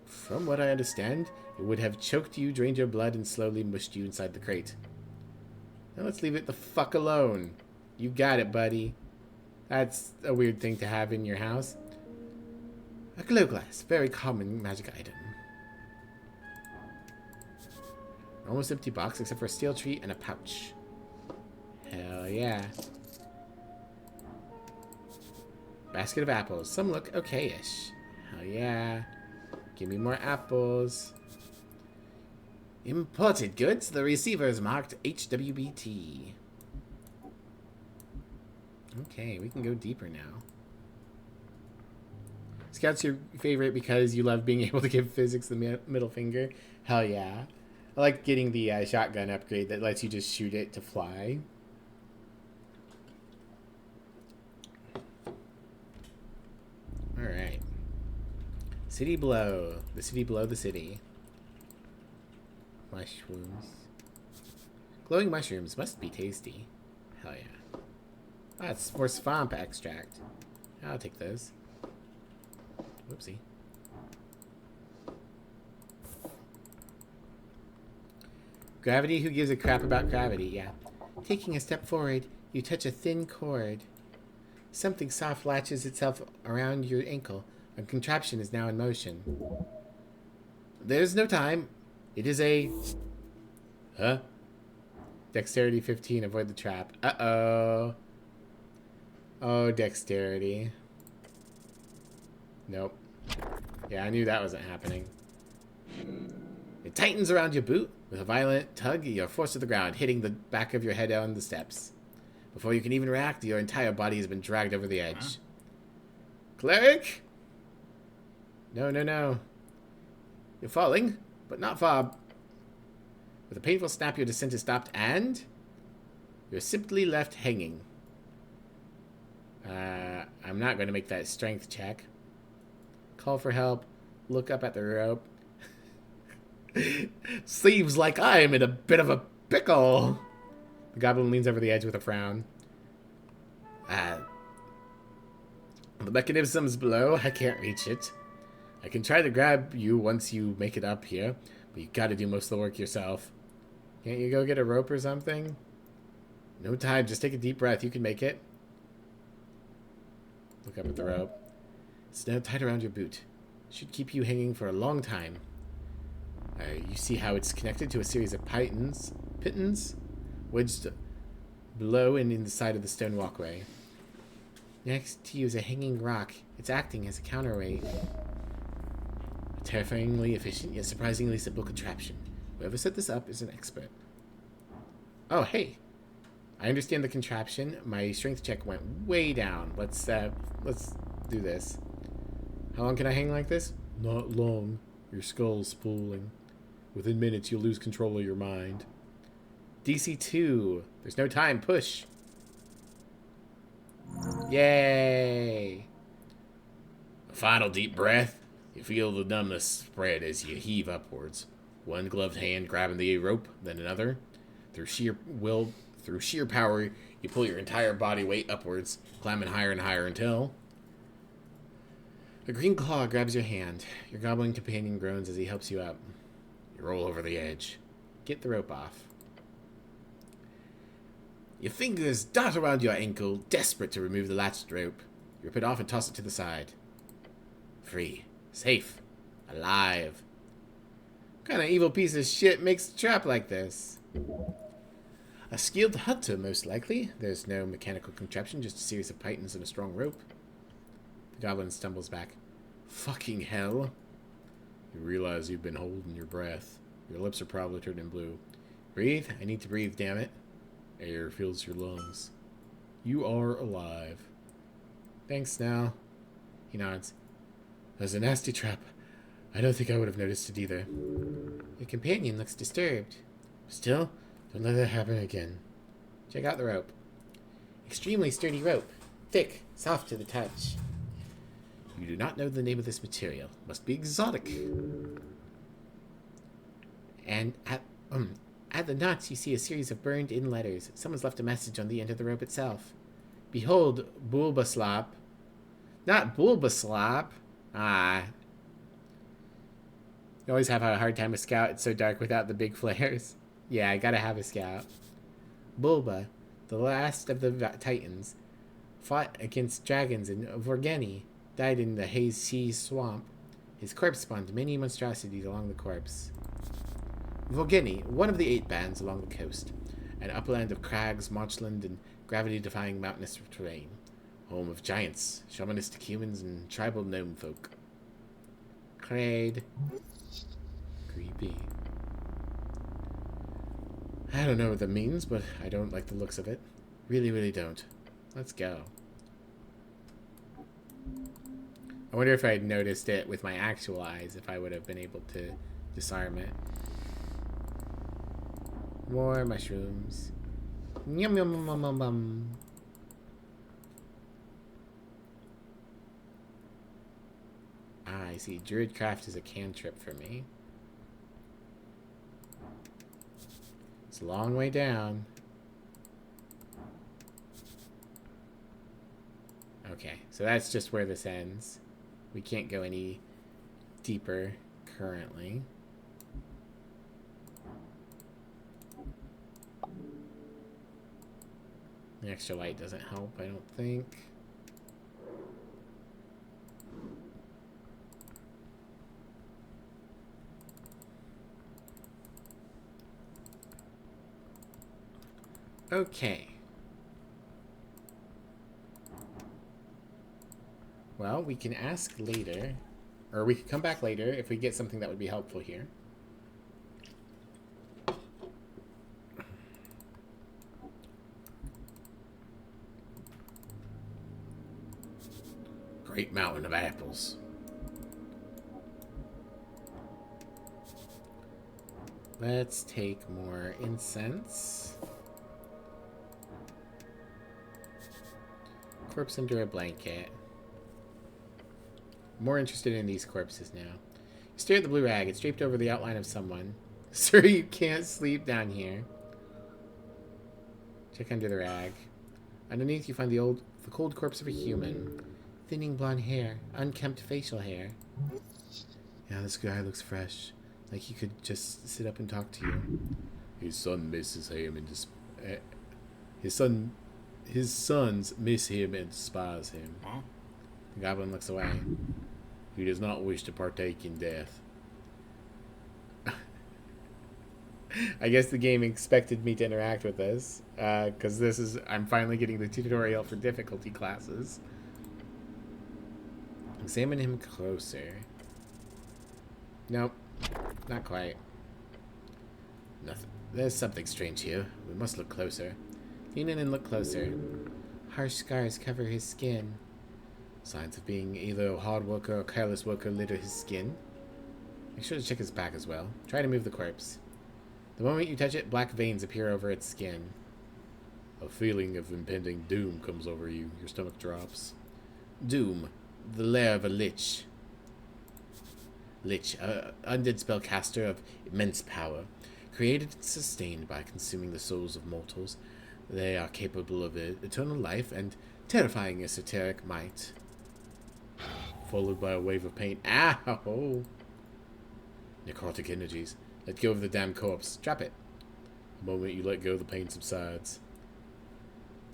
from what I understand, it would have choked you, drained your blood, and slowly mushed you inside the crate? Now let's leave it the fuck alone. You got it, buddy. That's a weird thing to have in your house. A glow glass, very common magic item. An almost empty box except for a steel tree and a pouch. Hell yeah. Basket of apples. Some look okay-ish. Hell yeah. Give me more apples. Imported goods. The receiver is marked HWBT. Okay, we can go deeper now. Scout's your favorite because you love being able to give physics the middle finger. Hell yeah. I like getting the shotgun upgrade that lets you just shoot it to fly. Alright. City below. The city below the city. Mushrooms. Glowing mushrooms must be tasty. Hell yeah. That's for swamp extract. I'll take those. Whoopsie. Gravity? Who gives a crap about gravity? Yeah. Taking a step forward, you touch a thin cord. Something soft latches itself around your ankle. A contraption is now in motion. There's no time. It is a... Huh? Dexterity 15. Avoid the trap. Uh-oh. Oh, dexterity. Nope. Yeah, I knew that wasn't happening. It tightens around your boot. With a violent tug, you're forced to the ground, hitting the back of your head on the steps. Before you can even react, your entire body has been dragged over the edge. Cleric? No, no, no. You're falling, but not far. With a painful snap, your descent is stopped, and... you're simply left hanging. I'm not going to make that strength check. Call for help. Look up at the rope. Seems like I'm in a bit of a pickle. The goblin leans over the edge with a frown. The mechanism's below. I can't reach it. I can try to grab you once you make it up here, but you gotta do most of the work yourself. Can't you go get a rope or something? No time. Just take a deep breath. You can make it. Look up at the rope. It's now tied around your boot. Should keep you hanging for a long time. You see how it's connected to a series of pitons wedged below and in the side of the stone walkway. Next to you is a hanging rock. It's acting as a counterweight. A terrifyingly efficient yet surprisingly simple contraption. Whoever set this up is an expert. Oh, hey! I understand the contraption. My strength check went way down. Let's do this. How long can I hang like this? Not long. Your skull's spooling. Within minutes, you'll lose control of your mind. DC 2. There's no time. Push. Yay! A final deep breath. You feel the numbness spread as you heave upwards. One gloved hand grabbing the rope, then another. Through sheer power, you pull your entire body weight upwards, climbing higher and higher until... A green claw grabs your hand. Your goblin companion groans as he helps you up. You roll over the edge. Get the rope off. Your fingers dart around your ankle, desperate to remove the latched rope. You rip it off and toss it to the side. Free. Safe. Alive. What kind of evil piece of shit makes a trap like this? A skilled hunter, most likely. There's no mechanical contraption, just a series of pitons and a strong rope. The goblin stumbles back. Fucking hell. You realize you've been holding your breath. Your lips are probably turning blue. Breathe. I need to breathe, damn it. Air fills your lungs. You are alive. Thanks, now. He nods. That was a nasty trap. I don't think I would have noticed it either. Your companion looks disturbed. Still, don't let that happen again. Check out the rope. Extremely sturdy rope. Thick, soft to the touch. You do not know the name of this material. Must be exotic. And at the knots, you see a series of burned-in letters. Someone's left a message on the end of the rope itself. Behold, Bulbaslap. Not Bulbaslap. Ah. You always have a hard time with Scout. It's so dark without the big flares. Yeah, I gotta have a Scout. Bulba, the last of the Titans, fought against dragons in Vorgeni, died in the Haze Sea swamp. His corpse spawned many monstrosities along the corpse. Vorgeni, one of the 8 bands along the coast, an upland of crags, marshland, and gravity-defying mountainous terrain, home of giants, shamanistic humans, and tribal gnome folk. Kraid. Creepy. I don't know what that means, but I don't like the looks of it. Really, really don't. Let's go. I wonder if I had noticed it with my actual eyes, if I would have been able to disarm it. More mushrooms. Yum yum yum yum yum yum. Ah, I see. Druidcraft is a cantrip for me. It's a long way down. Okay, so that's just where this ends. We can't go any deeper currently. The extra light doesn't help, I don't think. Okay. Well, we can ask later, or we can come back later if we get something that would be helpful here. Great mountain of apples. Let's take more incense. Corpse under a blanket. More interested in these corpses now. You stare at the blue rag. It's draped over the outline of someone. Sir, you can't sleep down here. Check under the rag. Underneath, you find the cold corpse of a human. Thinning blonde hair, unkempt facial hair. Yeah, this guy looks fresh. Like he could just sit up and talk to you. His son misses him and his sons miss him and despise him. Huh? The goblin looks away. He does not wish to partake in death. I guess the game expected me to interact with this, because I'm finally getting the tutorial for difficulty classes. Examine him closer. Nope, not quite. Nothing. There's something strange here. We must look closer. Lean in and look closer. Harsh scars cover his skin. Signs of being either a hard worker or careless worker litter his skin. Make sure to check his back as well. Try to move the corpse. The moment you touch it, black veins appear over its skin. A feeling of impending doom comes over you. Your stomach drops. Doom. The lair of a lich. Lich, undead spellcaster of immense power. Created and sustained by consuming the souls of mortals, they are capable of eternal life and terrifying esoteric might. Followed by a wave of pain. Ow! Necrotic energies. Let go of the damn corpse. Drop it. The moment you let go, the pain subsides.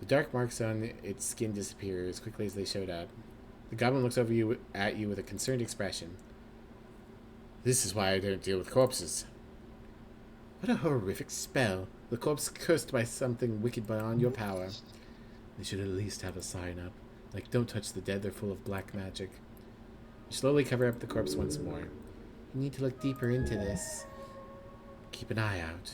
The dark marks on its skin disappear as quickly as they showed up. The goblin looks over at you with a concerned expression. This is why I don't deal with corpses. What a horrific spell. The corpse cursed by something wicked beyond your power. They should at least have a sign up. Like, don't touch the dead, they're full of black magic. You slowly cover up the corpse once more. You need to look deeper into this. Keep an eye out.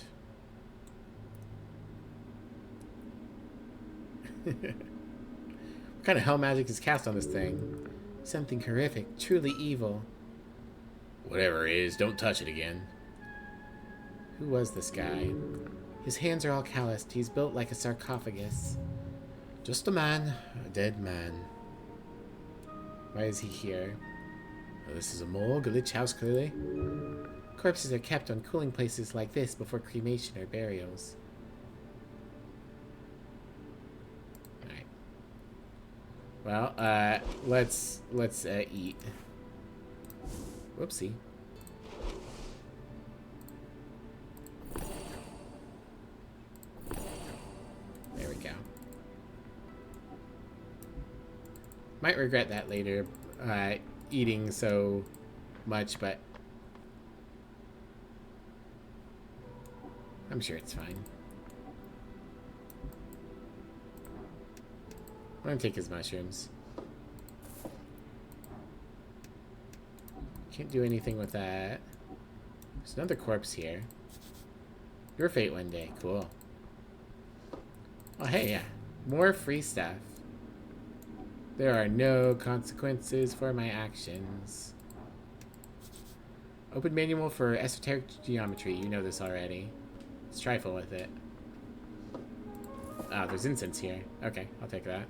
What kind of hell magic is cast on this thing? Something horrific, truly evil. Whatever it is, don't touch it again. Who was this guy? His hands are all calloused. He's built like a sarcophagus. Just a man. A dead man. Why is he here? Oh, this is a morgue, a lich house, clearly. Corpses are kept on cooling places like this before cremation or burials. Alright. Well, let's eat. Whoopsie. There we go. Might regret that later, eating so much, but I'm sure it's fine. I'm gonna take his mushrooms. Can't do anything with that. There's another corpse here. Your fate one day. Cool. Oh, hey, yeah. More free stuff. There are no consequences for my actions. Open manual for esoteric geometry. You know this already. Let's trifle with it. Oh, there's incense here. Okay, I'll take that.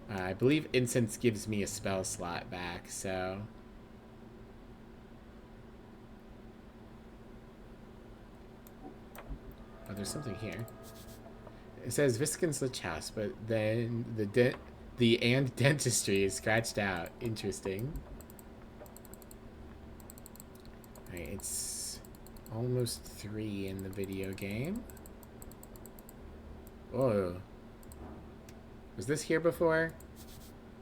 I believe incense gives me a spell slot back, so... Oh, there's something here. It says Viscon's Lich House, but then the and dentistry is scratched out. Interesting. Alright, it's almost 3 in the video game. Oh. Was this here before?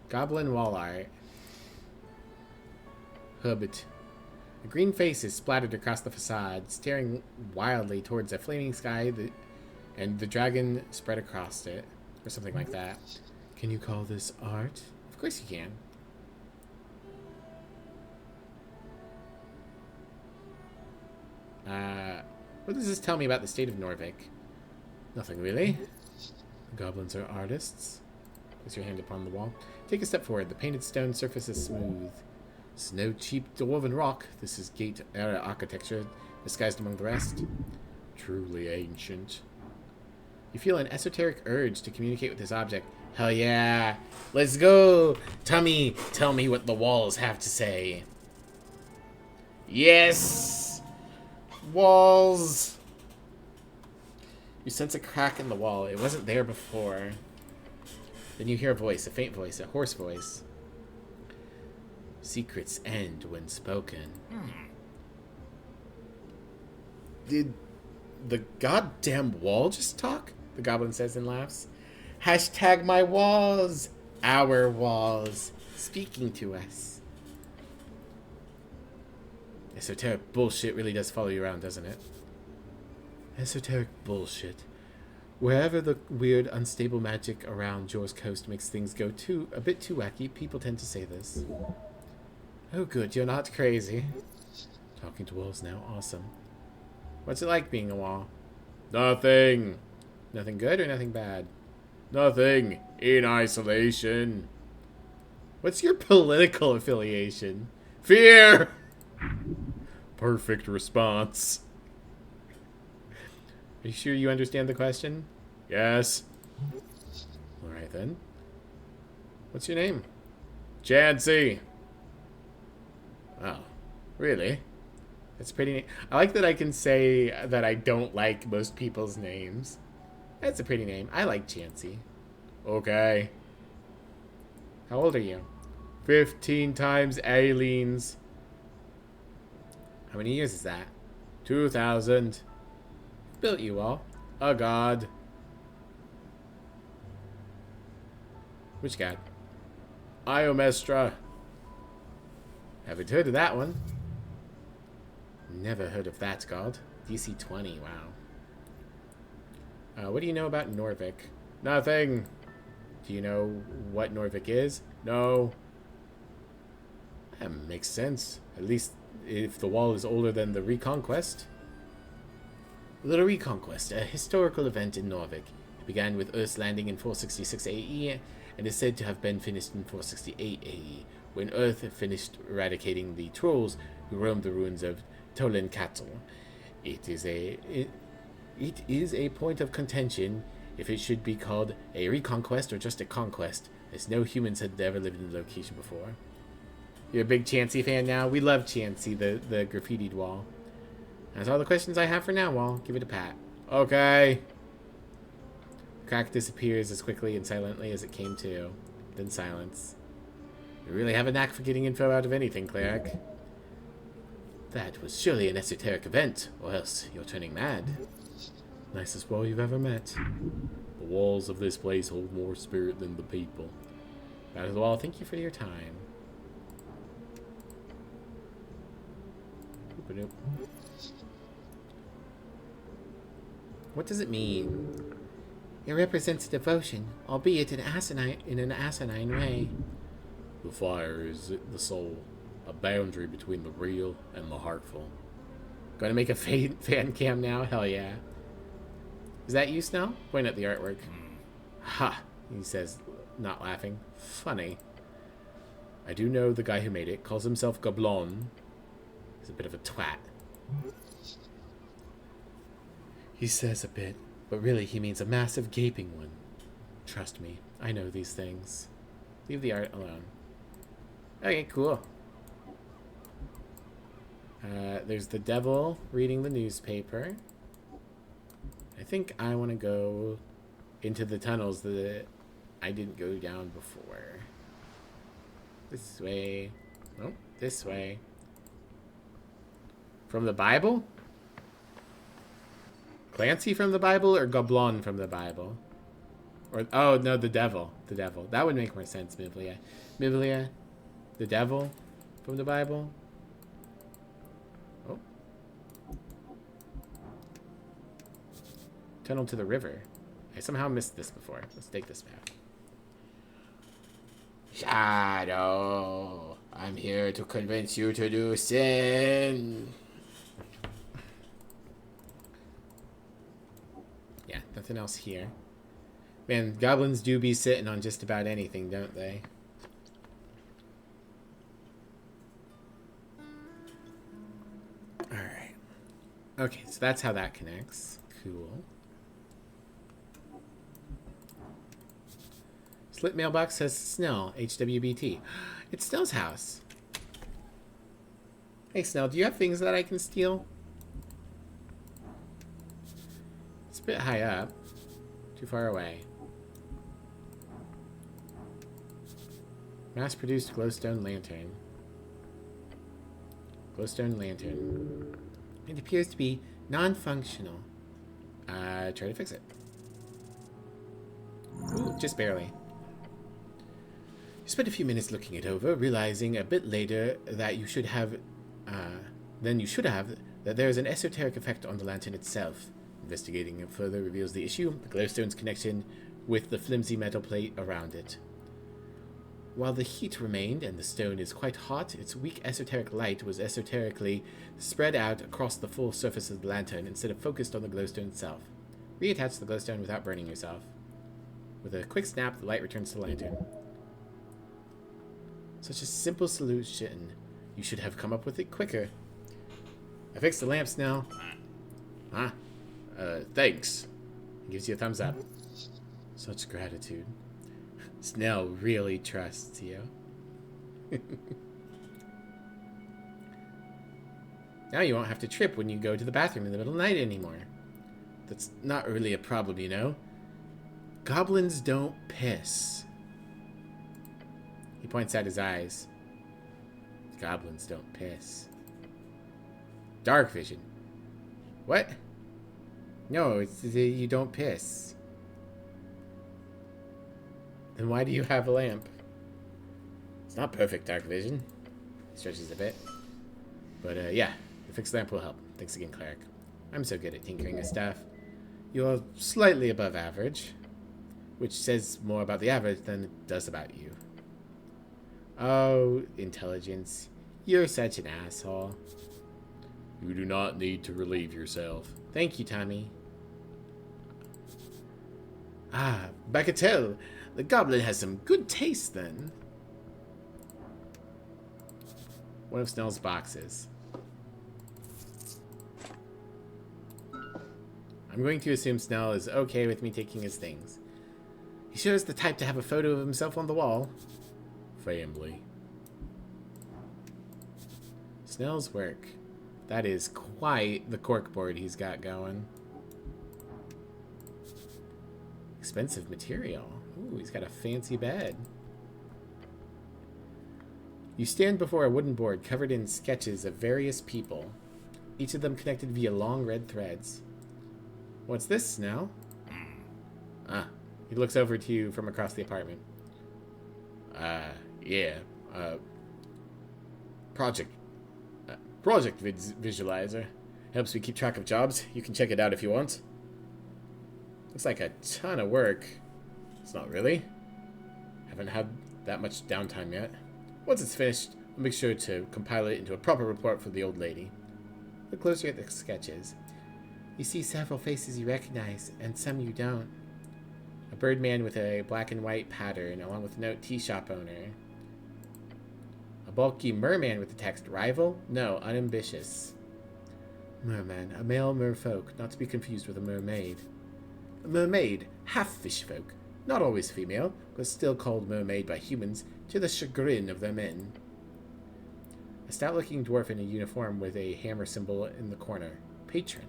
Goblin wall art. Hubbit. A green face is splattered across the facade, staring wildly towards a flaming sky and the dragon spread across it. Or something like that. Can you call this art? Of course you can. What does this tell me about the state of Norvik? Nothing really. The goblins are artists. Place your hand upon the wall. Take a step forward. The painted stone surface is smooth. This is no cheap dwarven rock. This is gate era architecture, disguised among the rest. Truly ancient. You feel an esoteric urge to communicate with this object. Hell yeah! Let's go! Tummy, tell me what the walls have to say. Yes! Walls! You sense a crack in the wall. It wasn't there before. Then you hear a voice, a faint voice, a hoarse voice. Secrets end when spoken. Did the goddamn wall just talk? The goblin says and laughs. Hashtag my walls. Our walls. Speaking to us. Esoteric bullshit really does follow you around, doesn't it? Esoteric bullshit. Wherever the weird, unstable magic around Jor's coast makes things go a bit too wacky, people tend to say this. Oh good, you're not crazy. Talking to walls now, awesome. What's it like being a wall? Nothing. Nothing good or nothing bad? Nothing. In isolation. What's your political affiliation? Fear! Perfect response. Are you sure you understand the question? Yes. Alright then. What's your name? Chansey. Oh, really? That's pretty neat. I like that I can say that I don't like most people's names. That's a pretty name. I like Chansey. Okay. How old are you? 15 times aliens. How many years is that? 2,000. Built you all. A god. Which god? Iomestra. Haven't heard of that one. Never heard of that god. DC 20, wow. What do you know about Norvik? Nothing. Do you know what Norvik is? No. That makes sense. At least if the wall is older than the Reconquest. The Reconquest, a historical event in Norvik. It began with Earth's landing in 466 AE and is said to have been finished in 468 AE, when Earth finished eradicating the trolls who roamed the ruins of Tolenkatl. It is a point of contention if it should be called a reconquest or just a conquest, as no humans had ever lived in the location before. You're a big Chansey fan now? We love Chansey, the graffitied wall. That's all the questions I have for now, Wall. Give it a pat. Okay. The crack disappears as quickly and silently as it came to. Then silence. You really have a knack for getting info out of anything, Cleric. That was surely an esoteric event, or else you're turning mad. Nicest wall you've ever met. The walls of this place hold more spirit than the people. That is the wall. Thank you for your time. Oop-a-doop. What does it mean? It represents devotion, albeit in an asinine way. The fire is the soul, a boundary between the real and the heartful. Gonna make a fan cam now? Hell yeah. Is that you, Snell? Point at the artwork. Ha! He says, not laughing. Funny. I do know the guy who made it. Calls himself Goblon. He's a bit of a twat. He says a bit, but really he means a massive gaping one. Trust me, I know these things. Leave the art alone. Okay, cool. There's the devil reading the newspaper. I think I want to go into the tunnels that I didn't go down before. This way. Nope, this way. From the Bible? Clancy from the Bible or Goblin from the Bible? Or oh no, the devil. The devil. That would make more sense, Biblia. Biblia. The devil from the Bible. Oh. Tunnel to the river. I somehow missed this before. Let's take this map. Shadow. I'm here to convince you to do sin. Yeah, nothing else here. Man, goblins do be sitting on just about anything, don't they? Alright. Okay, so that's how that connects. Cool. Slit mailbox says Snell, HWBT. It's Snell's house. Hey Snell, do you have things that I can steal? It's a bit high up. Too far away. Mass-produced glowstone lantern. Glowstone lantern. It appears to be non-functional. Try to fix it. Ooh, just barely. You spent a few minutes looking it over, realizing a bit later that you should have, that there is an esoteric effect on the lantern itself. Investigating it further reveals the issue, the glowstone's connection with the flimsy metal plate around it. While the heat remained and the stone is quite hot, its weak esoteric light was esoterically spread out across the full surface of the lantern instead of focused on the glowstone itself. Reattach the glowstone without burning yourself. With a quick snap, the light returns to the lantern. Such a simple solution. You should have come up with it quicker. I fixed the lamps now. Huh? Thanks. He gives you a thumbs up. Such gratitude. Snell really trusts you. Now you won't have to trip when you go to the bathroom in the middle of the night anymore. That's not really a problem, you know. Goblins don't piss. He points out his eyes. Goblins don't piss. Dark vision. What? No, it's you don't piss. Then why do you have a lamp? It's not perfect dark vision. He stretches a bit. But yeah, the fixed lamp will help. Thanks again, Cleric. I'm so good at tinkering with stuff. You're slightly above average, which says more about the average than it does about you. Oh, intelligence. You're such an asshole. You do not need to relieve yourself. Thank you, Tommy. Ah, Bagatelle. The goblin has some good taste, then. One of Snell's boxes. I'm going to assume Snell is okay with me taking his things. He sure is the type to have a photo of himself on the wall. Family. Snell's work. That is quite the corkboard he's got going. Expensive material. Ooh, he's got a fancy bed. You stand before a wooden board covered in sketches of various people, each of them connected via long red threads. What's this, Snell? Ah, he looks over to you from across the apartment. Yeah. Project Visualizer. Helps me keep track of jobs. You can check it out if you want. Looks like a ton of work. It's not really. Haven't had that much downtime yet. Once it's finished, I'll make sure to compile it into a proper report for the old lady. Look closer at the sketches. You see several faces you recognize, and some you don't. A birdman with a black and white pattern, along with a note, tea shop owner. A bulky merman with the text, rival? No, unambitious. Merman, a male merfolk, not to be confused with a mermaid. A mermaid, half fish folk, not always female, but still called mermaid by humans, to the chagrin of their men. A stout-looking dwarf in a uniform with a hammer symbol in the corner. Patron.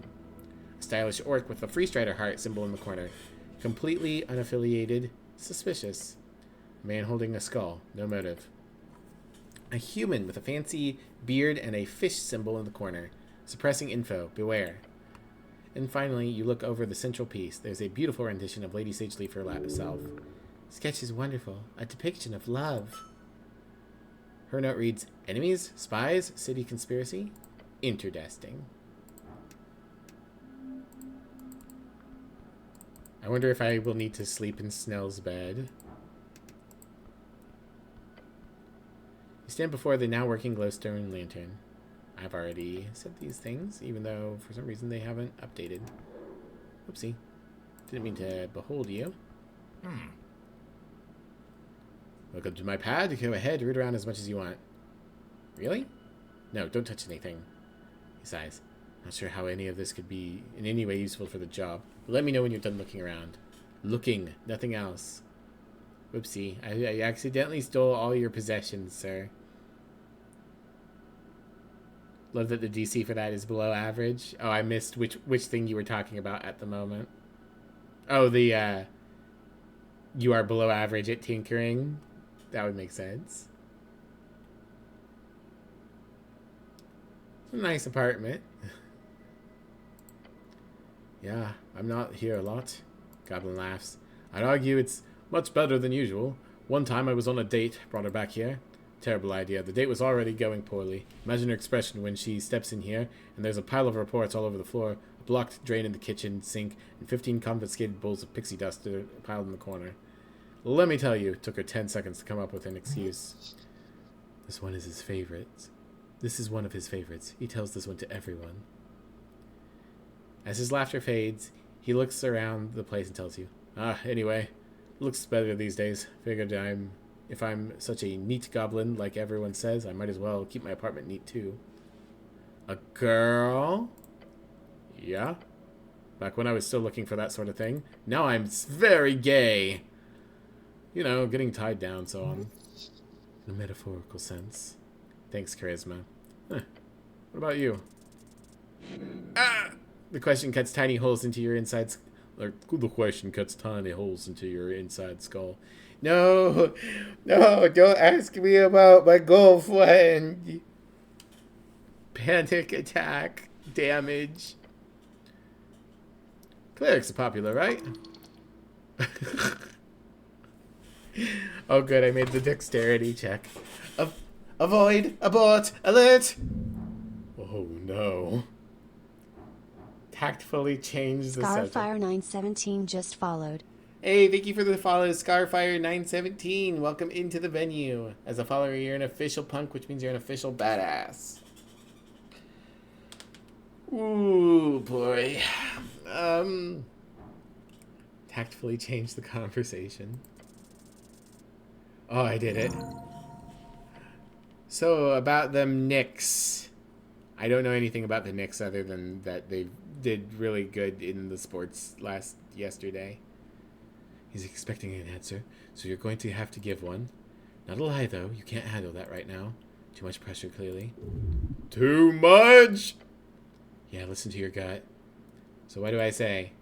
A stylish orc with a free strider heart symbol in the corner. Completely unaffiliated. Suspicious. A man holding a skull. No motive. A human with a fancy beard and a fish symbol in the corner. Suppressing info. Beware. And finally, you look over the central piece. There's a beautiful rendition of Lady Sageleaf herself. Sketch is wonderful. A depiction of love. Her note reads, enemies, spies, city conspiracy. Interdesting. I wonder if I will need to sleep in Snell's bed. You stand before the now working glowstone lantern. I've already said these things, even though for some reason they haven't updated. Whoopsie. Didn't mean to behold you. Welcome to my pad. Go ahead, root around as much as you want. Really? No, don't touch anything. He sighs. Not sure how any of this could be in any way useful for the job. But let me know when you're done looking around. Looking, nothing else. Whoopsie. I accidentally stole all your possessions, sir. Love that the DC for that is below average. Oh, I missed which thing you were talking about at the moment. Oh, you are below average at tinkering. That would make sense. A nice apartment. Yeah, I'm not here a lot. Goblin laughs. I'd argue it's much better than usual. One time I was on a date, brought her back here. Terrible idea. The date was already going poorly. Imagine her expression when she steps in here and there's a pile of reports all over the floor, a blocked drain in the kitchen sink, and 15 confiscated bowls of pixie dust piled in the corner. Let me tell you, it took her 10 seconds to come up with an excuse. This one is his favorite. This is one of his favorites. He tells this one to everyone. As his laughter fades, he looks around the place and tells you, anyway, it looks better these days. Figured if I'm such a neat goblin like everyone says, I might as well keep my apartment neat too. A girl? Yeah. Back when I was still looking for that sort of thing. Now I'm very gay. You know, getting tied down, so on. In a metaphorical sense. Thanks, Charisma. Huh. What about you? The question cuts tiny holes into your insides. The question cuts tiny holes into your inside skull. No, don't ask me about my girlfriend. Panic attack damage. Clerics are popular, right? Oh, good. I made the dexterity check. Avoid, abort, alert. Oh, no. Tactfully change the subject. Scarfire917 just followed. Hey, thank you for the follow, Scarfire917. Welcome into the venue. As a follower, you're an official punk, which means you're an official badass. Ooh, boy. Tactfully change the conversation. Oh, I did it. So, about them Knicks. I don't know anything about the Knicks other than that they did really good in the sports yesterday. He's expecting an answer, so you're going to have to give one. Not a lie, though. You can't handle that right now. Too much pressure, clearly. Too much? Yeah, listen to your gut. So what do I say?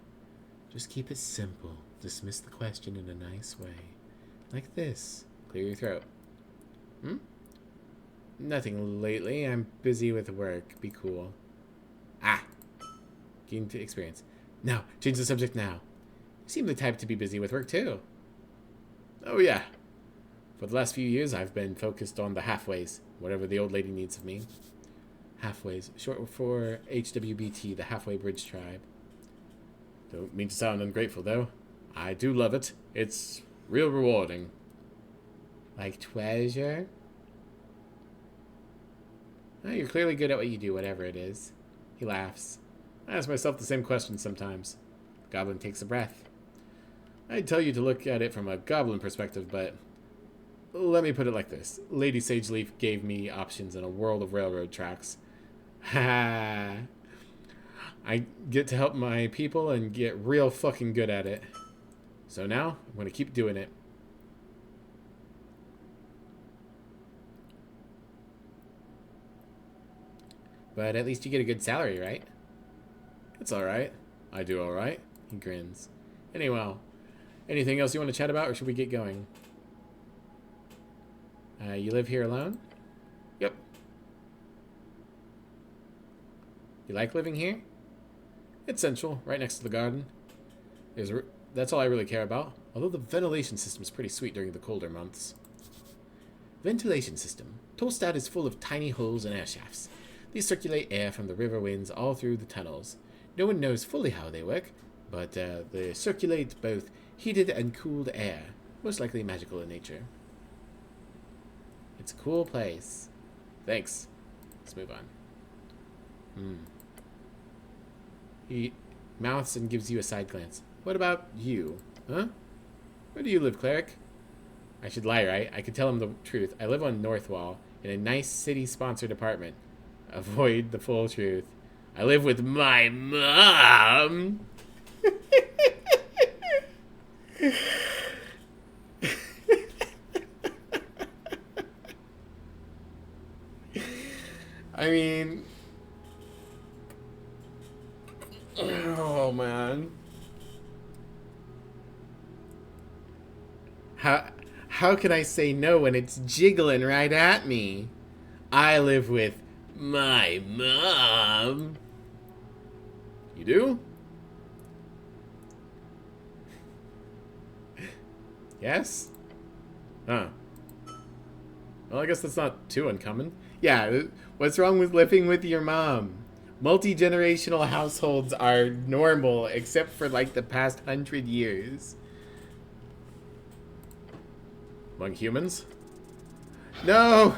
Just keep it simple. Dismiss the question in a nice way. Like this. Clear your throat. Nothing lately. I'm busy with work. Be cool. Gain to experience. No, change the subject now. You seem the type to be busy with work, too. Oh, yeah. For the last few years, I've been focused on the halfways, whatever the old lady needs of me. Halfways, short for HWBT, the Halfway Bridge Tribe. Don't mean to sound ungrateful, though. I do love it. It's real rewarding. Like treasure? Oh, you're clearly good at what you do, whatever it is. He laughs. I ask myself the same question sometimes. The goblin takes a breath. I'd tell you to look at it from a goblin perspective, but let me put it like this. Lady Sageleaf gave me options in a world of railroad tracks. Ha! I get to help my people and get real fucking good at it. So now, I'm going to keep doing it. But at least you get a good salary, right? It's alright. I do alright. He grins. Anyway, anything else you want to chat about, or should we get going? You live here alone? Yep. You like living here? It's central, right next to the garden. That's all I really care about, although the ventilation system is pretty sweet during the colder months. Ventilation system. Tolstad is full of tiny holes and air shafts. These circulate air from the river winds all through the tunnels. No one knows fully how they work, but they circulate both heated and cooled air, most likely magical in nature. It's a cool place. Thanks. Let's move on. He mouths and gives you a side glance. What about you? Huh? Where do you live, cleric? I should lie, right? I could tell him the truth. I live on North Wall, in a nice city-sponsored apartment. Avoid the full truth. I live with my mom! I mean... Oh, man. How can I say no when it's jiggling right at me? I live with my mom. You do? Yes? Huh. Well, I guess that's not too uncommon. Yeah, what's wrong with living with your mom? Multi-generational households are normal, except for like the past 100 years. Among humans? No!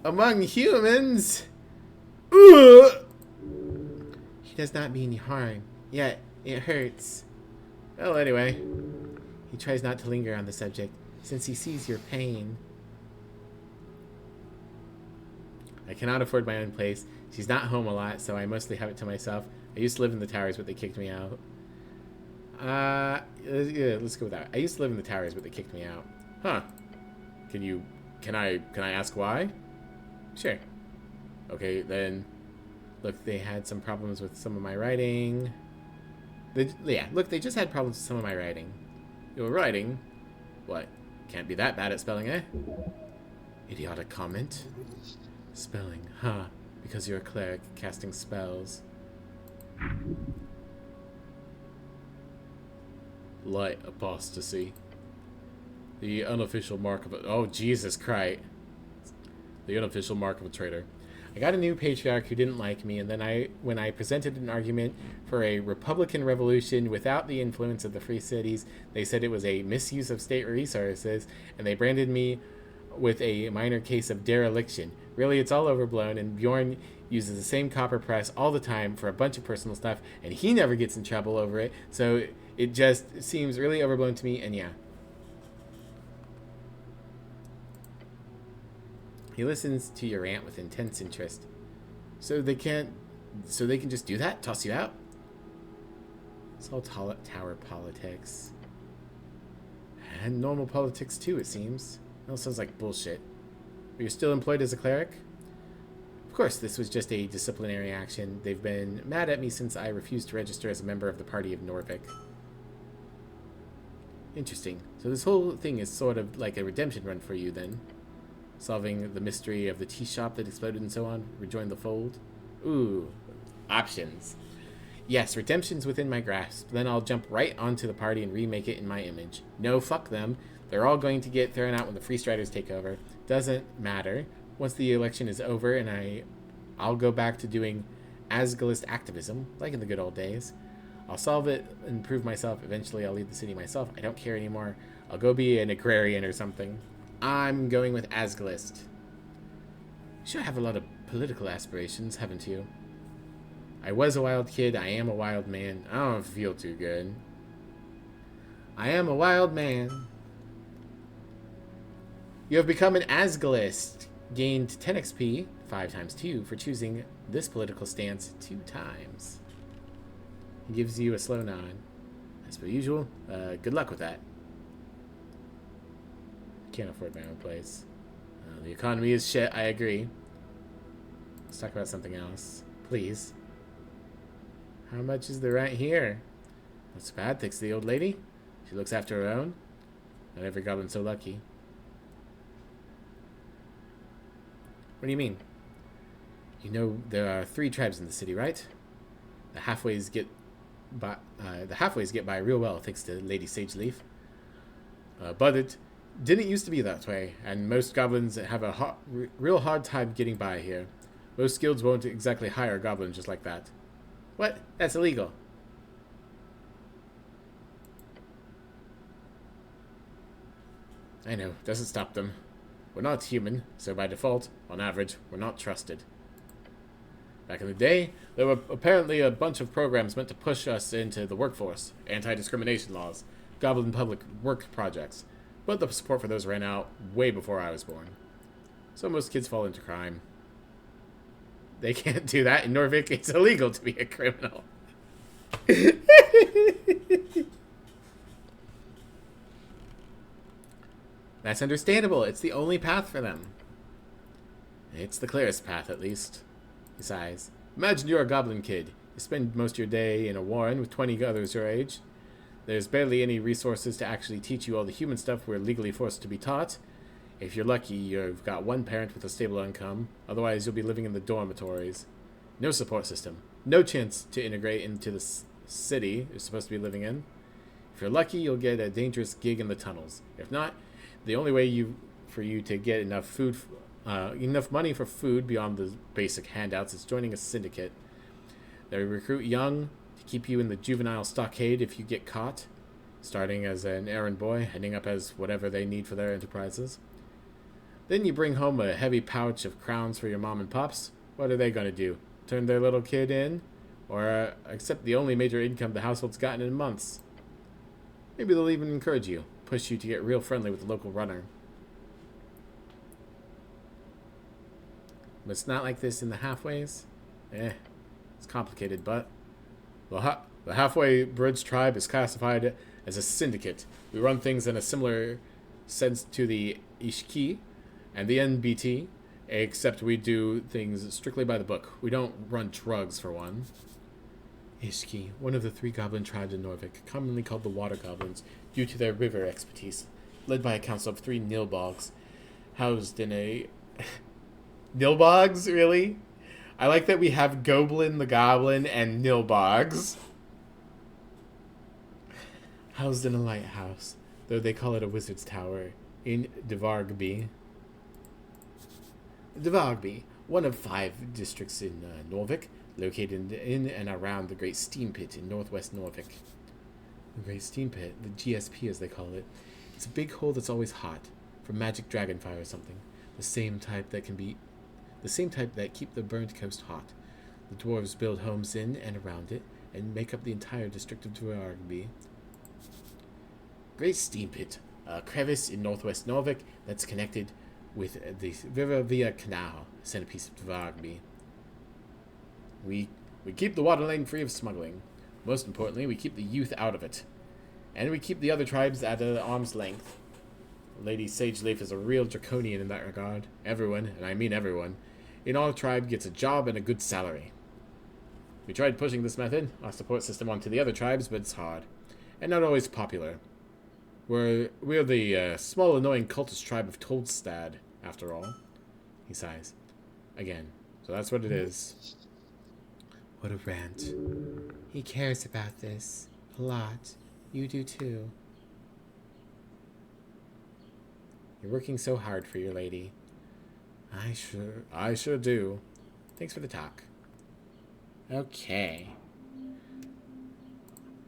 Among humans! Ugh! He does not mean harm, yet it hurts. Well, anyway, he tries not to linger on the subject, since he sees your pain. I cannot afford my own place. She's not home a lot, so I mostly have it to myself. I used to live in the towers, but they kicked me out. Yeah, let's go with that. I used to live in the towers, but they kicked me out. Huh. Can I ask why? Sure. Okay, then. Look, they had some problems with some of my writing. They just had problems with some of my writing. Your writing? What? Can't be that bad at spelling, eh? Idiotic comment. Spelling, huh? Because you're a cleric casting spells. Light apostasy. The unofficial mark of a... Oh, Jesus Christ. The unofficial mark of a traitor. I got a new patriarch who didn't like me, and then when I presented an argument for a Republican revolution without the influence of the free cities, they said it was a misuse of state resources, and they branded me with a minor case of dereliction. Really, it's all overblown, and Bjorn uses the same copper press all the time for a bunch of personal stuff, and he never gets in trouble over it, so it just seems really overblown to me, and yeah. He listens to your rant with intense interest. So they can just do that? Toss you out? It's all tower politics. And normal politics too, it seems. It all sounds like bullshit. But you're still employed as a cleric? Of course, this was just a disciplinary action. They've been mad at me since I refused to register as a member of the Party of Norvik. Interesting. So this whole thing is sort of like a redemption run for you then? Solving the mystery of the tea shop that exploded and so on? Rejoin the fold? Ooh. Options. Yes, redemption's within my grasp. Then I'll jump right onto the party and remake it in my image. No, fuck them. They're all going to get thrown out when the Free Striders take over. Doesn't matter. Once the election is over and I'll go back to doing Asgalist activism, like in the good old days. I'll solve it and prove myself. Eventually I'll lead the city myself. I don't care anymore. I'll go be an agrarian or something. I'm going with Asgalist. You sure have a lot of political aspirations, haven't you? I was a wild kid. I am a wild man. I don't feel too good. I am a wild man. You have become an Asgalist. Gained 10 XP, 5 times 2, for choosing this political stance 2 times. He gives you a slow nod. As per usual, good luck with that. Can't afford my own place. The economy is shit, I agree. Let's talk about something else. Please. How much is the rent here? Not so bad, thanks to the old lady. She looks after her own. Not every goblin's so lucky. What do you mean? You know there are 3 tribes in the city, right? The halfways get by real well thanks to Lady Sageleaf. But it didn't used to be that way, and most goblins have a real hard time getting by here. Most guilds won't exactly hire a goblin just like that. What? That's illegal. I know, doesn't stop them. We're not human, so by default, on average, we're not trusted. Back in the day, there were apparently a bunch of programs meant to push us into the workforce, anti-discrimination laws, goblin public work projects, but the support for those ran out way before I was born. So most kids fall into crime. They can't do that. In Norvik, it's illegal to be a criminal. That's understandable. It's the only path for them. It's the clearest path, at least. Besides, imagine you're a goblin kid. You spend most of your day in a warren with 20 others your age. There's barely any resources to actually teach you all the human stuff we're legally forced to be taught. If you're lucky, you've got one parent with a stable income. Otherwise, you'll be living in the dormitories. No support system. No chance to integrate into the city you're supposed to be living in. If you're lucky, you'll get a dangerous gig in the tunnels. If not, the only way for you to get enough money for food beyond the basic handouts is joining a syndicate. They recruit young to keep you in the juvenile stockade if you get caught, starting as an errand boy, ending up as whatever they need for their enterprises. Then you bring home a heavy pouch of crowns for your mom and pops. What are they going to do? Turn their little kid in? Or accept the only major income the household's gotten in months? Maybe they'll even encourage you, push you to get real friendly with the local runner. But it's not like this in the halfways. It's complicated, but the halfway bridge tribe is classified as a syndicate. We run things in a similar sense to the Ishki and the NBT, except we do things strictly by the book. We don't run drugs, for one. Ishki, one of the 3 goblin tribes in Norvik, commonly called the Water Goblins, due to their river expertise, led by a council of 3 Nilbogs, housed in a... Nilbogs, really? I like that we have Goblin the Goblin and Nilbogs. Housed in a lighthouse, though they call it a wizard's tower, in Dvargby. Dvargby, one of 5 districts in Norvik, located in and around the Great Steam Pit in northwest Norvik. The Great Steam Pit, the GSP as they call it, it's a big hole that's always hot, from magic dragonfire or something, the same type that keep the burnt coast hot. The dwarves build homes in and around it, and make up the entire district of Dvargby. Great Steam Pit, a crevice in northwest Norvik that's connected with the river via canal, centerpiece of Dvargby. We keep the water lane free of smuggling. Most importantly, we keep the youth out of it. And we keep the other tribes at an arm's length. Lady Sageleaf is a real draconian in that regard. Everyone, and I mean everyone, in our tribe gets a job and a good salary. We tried pushing this method, our support system, onto the other tribes, but it's hard. And not always popular. We're the small, annoying cultist tribe of Toldstad, after all. He sighs. Again. So that's what it is. What a rant. He cares about this. A lot. You do too. You're working so hard for your lady. I sure do. Thanks for the talk. Okay.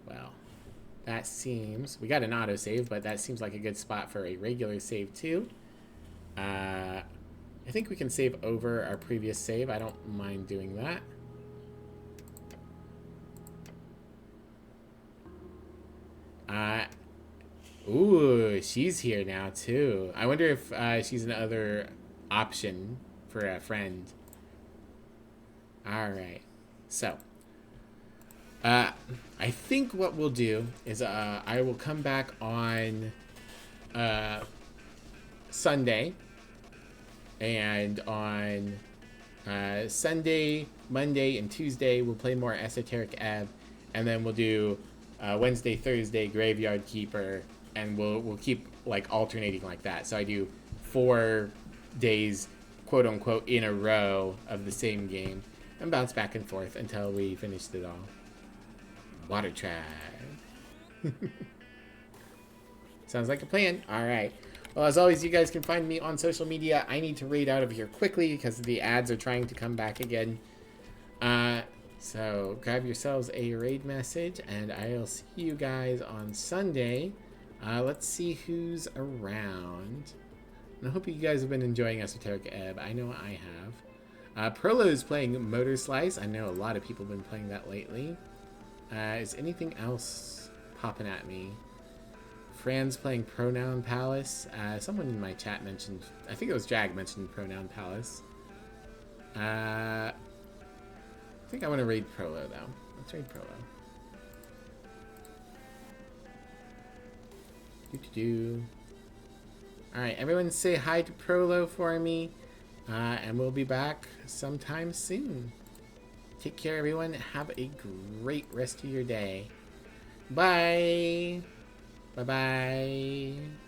Well, that seems... We got an autosave, but that seems like a good spot for a regular save too. I think we can save over our previous save. I don't mind doing that. Ooh, she's here now too. I wonder if she's another option for a friend. Alright. So, I think what we'll do is I will come back on Sunday. And on Sunday, Monday, and Tuesday, we'll play more Esoteric Ebb. And then we'll do Wednesday, Thursday, Graveyard Keeper. And we'll keep like alternating like that. So I do 4 days, quote unquote, in a row of the same game. And bounce back and forth until we finished it all. Water Tribe. Sounds like a plan. Alright. Well, as always, you guys can find me on social media. I need to raid out of here quickly because the ads are trying to come back again. So grab yourselves a raid message, and I'll see you guys on Sunday. Let's see who's around. And I hope you guys have been enjoying Esoteric Ebb. I know I have. Prolo is playing Motor Slice. I know a lot of people have been playing that lately. Is anything else popping at me? Fran's playing Pronoun Palace. Someone in my chat mentioned, I think it was Jag mentioned Pronoun Palace. I think I want to raid Prolo though. Let's raid Prolo. Alright, everyone say hi to Prolo for me. And we'll be back sometime soon. Take care, everyone. Have a great rest of your day. Bye. Bye-bye.